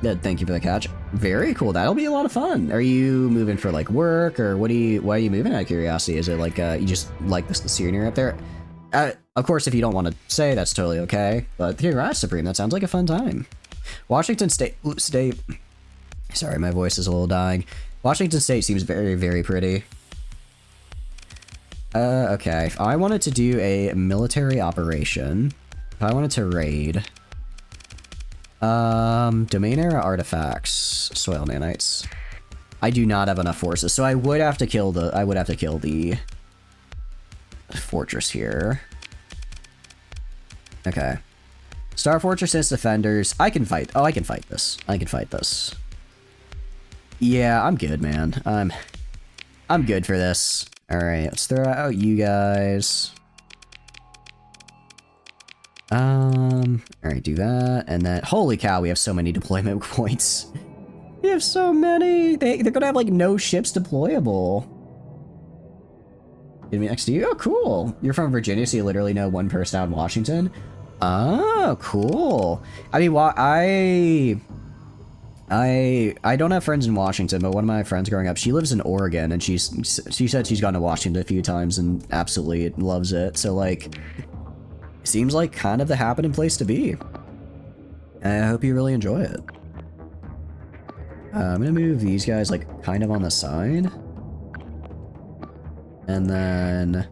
Good, thank you for the catch. Very cool, that'll be a lot of fun. Are you moving for, like, work, or why are you moving out of curiosity? Is it, like, you just like the scenery up there? Of course, if you don't want to say, that's totally okay. But congrats, Supreme, that sounds like a fun time. Washington State... Sorry, my voice is a little dying. Washington State seems very, very pretty. Okay, if I wanted to do a military operation, if I wanted to raid, domain era artifacts, soil nanites. I do not have enough forces, so I would have to kill the fortress here. Okay. Star Fortress has defenders. I can fight. Oh, I can fight this. I can fight this. Yeah, I'm good, man. I'm good for this. All right, let's throw out you guys. All right, do that, and then holy cow, we have so many deployment points. We have so many. They're gonna have like no ships deployable. Give me next to you. Oh, cool. You're from Virginia, so you literally know one person out in Washington. Oh, cool. I mean, I don't have friends in Washington, but one of my friends growing up, she lives in Oregon, and she said she's gone to Washington a few times and absolutely loves it. So like, seems like kind of the happening place to be. And I hope you really enjoy it. I'm gonna move these guys like kind of on the side. And then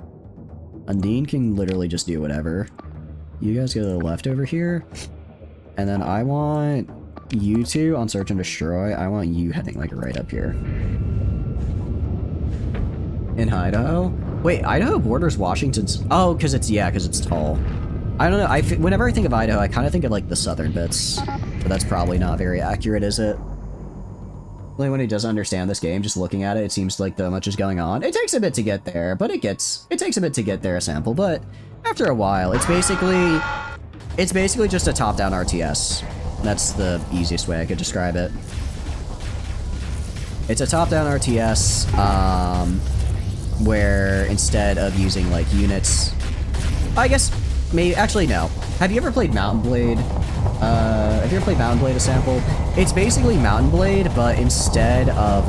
Undine can literally just do whatever. You guys go to the left over here. And then I want you two on search and destroy. I want you heading like right up here. In Idaho? Wait, Idaho borders Washington's... Oh, because it's tall. I don't know. Whenever I think of Idaho, I kind of think of like the southern bits. But that's probably not very accurate, is it? Only when he doesn't understand this game, just looking at it, it seems like so much is going on. It takes a bit to get there, but it takes a bit to get there a sample, but after a while, it's basically just a top-down RTS. That's the easiest way I could describe it. It's a top-down RTS, where instead of using like units, I guess maybe actually no. Have you ever played Mountain Blade? Have you ever played Mountain Blade a sample? It's basically Mountain Blade, but instead of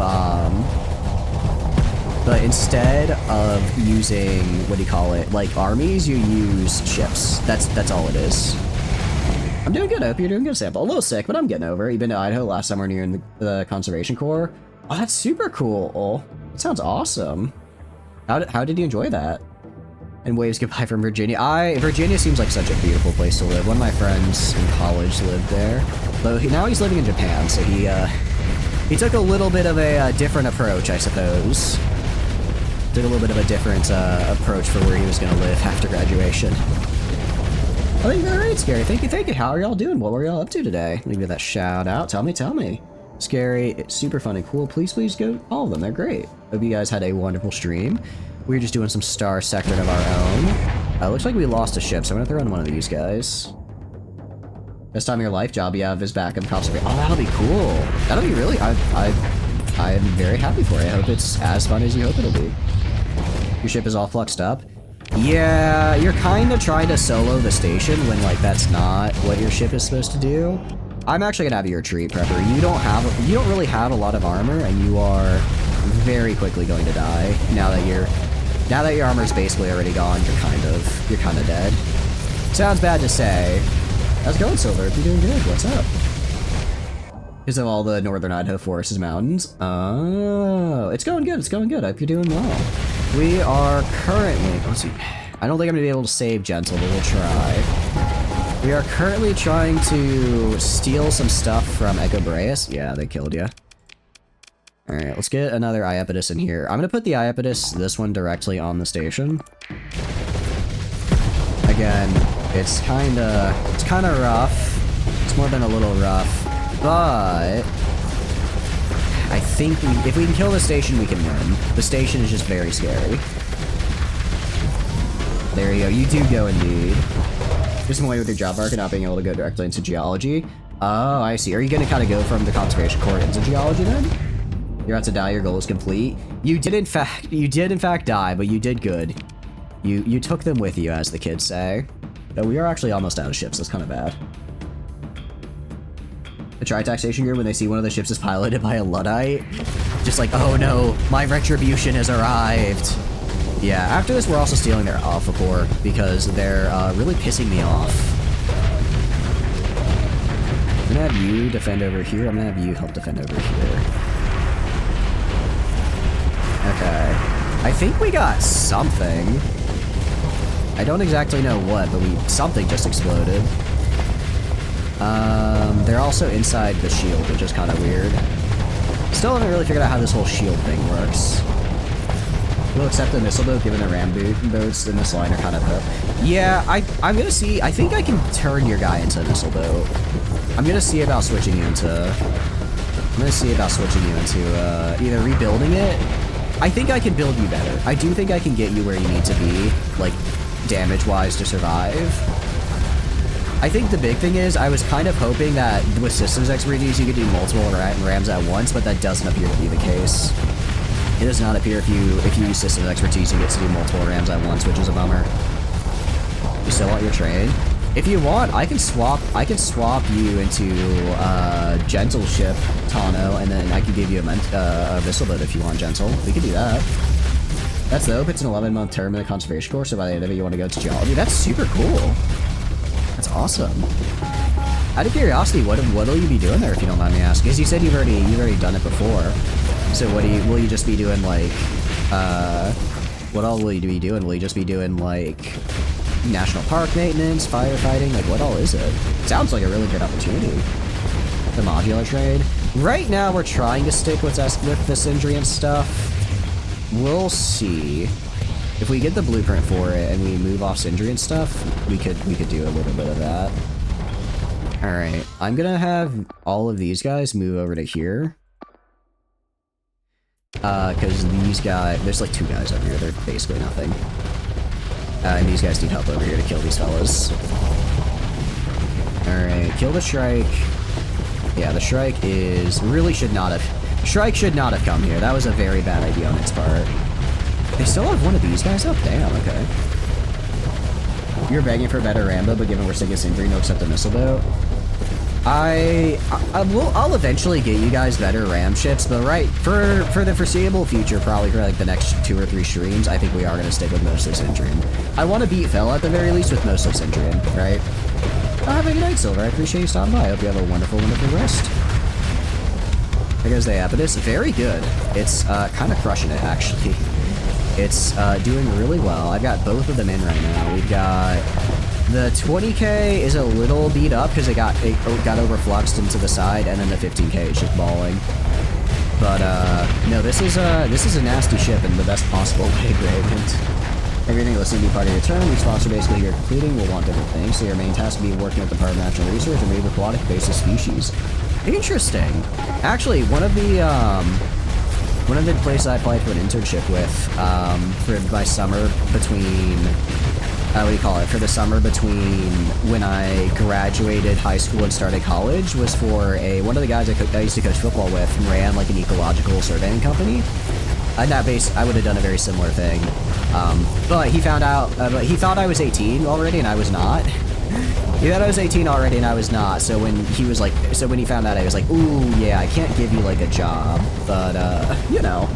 using, what do you call it, like armies, you use ships. That's all it is. I'm doing good. I hope you're doing good, sample. A little sick, but I'm getting over it. You've been to Idaho last summer near in the Conservation Corps. Oh, that's super cool. That sounds awesome. How did you enjoy that? And waves goodbye from Virginia. Virginia seems like such a beautiful place to live. One of my friends in college lived there, but now he's living in Japan, so he took a little bit of a different approach, I suppose. Took a little bit of a different approach for where he was going to live after graduation. I think you're right, Scary. Thank you. How are y'all doing? What were y'all up to today? Let me give that shout out. Tell me. Scary, it's super fun and cool. Please go all of them. They're great. Hope you guys had a wonderful stream. We're just doing some Starsector of our own. Looks like we lost a ship, so I'm gonna throw in one of these guys. Best time of your life, job you have is back in conservation. Oh, that'll be cool. That'll be really, I'm very happy for you. I hope it's as fun as you hope it'll be. Your ship is all fluxed up. Yeah, you're kind of trying to solo the station when like that's not what your ship is supposed to do. I'm actually gonna have you retreat, Prepper. You don't really have a lot of armor, and you are very quickly going to die. Now that your armor's basically already gone, you're kind of dead. Sounds bad to say. How's it going, Silver? If you're doing good, what's up? Because of all the northern Idaho forests mountains. Oh, it's going good. I hope you're doing well. We are currently, let's see. I don't think I'm gonna be able to save Gentle, but we'll try. We are currently trying to steal some stuff from Echo Boreas. Yeah, they killed you. Alright, let's get another Iapetus in here. I'm gonna put the Iapetus, this one, directly on the station. Again, it's kinda rough. It's more than a little rough. But I think if we can kill the station, we can win. The station is just very scary. There you go. You do go indeed. Just away with your job market not being able to go directly into geology. Oh, I see. Are you gonna kind of go from the Conservation Corps into geology then? You're about to die. Your goal is complete. You did in fact die, but you did good. You took them with you, as the kids say. But we are actually almost out of ships. That's kind of bad. The Tritax station here, when they see one of the ships is piloted by a Luddite, just like, oh no, my retribution has arrived. Yeah, after this, we're also stealing their Alpha Core because they're really pissing me off. I'm gonna have you defend over here. I'm gonna have you help defend over here. Okay. I think we got something. I don't exactly know what, but something just exploded. They're also inside the shield, which is kind of weird. Still haven't really figured out how this whole shield thing works. We'll accept the missile boat given the ram boats. The missile line are kind of up. Yeah, I'm gonna see. I think I can turn your guy into a missile boat. I'm gonna see about switching you into. Either rebuilding it. I think I can build you better. I do think I can get you where you need to be, like damage-wise, to survive. I think the big thing is I was kind of hoping that with systems expertise you could do multiple rams at once, but that doesn't appear to be the case. It does not appear if you use systems expertise you get to do multiple rams at once, which is a bummer. You still want your trade? If you want, I can swap you into gentle ship Tano, and then I can give you a missile boat if you want gentle. We could do that. That's the hope. It's an 11-month term in the conservation course, so by the end of it you want to go to geology. That's super cool. That's awesome. Out of curiosity, what'll you be doing there if you don't mind me asking? Because you said you've already done it before. So will you just be doing like what all will you be doing? Will you just be doing like national park maintenance, firefighting? Like what all is it? Sounds like a really good opportunity. The modular trade. Right now we're trying to stick with the Syndrian stuff. We'll see. If we get the blueprint for it and we move off Syndrian stuff, we could do a little bit of that. Alright, I'm gonna have all of these guys move over to here. Because these guys, there's like 2 guys over here, they're basically nothing. And these guys need help over here to kill these fellas. Alright, kill the Shrike. Yeah, the Shrike should not have come here. That was a very bad idea on its part. They still have one of these guys up? Damn, okay. You're begging for a better Rambo, but given we're sticking Sindri, no accept a missile boat. I'll eventually get you guys better ram ships, but for the foreseeable future, probably for like the next 2 or 3 streams, I think we are going to stick with mostly Sindrian. I want to beat Fel at the very least with mostly Sindrian, right? Have a good night, Silver. I appreciate you stopping by. I hope you have a wonderful, wonderful rest. There goes the Apophis. Very good. It's kind of crushing it, actually. It's doing really well. I've got both of them in right now. We've got the 20k is a little beat up because it got overfluxed into the side, and then the 15k is just balling. But no, this is a nasty ship in the best possible way, Grave. Everything listening to be part of your turn. Each sponsor basically you're completing will want different things, so your main task will be working with the Department of Natural Research and remove aquatic invasive species. Interesting. Actually, one of the places I applied for an internship with for my summer between for the summer between when I graduated high school and started college was for one of the guys I used to coach football with ran like an ecological surveying company. At that base, I would have done a very similar thing. But he found out, he thought I was 18 already and I was not. He thought I was 18 already and I was not. So when he found out, I was like, ooh, yeah, I can't give you like a job. But, you know,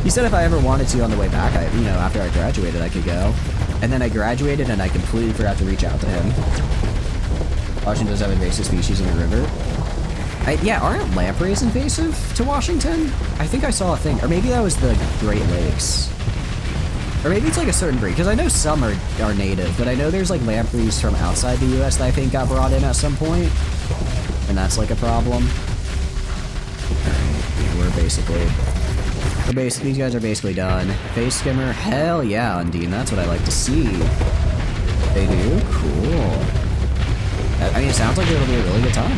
he said if I ever wanted to on the way back, after I graduated, I could go. And then I graduated and I completely forgot to reach out to him. Washington does have invasive species in the river. Yeah, aren't lampreys invasive to Washington? I think I saw a thing. Or maybe that was the Great Lakes. Or maybe it's like a certain breed, because I know some are native, but I know there's like lampreys from outside the US that I think got brought in at some point. And that's like a problem. Alright, these guys are basically done. Face skimmer, hell yeah, Undine, that's what I like to see. They do? Cool. I mean, it sounds like it'll be a really good time.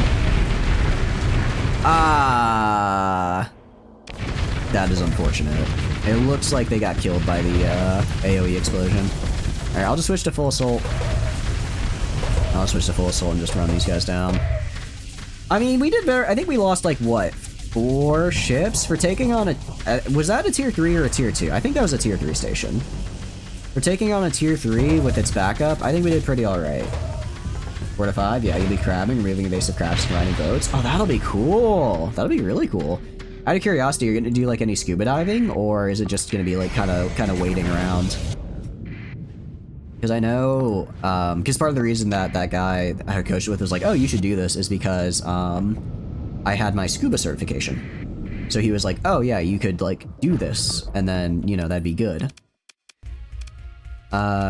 That is unfortunate. It looks like they got killed by the AoE explosion. Alright, I'll just switch to full assault. I'll switch to full assault and just run these guys down. I mean, we did better. I think we lost like, what, 4 ships for taking on a... was that a tier 3 or a tier 2? I think that was a tier 3 station. For taking on a tier 3 with its backup, I think we did pretty alright. 4 to 5, yeah, you'll be crabbing, removing invasive crabs and riding boats. Oh, that'll be cool. That'll be really cool. Out of curiosity, are you gonna do like any scuba diving, or is it just gonna be like kind of waiting around? Because I know, because part of the reason that guy I coached with was like, oh, you should do this, is because I had my scuba certification. So he was like, oh yeah, you could like do this, and then that'd be good.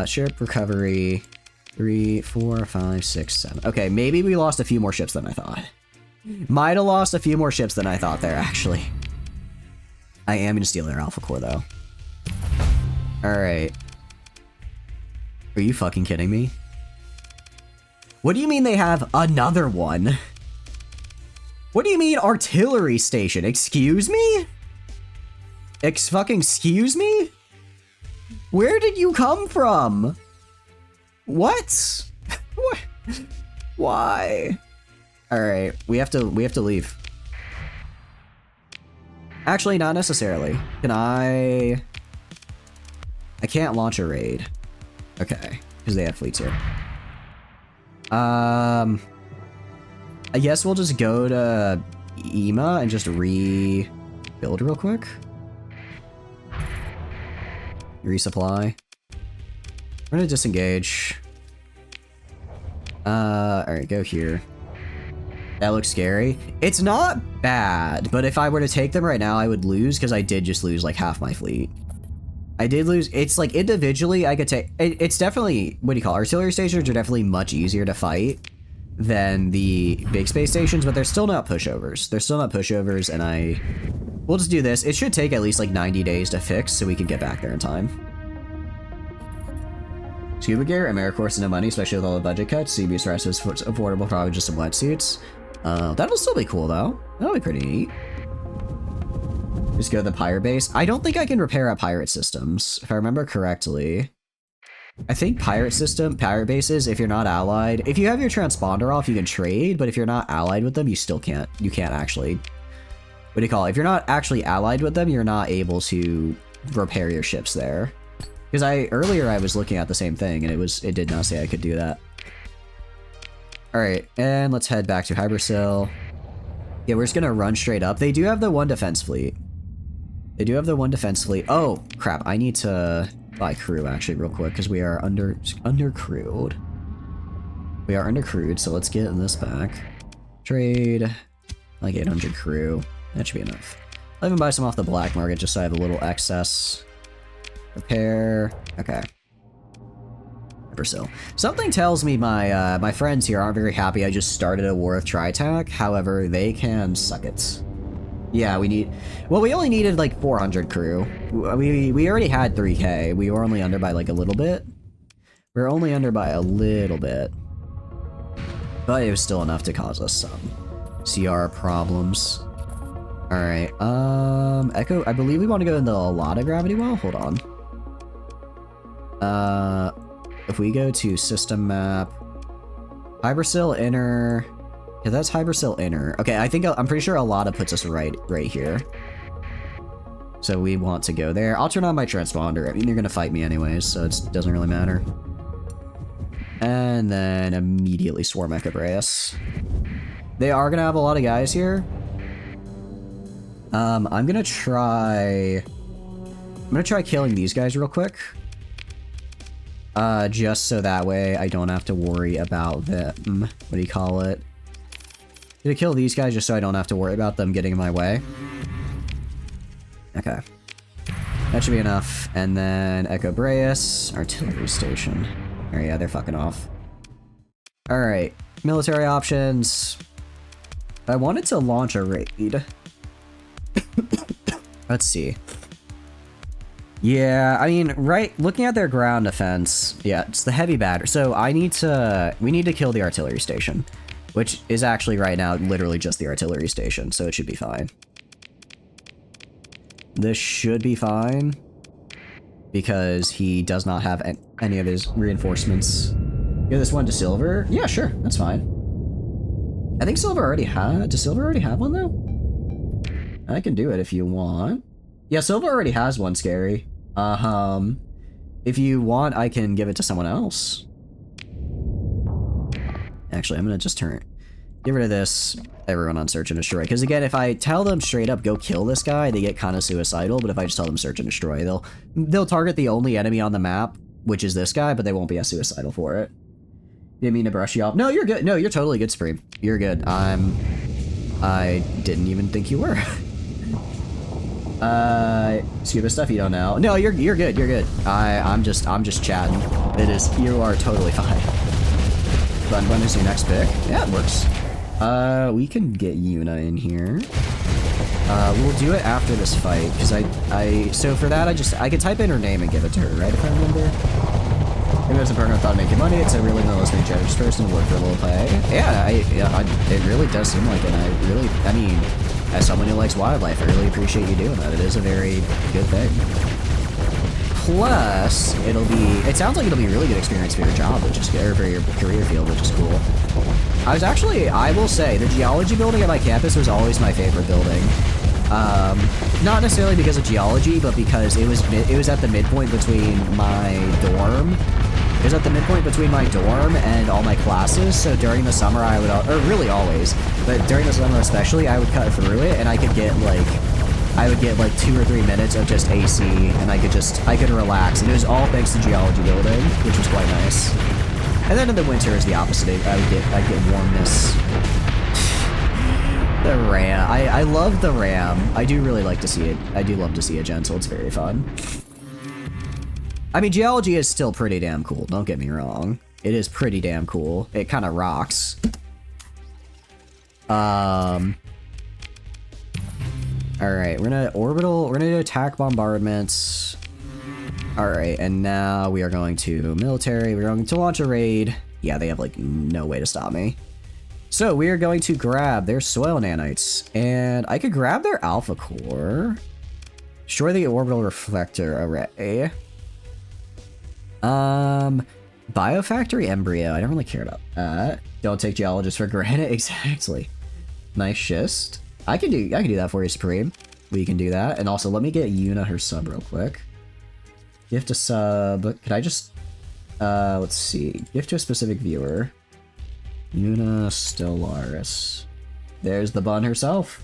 Ship recovery. 3, 4, 5, 6, 7. Okay, maybe we lost a few more ships than I thought. Might have lost a few more ships than I thought there, actually. I am gonna steal their alpha core though. Alright. Are you fucking kidding me? What do you mean they have another one? What do you mean artillery station? Excuse me? Excuse me? Where did you come from? What? What? Why? Alright, we have to leave. Actually, not necessarily. Can I can't launch a raid. Okay, because they have fleets here. I guess we'll just go to EMA and just rebuild real quick. Resupply. We're gonna disengage. Alright, go here. That looks scary. It's not bad, but if I were to take them right now, I would lose because I did just lose like half my fleet. I did lose. It's like individually, I could take. It's definitely, what do you call it? Artillery stations are definitely much easier to fight than the big space stations, but they're still not pushovers. They're still not pushovers, and we'll just do this. It should take at least like 90 days to fix, so we can get back there in time. Scuba gear, AmeriCorps no money, especially with all the budget cuts. CBS rest is affordable, probably just some wetsuits. That'll still be cool though. That'll be pretty neat. Just go to the pirate base. I don't think I can repair at pirate systems, if I remember correctly. I think pirate bases, if you're not allied, if you have your transponder off, you can trade, but if you're not allied with them, you still can't. You can't actually. What do you call it? If you're not actually allied with them, you're not able to repair your ships there. Because earlier I was looking at the same thing, and it did not say I could do that. Alright, and let's head back to Hybersil. Yeah, we're just gonna run straight up. They do have the one defense fleet. They do have the one defense fleet. Oh, crap. I need to buy crew, actually, real quick, because we are undercrewed. We are undercrewed, so let's get this back. Trade. Like 800 crew. That should be enough. I'll even buy some off the black market, just so I have a little excess. Repair. Okay. Hybersil. Something tells me my friends here aren't very happy I just started a war with Tri-Tac. However, they can suck it. Yeah, we only needed like 400 crew. We already had 3k. We were only under by like a little bit. We were only under by a little bit. But it was still enough to cause us some CR problems. Alright, Echo, I believe we want to go into a lot of gravity well. Hold on. If we go to system map, Hybersil inner. Yeah, that's Hybersil inner. Okay, I'm pretty sure Alada puts us right here. So we want to go there. I'll turn on my transponder. I mean, you're gonna fight me anyways, so it doesn't really matter. And then immediately swarm Echobreus. They are gonna have a lot of guys here. I'm gonna try killing these guys real quick. Just so that way I don't have to worry about them. What do you call it? Gonna kill these guys just so I don't have to worry about them getting in my way. Okay. That should be enough. And then Echobreus, artillery station. Oh yeah, they're fucking off. Alright, military options. I wanted to launch a raid. Let's see. Yeah, I mean, looking at their ground defense, yeah, it's the heavy batter. So we need to kill the artillery station, which is actually right now literally just the artillery station, so it should be fine. This should be fine because he does not have any of his reinforcements. Give this one to Silver? Yeah, sure, that's fine. I think Silver already does Silver already have one though? I can do it if you want. Yeah, Silver already has one, Scary. If you want, I can give it to someone else. Actually, I'm gonna just get rid of this, everyone on search and destroy. Because again, if I tell them straight up, go kill this guy, they get kind of suicidal. But if I just tell them search and destroy, they'll target the only enemy on the map, which is this guy, but they won't be as suicidal for it. Didn't mean to brush you off. No, you're good. No, you're totally good, Supreme. You're good. I didn't even think you were. Scuba stuff you don't know. No, you're good. You're good. I'm just chatting. You are totally fine. When is your next pick? Yeah, it works. We can get Yuna in here. We'll do it after this fight, because so for that, I could type in her name and give it to her, right, if I remember? Maybe it was a partner who thought of making money. It's a really listening generous person to work for a little pay. Yeah, it really does seem like it. I mean, as someone who likes wildlife, I really appreciate you doing that. It is a very good thing. Plus, it sounds like it'll be a really good experience for your job, or for your career field, which is cool. I will say, the geology building at my campus was always my favorite building. Not necessarily because of geology, but because it was at the midpoint between my dorm. It was at the midpoint between my dorm and all my classes, so during the summer I would, or really always, but during the summer especially, I would cut through it, and I would get like 2 or 3 minutes of just AC, and I could relax, and it was all thanks to geology building, which was quite nice. And then in the winter is the opposite. I'd get warmness. The RAM. I love the RAM. I do really like to see it. I do love to see it gentle. It's very fun. I mean, geology is still pretty damn cool. Don't get me wrong. It is pretty damn cool. It kind of rocks. All right, we're gonna do attack bombardments. All right, and now we are going to military. We're going to launch a raid. Yeah, they have like no way to stop me. So we are going to grab their soil nanites, and I could grab their alpha core. Destroy the orbital reflector array. Biofactory embryo. I don't really care about that. Don't take geologists for granted. Exactly. Nice schist. I can do that for you, Supreme. We can do that. And also, let me get Yuna her sub real quick. Gift a sub. Could I just... let's see. Gift to a specific viewer. Yuna Stellaris. There's the bun herself.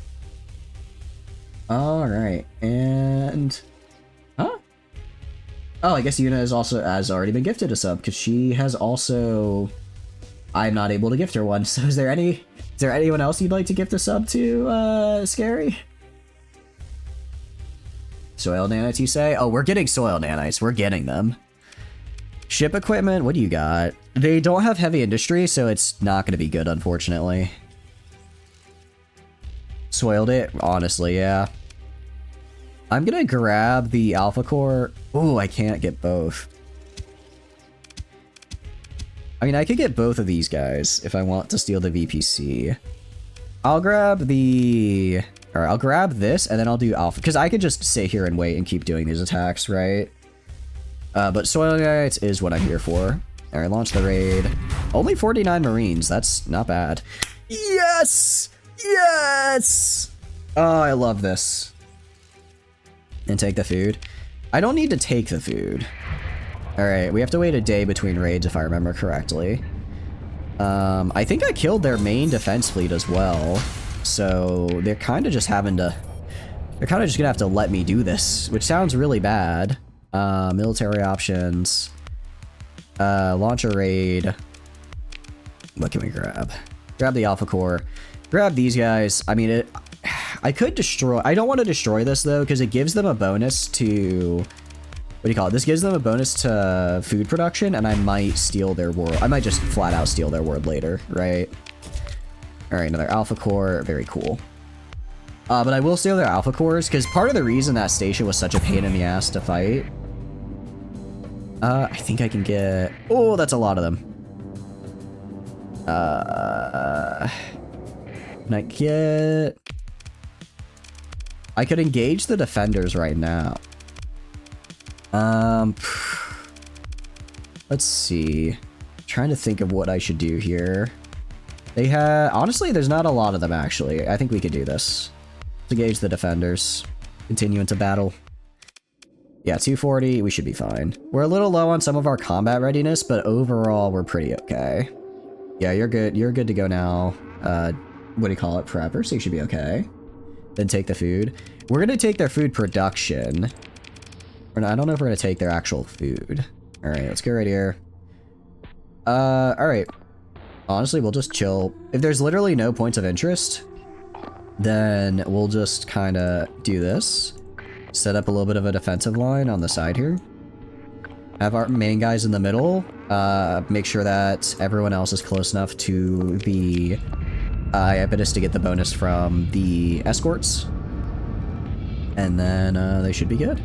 Alright. And... Huh? Oh, I guess Yuna has already been gifted a sub, because she has also... I'm not able to gift her one, so is there anyone else you'd like to gift a sub to, Scary? Soil nanites, you say? Oh, we're getting soil nanites. We're getting them. Ship equipment, what do you got? They don't have heavy industry, so it's not going to be good, unfortunately. Soiled it? Honestly, yeah. I'm going to grab the alpha core. Ooh, I can't get both. I mean, I could get both of these guys if I want to steal the VPC. I'll grab the... Alright, I'll grab this, and then I'll do alpha. Because I could just sit here and wait and keep doing these attacks, right? But soil nanites is what I'm here for. Alright, launch the raid. Only 49 Marines. That's not bad. Yes! Yes! Oh, I love this. And take the food. I don't need to take the food. Alright, we have to wait a day between raids if I remember correctly. I think I killed their main defense fleet as well. So they're kind of just having to... They're kind of just gonna have to let me do this, which sounds really bad. Military options. Launch a raid. What can we grab? Grab the alpha core. Grab these guys. I mean, I could destroy... I don't want to destroy this, though, because it gives them a bonus to... What do you call it? This gives them a bonus to food production, and I might steal their world. I might just flat out steal their world later, right? Alright, another alpha core. Very cool. But I will steal their alpha cores, because part of the reason that station was such a pain in the ass to fight... I think I can get... Oh, that's a lot of them. Can I get... I could engage the defenders right now. Let's see. I'm trying to think of what I should do here. They have... Honestly, there's not a lot of them, actually. I think we could do this. Let's engage the defenders. Continue into battle. Yeah, 240. We should be fine. We're a little low on some of our combat readiness, but overall, we're pretty okay. Yeah, you're good. You're good to go now. What do you call it? Prepper, so you should be okay. Then take the food. We're going to take their food production. I don't know if we're going to take their actual food. Alright, let's go right here. Alright. Honestly, we'll just chill. If there's literally no points of interest, then we'll just kind of do this. Set up a little bit of a defensive line on the side here. Have our main guys in the middle. Make sure that everyone else is close enough to the impetus to get the bonus from the escorts. And then they should be good.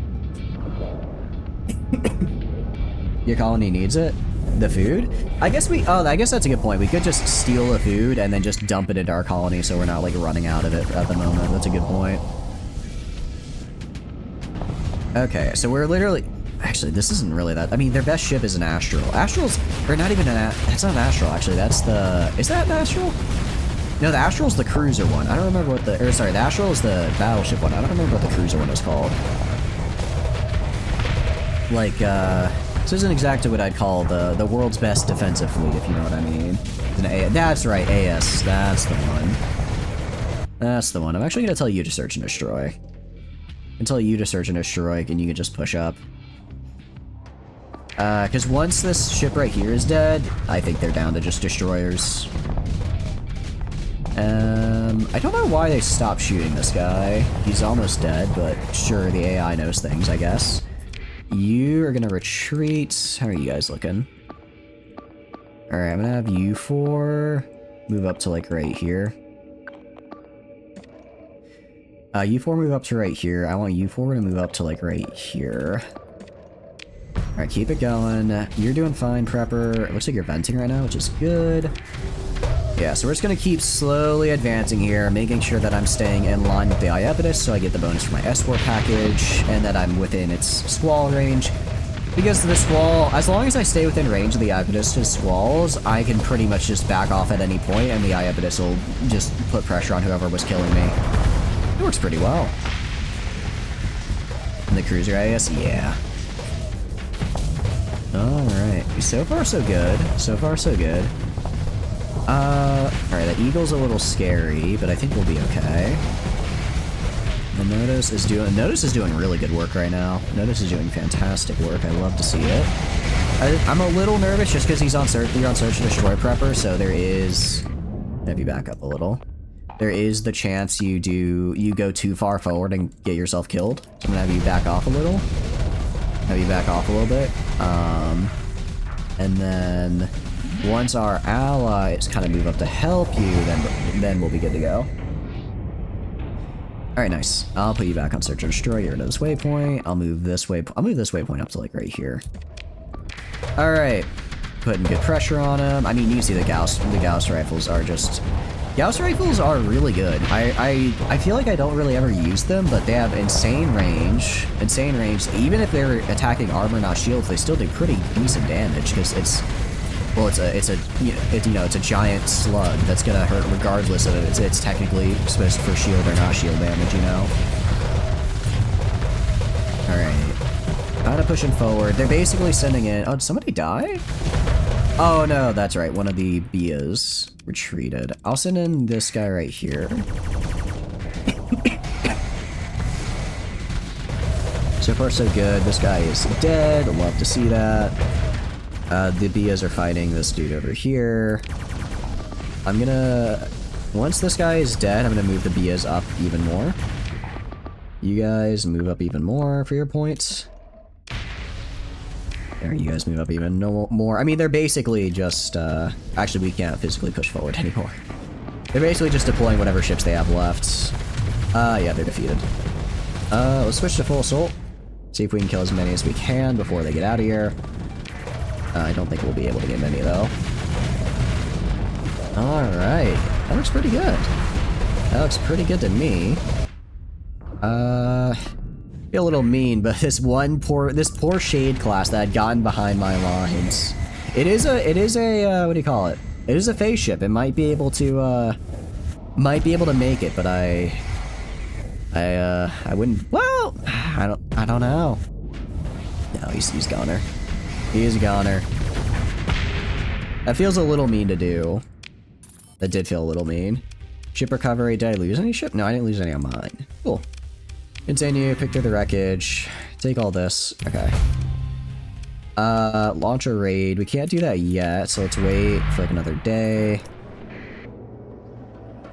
Your colony needs it? The food? I guess that's a good point. We could just steal the food and then just dump it into our colony so we're not like running out of it at the moment. That's a good point. Okay, so we're literally... Actually, this isn't really that... I mean, their best ship is an Astral. Astral's... Or not even an... That's not an Astral, actually. That's the... Is that an Astral? No, the Astral's the cruiser one. I don't remember what the... Or sorry, the Astral is the battleship one. I don't remember what the cruiser one is called. Like, this isn't exactly what I'd call the world's best defensive fleet, if you know what I mean. It's an A... That's right, AS. That's the one. That's the one. I'm actually going to tell you to search and destroy. And tell you to search and destroy, and you can just push up. Because once this ship right here is dead, I think they're down to just destroyers. I don't know why they stopped shooting this guy. He's almost dead, but sure, the AI knows things, I guess. You are gonna retreat. How are you guys looking? Alright, I'm gonna have you four move up to like right here. You four move up to right here. I want you four to move up to like right here. Alright, keep it going. You're doing fine, Prepper. It looks like you're venting right now, which is good. Yeah, so we're just gonna keep slowly advancing here, making sure that I'm staying in line with the Iapetus so I get the bonus for my escort package, and that I'm within its squall range. Because the squall, as long as I stay within range of the Iapetus' squalls, I can pretty much just back off at any point, and the Iapetus will just put pressure on whoever was killing me. It works pretty well. And the cruiser AS? Yeah. Alright. So far, so good. So far, so good. Alright, the Eagle's a little scary, but I think we'll be okay. The Notice is doing really good work right now. Notice is doing fantastic work. I love to see it. I'm a little nervous just because you're on search and destroy prepper, so there is... Have you back up a little? There is the chance you go too far forward and get yourself killed. So I'm gonna have you back off a little. Have you back off a little bit. And then once our allies kind of move up to help you, then we'll be good to go. Alright, nice. I'll put you back on search and destroy. You're into this waypoint. I'll move this waypoint up to like right here. Alright. Putting good pressure on him. I mean, you see the Gauss rifles are just... Gauss rifles are really good. I feel like I don't really ever use them, but they have insane range. Insane range. Even if they're attacking armor, not shields, they still do pretty decent damage because it's a giant slug that's gonna hurt regardless of if it's technically supposed for shield or not shield damage, you know. All right, kind of pushing forward. They're basically sending in. Oh, did somebody die? Oh no, that's right. One of the Bias retreated. I'll send in this guy right here. So far, so good. This guy is dead. Love to see that. The Bias are fighting this dude over here. I'm gonna... Once this guy is dead, I'm gonna move the Bias up even more. You guys move up even more for your points. There, you guys move up even more. I mean, they're basically just, actually, we can't physically push forward anymore. They're basically just deploying whatever ships they have left. Yeah, they're defeated. Let's switch to full assault. See if we can kill as many as we can before they get out of here. I don't think we'll be able to get many, though. Alright. That looks pretty good. That looks pretty good to me. Be a little mean, but this poor Shade class that had gotten behind my lines. It is a, what do you call it? It is a phase ship. It might be able to make it, but I wouldn't, well, I don't know. No, he's goner. He is a goner. That feels a little mean to do. That did feel a little mean. Ship recovery, did I lose any ship? No, I didn't lose any on mine. Cool. Continue, pick through the wreckage. Take all this. Okay. Launch a raid. We can't do that yet, so let's wait for like another day.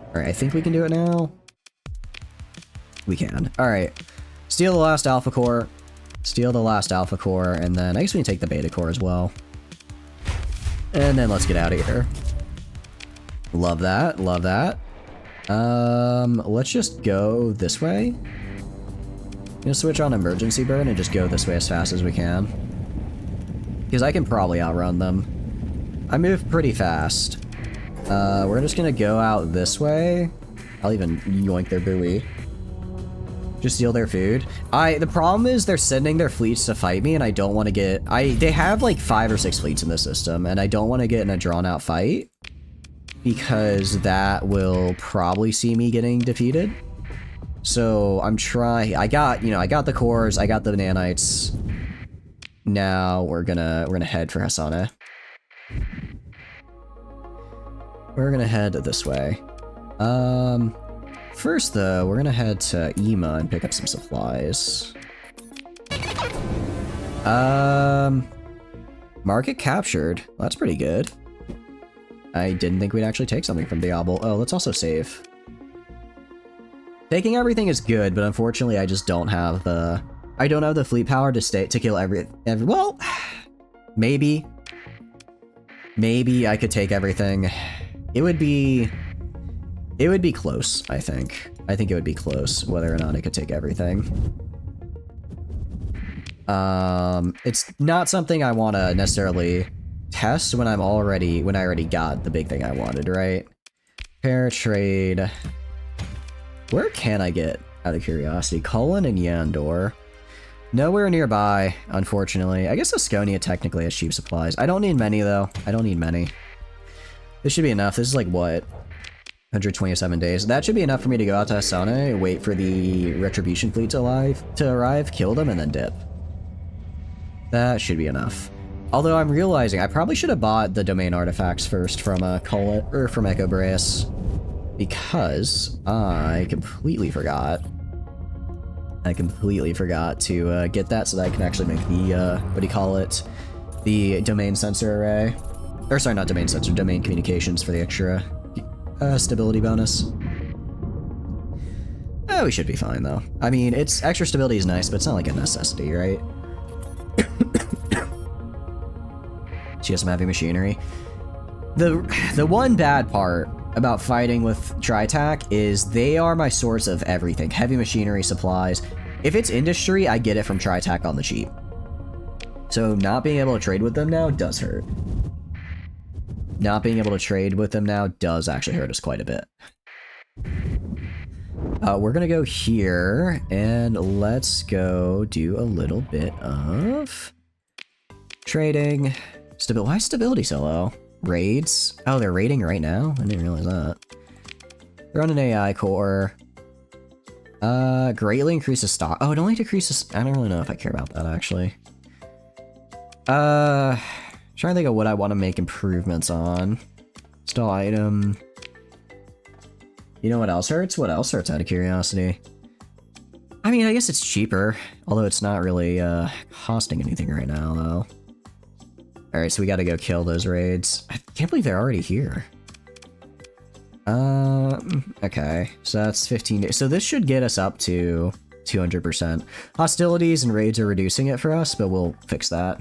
Alright, I think we can do it now. We can. Alright. Steal the last Alpha Core. Steal the last Alpha Core, and then I guess we can take the Beta Core as well. And then let's get out of here. Love that. Love that. Let's just go this way. Gonna switch on emergency burn and just go this way as fast as we can. Because I can probably outrun them. I move pretty fast. We're just gonna go out this way. I'll even yoink their buoy. Just steal their food. The problem is they're sending their fleets to fight me and I don't want to get... They have like 5 or 6 fleets in the system and I don't want to get in a drawn out fight. Because that will probably see me getting defeated. So I'm trying... I got the cores, I got the nanites. Now we're gonna head for Hasane. We're gonna head this way. First though, we're gonna head to Ema and pick up some supplies. Market captured. Well, that's pretty good. I didn't think we'd actually take something from Diablo. Oh, let's also save. Taking everything is good, but unfortunately I just don't have the... I don't have the fleet power to kill every well, maybe. Maybe I could take everything. It would be close, I think. I think it would be close, whether or not I could take everything. It's not something I want to necessarily test when I already got the big thing I wanted, right? Pair trade. Where can I get, out of curiosity? Cullen and Yandor. Nowhere nearby, unfortunately. I guess Asconia technically has cheap supplies. I don't need many, though. I don't need many. This should be enough. This is like, what? 127 days. That should be enough for me to go out to Hasane, wait for the Retribution fleet to arrive, kill them, and then dip. That should be enough. Although I'm realizing I probably should have bought the domain artifacts first from from Echo Brace, because I completely forgot. I completely forgot to get that so that I can actually make the what do you call it? The domain sensor array. Or sorry, not domain sensor, domain communications for the extra stability bonus. Oh, we should be fine though. I mean, it's extra stability is nice, but it's not like a necessity, right? She has some heavy machinery. The one bad part about fighting with Tritac is they are my source of everything. Heavy machinery, supplies. If it's industry, I get it from Tritac on the cheap. So not being able to trade with them now does hurt. Not being able to trade with them now does actually hurt us quite a bit. We're gonna go here, and let's go do a little bit of trading. Why is stability so low? Raids? Oh, they're raiding right now? I didn't realize that. They're on an AI core. Greatly increases stock. Oh, it only decreases... I don't really know if I care about that, actually. Trying to think of what I want to make improvements on. Install item. You know what else hurts? What else hurts out of curiosity? I mean, I guess it's cheaper. Although it's not really, costing anything right now, though. Alright, so we gotta go kill those raids. I can't believe they're already here. Okay. So that's 15 days. So this should get us up to 200%. Hostilities and raids are reducing it for us, but we'll fix that.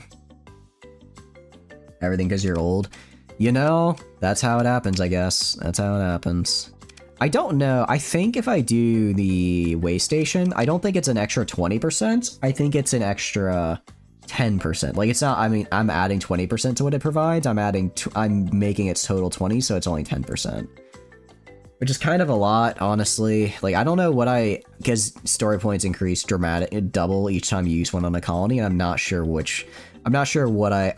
Everything because you're old. You know, that's how it happens, I guess. That's how it happens. I don't know. I think if I do the way station, I don't think it's an extra 20%. I think it's an extra 10%. Like, it's not, I mean, I'm adding 20% to what it provides. I'm making its total 20, so it's only 10%. Which is kind of a lot, honestly. Like, I don't know what because story points increase double each time you use one on a colony, and I'm not sure what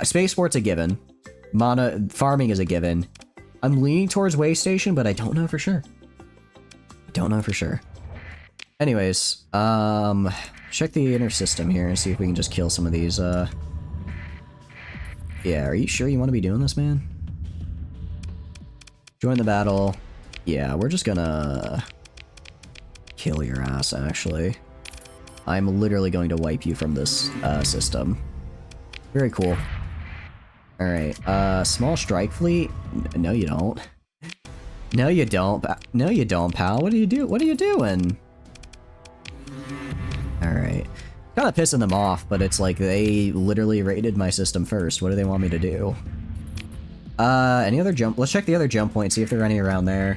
Spaceport's a given. Farming is a given. I'm leaning towards way station, but I don't know for sure. Anyways, check the inner system here and see if we can just kill some of these, Yeah, are you sure you want to be doing this, man? Join the battle. Yeah, we're just gonna kill your ass, actually. I'm literally going to wipe you from this, system. Very cool. Alright, small strike fleet? No, you don't. No, you don't. No, you don't, pal. What are you doing? Alright. Kind of pissing them off, but it's like they literally raided my system first. What do they want me to do? Any other jump? Let's check the other jump point, see if there are any around there.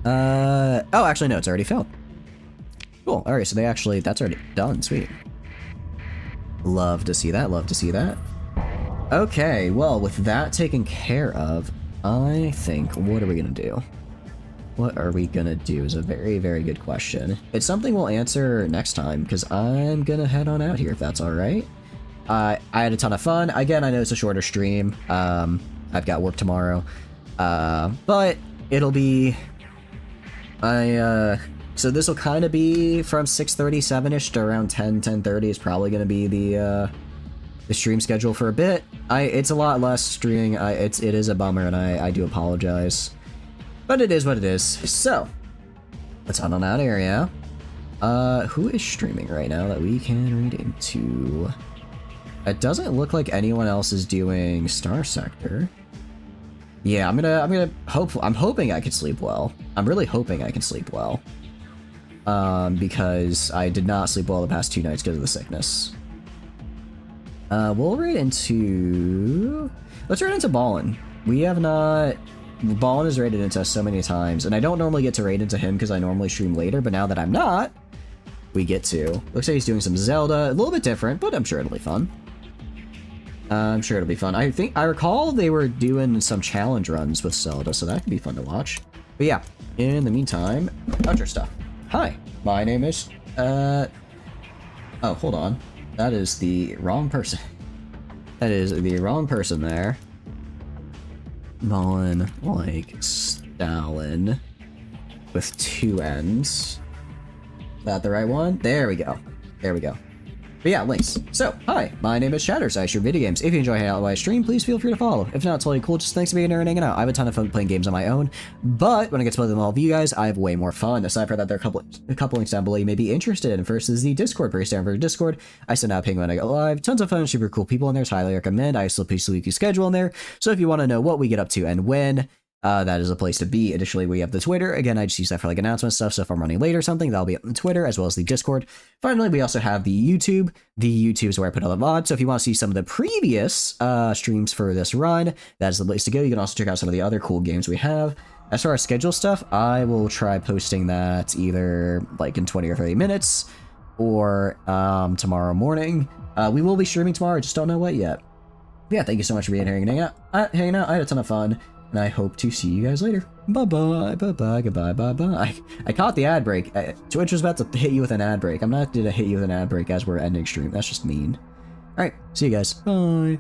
Oh, actually, no, it's already filled. Cool. All right, so that's already done. Sweet. Love to see that. Love to see that. Okay, well, with that taken care of, I think, what are we going to do? What are we going to do is a very, very good question. It's something we'll answer next time, because I'm going to head on out here, if that's all right. I had a ton of fun. Again, I know it's a shorter stream. I've got work tomorrow. But it'll be... So this will kind of be from 6:37ish to around 10:30 is probably going to be the stream schedule for a bit. It's a lot less streaming. It is a bummer, and I do apologize. But it is what it is. So, let's head on out here, yeah? Who is streaming right now that we can read into? It doesn't look like anyone else is doing Starsector. Yeah, I'm hoping I can sleep well. I'm really hoping I can sleep well. Because I did not sleep well the past 2 nights because of the sickness. We'll raid into... Let's raid into Ballin. We have not... Ballin is raided into us so many times, and I don't normally get to raid into him because I normally stream later, but now that I'm not, we get to. Looks like he's doing some Zelda, a little bit different, but I'm sure it'll be fun. I'm sure it'll be fun. I recall they were doing some challenge runs with Zelda, so that could be fun to watch. But yeah, in the meantime, outro stuff. Hi, my name is, oh, hold on. That is the wrong person. That is the wrong person there. Mullen, like Stalin, with 2 N's. Is that the right one? There we go. There we go. But yeah, links. So, hi, my name is Shatters. I stream video games. If you enjoy hanging out while I stream, please feel free to follow. If not, it's totally cool. Just thanks for being here and hanging out. I have a ton of fun playing games on my own, but when I get to play them with all of you guys, I have way more fun. Aside from that, there are a couple links down below you may be interested in. First is the Discord, pretty standard for Discord. I send out ping when I go live. Tons of fun, super cool people in there. So highly recommend. I still post a weekly schedule in there. So if you want to know what we get up to and when, that is a place to be. Additionally, we have the Twitter. Again, I just use that for like announcement stuff. So if I'm running late or something, that'll be on the Twitter as well as the Discord. Finally, we also have the YouTube. The YouTube is where I put all the VODs. So if you want to see some of the previous streams for this run, that is the place to go. You can also check out some of the other cool games we have. As far as schedule stuff, I will try posting that either like in 20 or 30 minutes or tomorrow morning. We will be streaming tomorrow. I just don't know what yet. But yeah, thank you so much for being here and hanging out. I had a ton of fun. And I hope to see you guys later. Bye-bye, bye-bye, goodbye, bye-bye. I caught the ad break. Twitch was about to hit you with an ad break. I'm not going to hit you with an ad break as we're ending stream. That's just mean. Alright, see you guys. Bye.